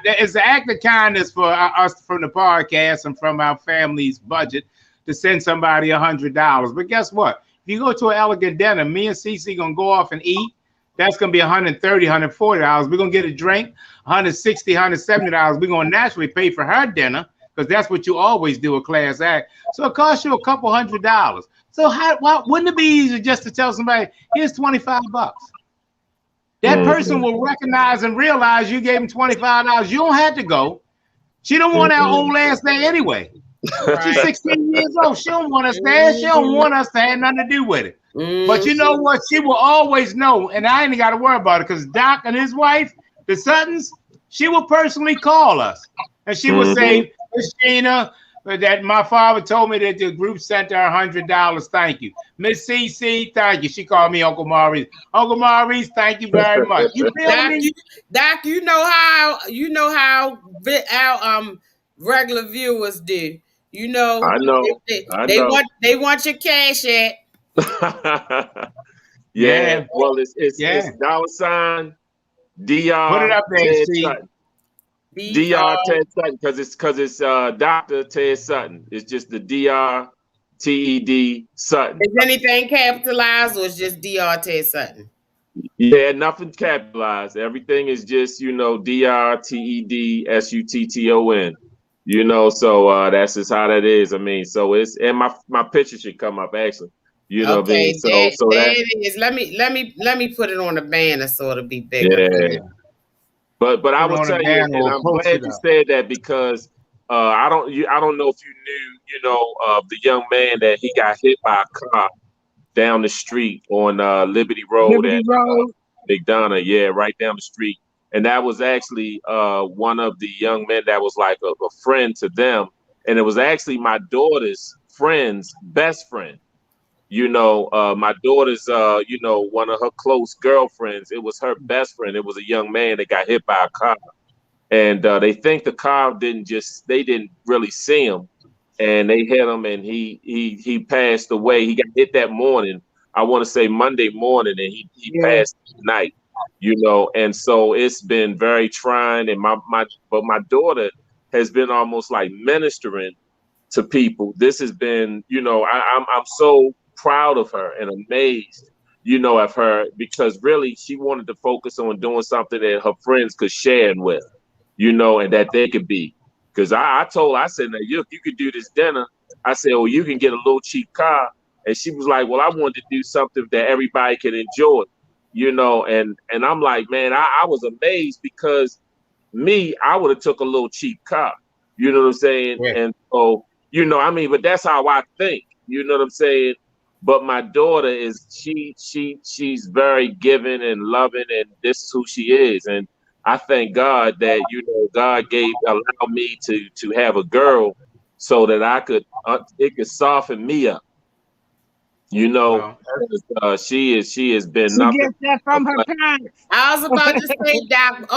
It's an act of kindness for us from the podcast and from our family's budget to send somebody $100. But guess what? If you go to an elegant dinner, me and Cece going to go off and eat. That's going to be $130, $140. We're going to get a drink, $160, $170. We're going to naturally pay for her dinner because that's what you always do, a class act. So it costs you a couple $100. So wouldn't it be easier just to tell somebody, here's $25? That person will recognize and realize you gave him $25. You don't have to go. She don't want our old ass there anyway. She's 16 years old. She don't want us there. She don't want us to have nothing to do with it. But you know what? She will always know, and I ain't got to worry about it because Doc and his wife, the Suttons, she will personally call us. And she will say, Miss Gina, that my father told me that the group sent her $100. Thank you. Miss CC, thank you. She called me Uncle Maurice. Uncle Maurice, thank you very much. You feel me? Doc, you know how our regular viewers do. You know, I know. They want your cash at. Yeah. Well, it's $$ DR. Put it up there, Ted see. Sutton. DR Ted Sutton because it's Dr. Ted Sutton. It's just the DR TED Sutton. Is anything capitalized or is just DR Ted Sutton? Yeah, nothing capitalized. Everything is just, you know, DR TED SUTTON. You know, so that's just how that is. I mean, so it's, and my picture should come up actually. You know what I mean? Okay, So there that, it is. Let me put it on the banner so it'll be bigger. yeah. But I Put will on a tell you, banner and or I'm post glad it you up. said that because I don't know if you knew, the young man that he got hit by a car down the street on Liberty Road Liberty and Road. McDonough, yeah, right down the street. And that was actually one of the young men that was like a friend to them. And it was actually my daughter's friend's best friend. My daughter's, one of her close girlfriends. It was her best friend. It was a young man that got hit by a car. And they think the car they didn't really see him. And they hit him and he passed away. He got hit that morning. I want to say Monday morning, and he Yeah. passed tonight, and so it's been very trying. And but my daughter has been almost like ministering to people. This has been, I'm so proud of her and amazed, of her, because really she wanted to focus on doing something that her friends could share with, and that they could be. Because I said, now you could do this dinner. I said, oh, you can get a little cheap car. And she was like, well, I wanted to do something that everybody can enjoy, and I'm like, man, I was amazed because I would have took a little cheap car. You know what I'm saying? Yeah. And so, but that's how I think. You know what I'm saying? But my daughter is she's very giving and loving, and this is who she is. And I thank God that God allowed me to have a girl so that it could soften me up. Well, She has been She nothing. gets that from her parents. I was about to say, Doc,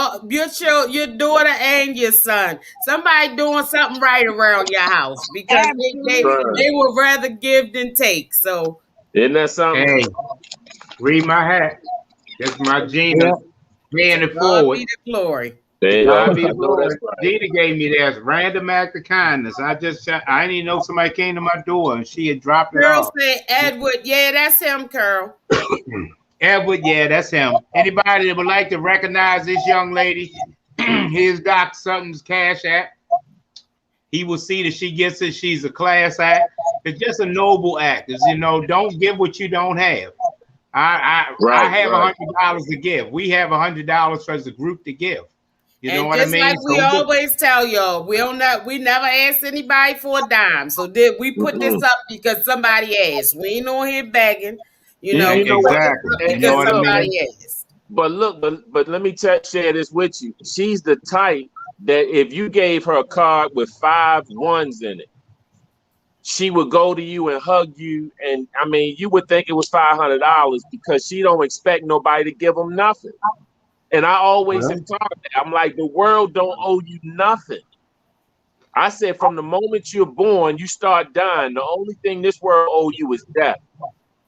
your daughter and your son, somebody doing something right around your house because they Absolutely. would rather give than take. So Isn't that something? hey, read my hat. That's my Gina. Yeah. Paying it God forward. be the glory. There you go. God be I the know that's glory. right. Gina gave me that random act of kindness. I didn't even know somebody came to my door and she had dropped it Girl off. said, Edward, yeah, that's him, Carl. Edward, yeah, that's him. Anybody that would like to recognize this young lady, here's Doc Sutton's Cash App. He will see that she gets it. She's a class act. It's just a noble act. It's, don't give what you don't have. I have $100 to give. We have $100 as a group to give. You know what I mean? Like we So always tell y'all, we never ask anybody for a dime. So we put this up because somebody asked. We ain't on here begging, You know what? exactly. You because know what I mean? somebody asked. But look, but let me share this with you. She's the type that if you gave her a card with 5 ones in it, she would go to you and hug you. And I mean, you would think it was $500 because she don't expect nobody to give them nothing. And I always have taught that. I'm like, the world don't owe you nothing. I said, from the moment you're born, you start dying. The only thing this world owe you is death.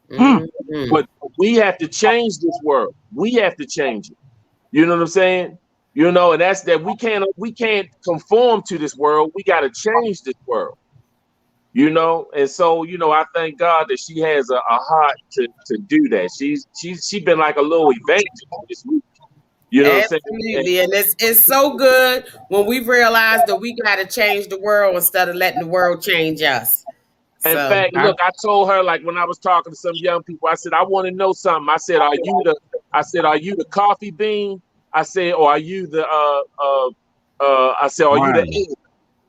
Mm-hmm. But we have to change this world. We have to change it. You know what I'm saying? And that's that we can't conform to this world. We got to change this world. And so, I thank God that she has a heart to do that. She's been like a little evangelist this week. You know what I'm saying? Absolutely. And it's so good when we realize that we got to change the world instead of letting the world change us. In fact, look, I told her, like, when I was talking to some young people, I said, I want to know something. I said, are you the coffee bean? I said, or are you the are you the egg?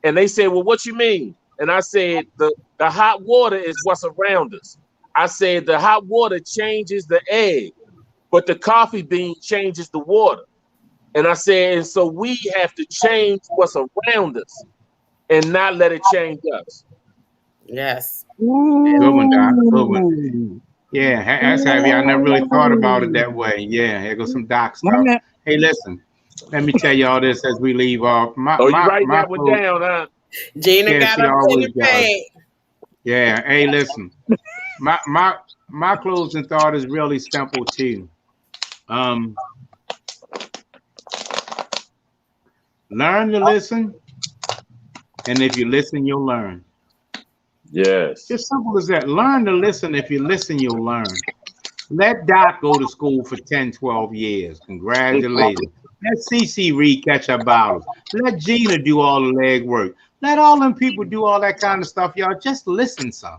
And they said, well, what you mean? And I said, the hot water is what's around us. I said, the hot water changes the egg, but the coffee bean changes the water. And I said, and so we have to change what's around us and not let it change us. Yes. Good one, Doc. Good one. Yeah, that's heavy. I never really thought about it that way. Yeah, here goes some Doc stuff. Hey, listen, let me tell y'all this as we leave off. You write that one down, huh? Gina got up in the bed. Yeah. Hey, listen, my closing thought is really simple too. Learn to listen, and if you listen, you'll learn. Yes. Just simple as that. Learn to listen. If you listen, you'll learn. Let Doc go to school for 10, 12 years. Congratulations. Let CC Reed catch her bottles. Let Gina do all the leg work. Let all them people do all that kind of stuff. Y'all just listen some.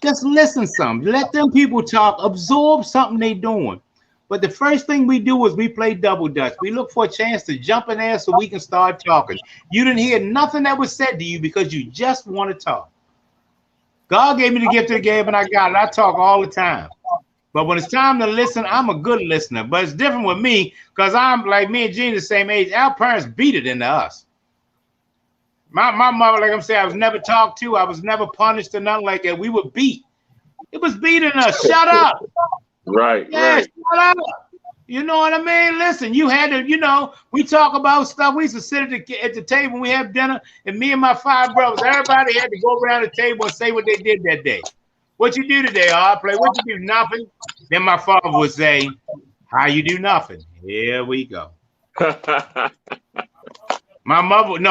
Just listen some. Let them people talk. Absorb something they doing. But the first thing we do is we play double dutch. We look for a chance to jump in there so we can start talking. You didn't hear nothing that was said to you because you just want to talk. God gave me the gift of the gab and I got it. I talk all the time. But when it's time to listen, I'm a good listener. But it's different with me because I'm like me and Gene the same age. Our parents beat it into us. My mother, like I'm saying, I was never talked to. I was never punished or nothing like that. We were beat. It was beating us. Shut up. Right, Yeah, right. shut up. You know what I mean? Listen, you had to, we talk about stuff. We used to sit at the table when we have dinner, and me and my 5 brothers, everybody had to go around the table and say what they did that day. What you do today? I play. What you do? Nothing. Then my father would say, how you do nothing? Here we go. My mother would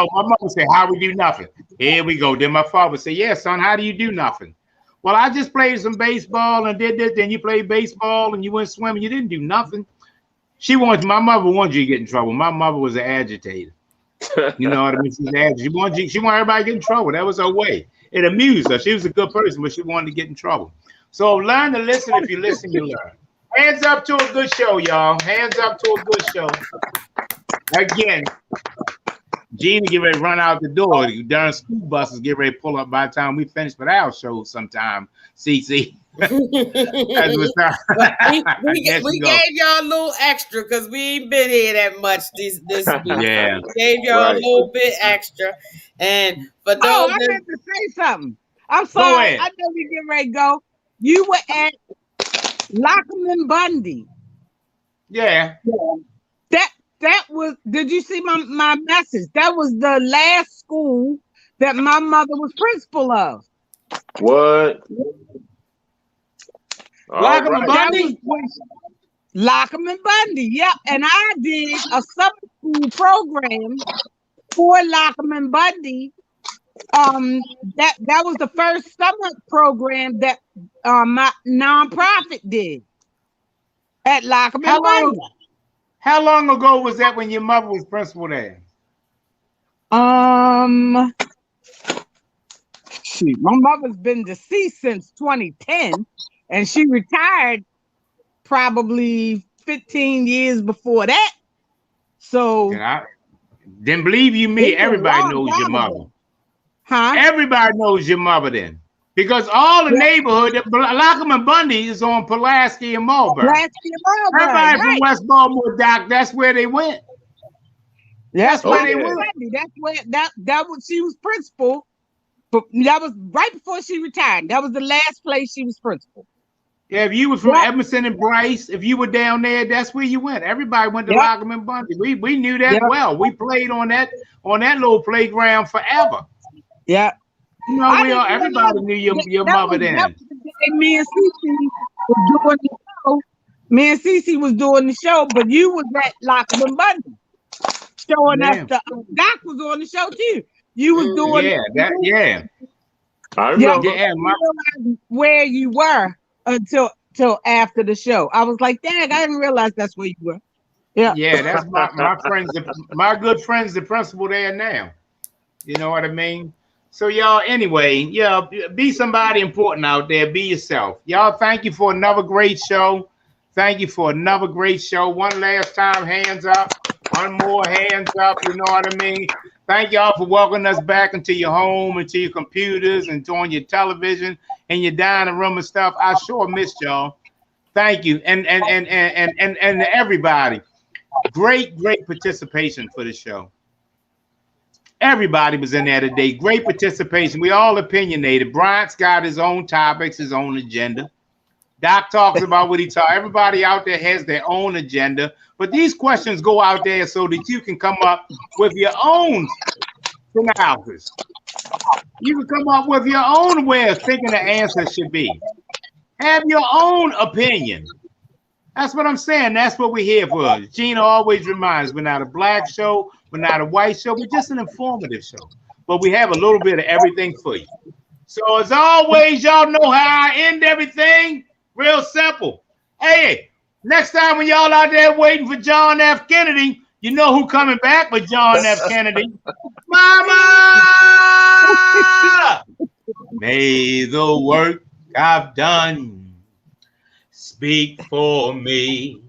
say, how we do nothing? Here we go. Then my father would say, yeah, son, how do you do nothing? Well, I just played some baseball and did this. Then you played baseball and you went swimming. You didn't do nothing. My mother wanted you to get in trouble. My mother was an agitator. You know what I mean? She wanted everybody to get in trouble. That was her way. It amused her. She was a good person, but she wanted to get in trouble. So learn to listen. If you listen, you learn. Hands up to a good show, y'all. Hands up to a good show. Again, Gene get ready to run out the door. Darn school buses get ready to pull up by the time we finish with our show sometime. CC. we gave y'all a little extra because we ain't been here that much this week. Yeah. We gave y'all a little bit extra. And for those I meant to say something. I'm sorry. I know we get ready to go. You were at Lockham and Bundy. Yeah. That was, did you see my message? That was the last school that my mother was principal of. What? Lockham and Bundy? Lockham and Bundy, yep. And I did a summer school program for Lockham and Bundy. That was the first summer program that my nonprofit did at Lockham and Bundy. How long ago was that when your mother was principal there? Shoot, my mother's been deceased since 2010, and she retired probably 15 years before that. So, then believe you me, everybody knows your mother. Huh? Everybody knows your mother then. Because all the neighborhood, Lockham and Bundy is on Pulaski and Marlboro. Everybody from West Baltimore, Doc, that's where they went. That's where they went. That's where that was, she was principal. But that was right before she retired. That was the last place she was principal. Yeah, if you were from Emerson and Bryce, if you were down there, that's where you went. Everybody went to Lockham and Bundy. We knew that well. We played on that little playground forever. Yeah. You know, everybody knew your mother then. Me and Cece was doing the show, but you was at Lockham and Bundy showing us the Doc was on the show too. You was doing I remember where you were until after the show. I was like, dang, I didn't realize that's where you were. Yeah, that's my friends, my good friends, the principal there now. You know what I mean? So y'all, anyway, be somebody important out there. Be yourself. Y'all, thank you for another great show. Thank you for another great show. One last time, hands up. One more, hands up. You know what I mean? Thank y'all for welcoming us back into your home, into your computers, and on your television and your dining room and stuff. I sure missed y'all. Thank you, and everybody. Great participation for the show. Everybody was in there today. Great participation. We all opinionated. Bryant's got his own topics, his own agenda. Doc talks about what he talks. Everybody out there has their own agenda. But these questions go out there so that you can come up with your own analysis. You can come up with your own way of thinking the answer should be. Have your own opinion. That's what I'm saying. That's what we're here for. Gina always reminds us, we're not a black show. We're not a white show. We're just an informative show. But we have a little bit of everything for you. So as always, y'all know how I end everything. Real simple. Hey, next time when y'all out there waiting for John F. Kennedy, you know who coming back with John F. Kennedy? Mama! May the work I've done speak for me.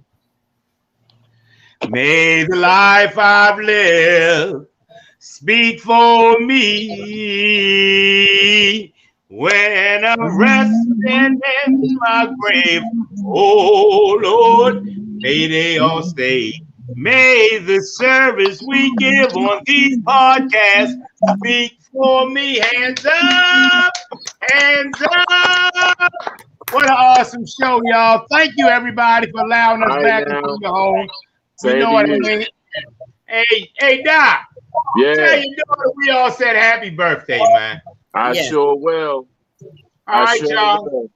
May the life I've lived speak for me. When I'm resting in my grave, oh Lord, may they all stay. May the service we give on these podcasts speak for me. Hands up, hands up. What an awesome show, y'all. Thank you, everybody, for allowing us back into your home. You know what I mean? Hey, Doc. Yeah. Tell your daughter we all said happy birthday, man. I sure will. All right, y'all.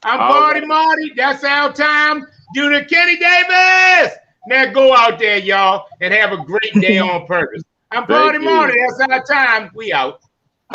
I'm Party Marty. That's our time. Junior Kenny Davis. Now go out there, y'all, and have a great day on purpose. I'm Party Marty. That's our time. We out.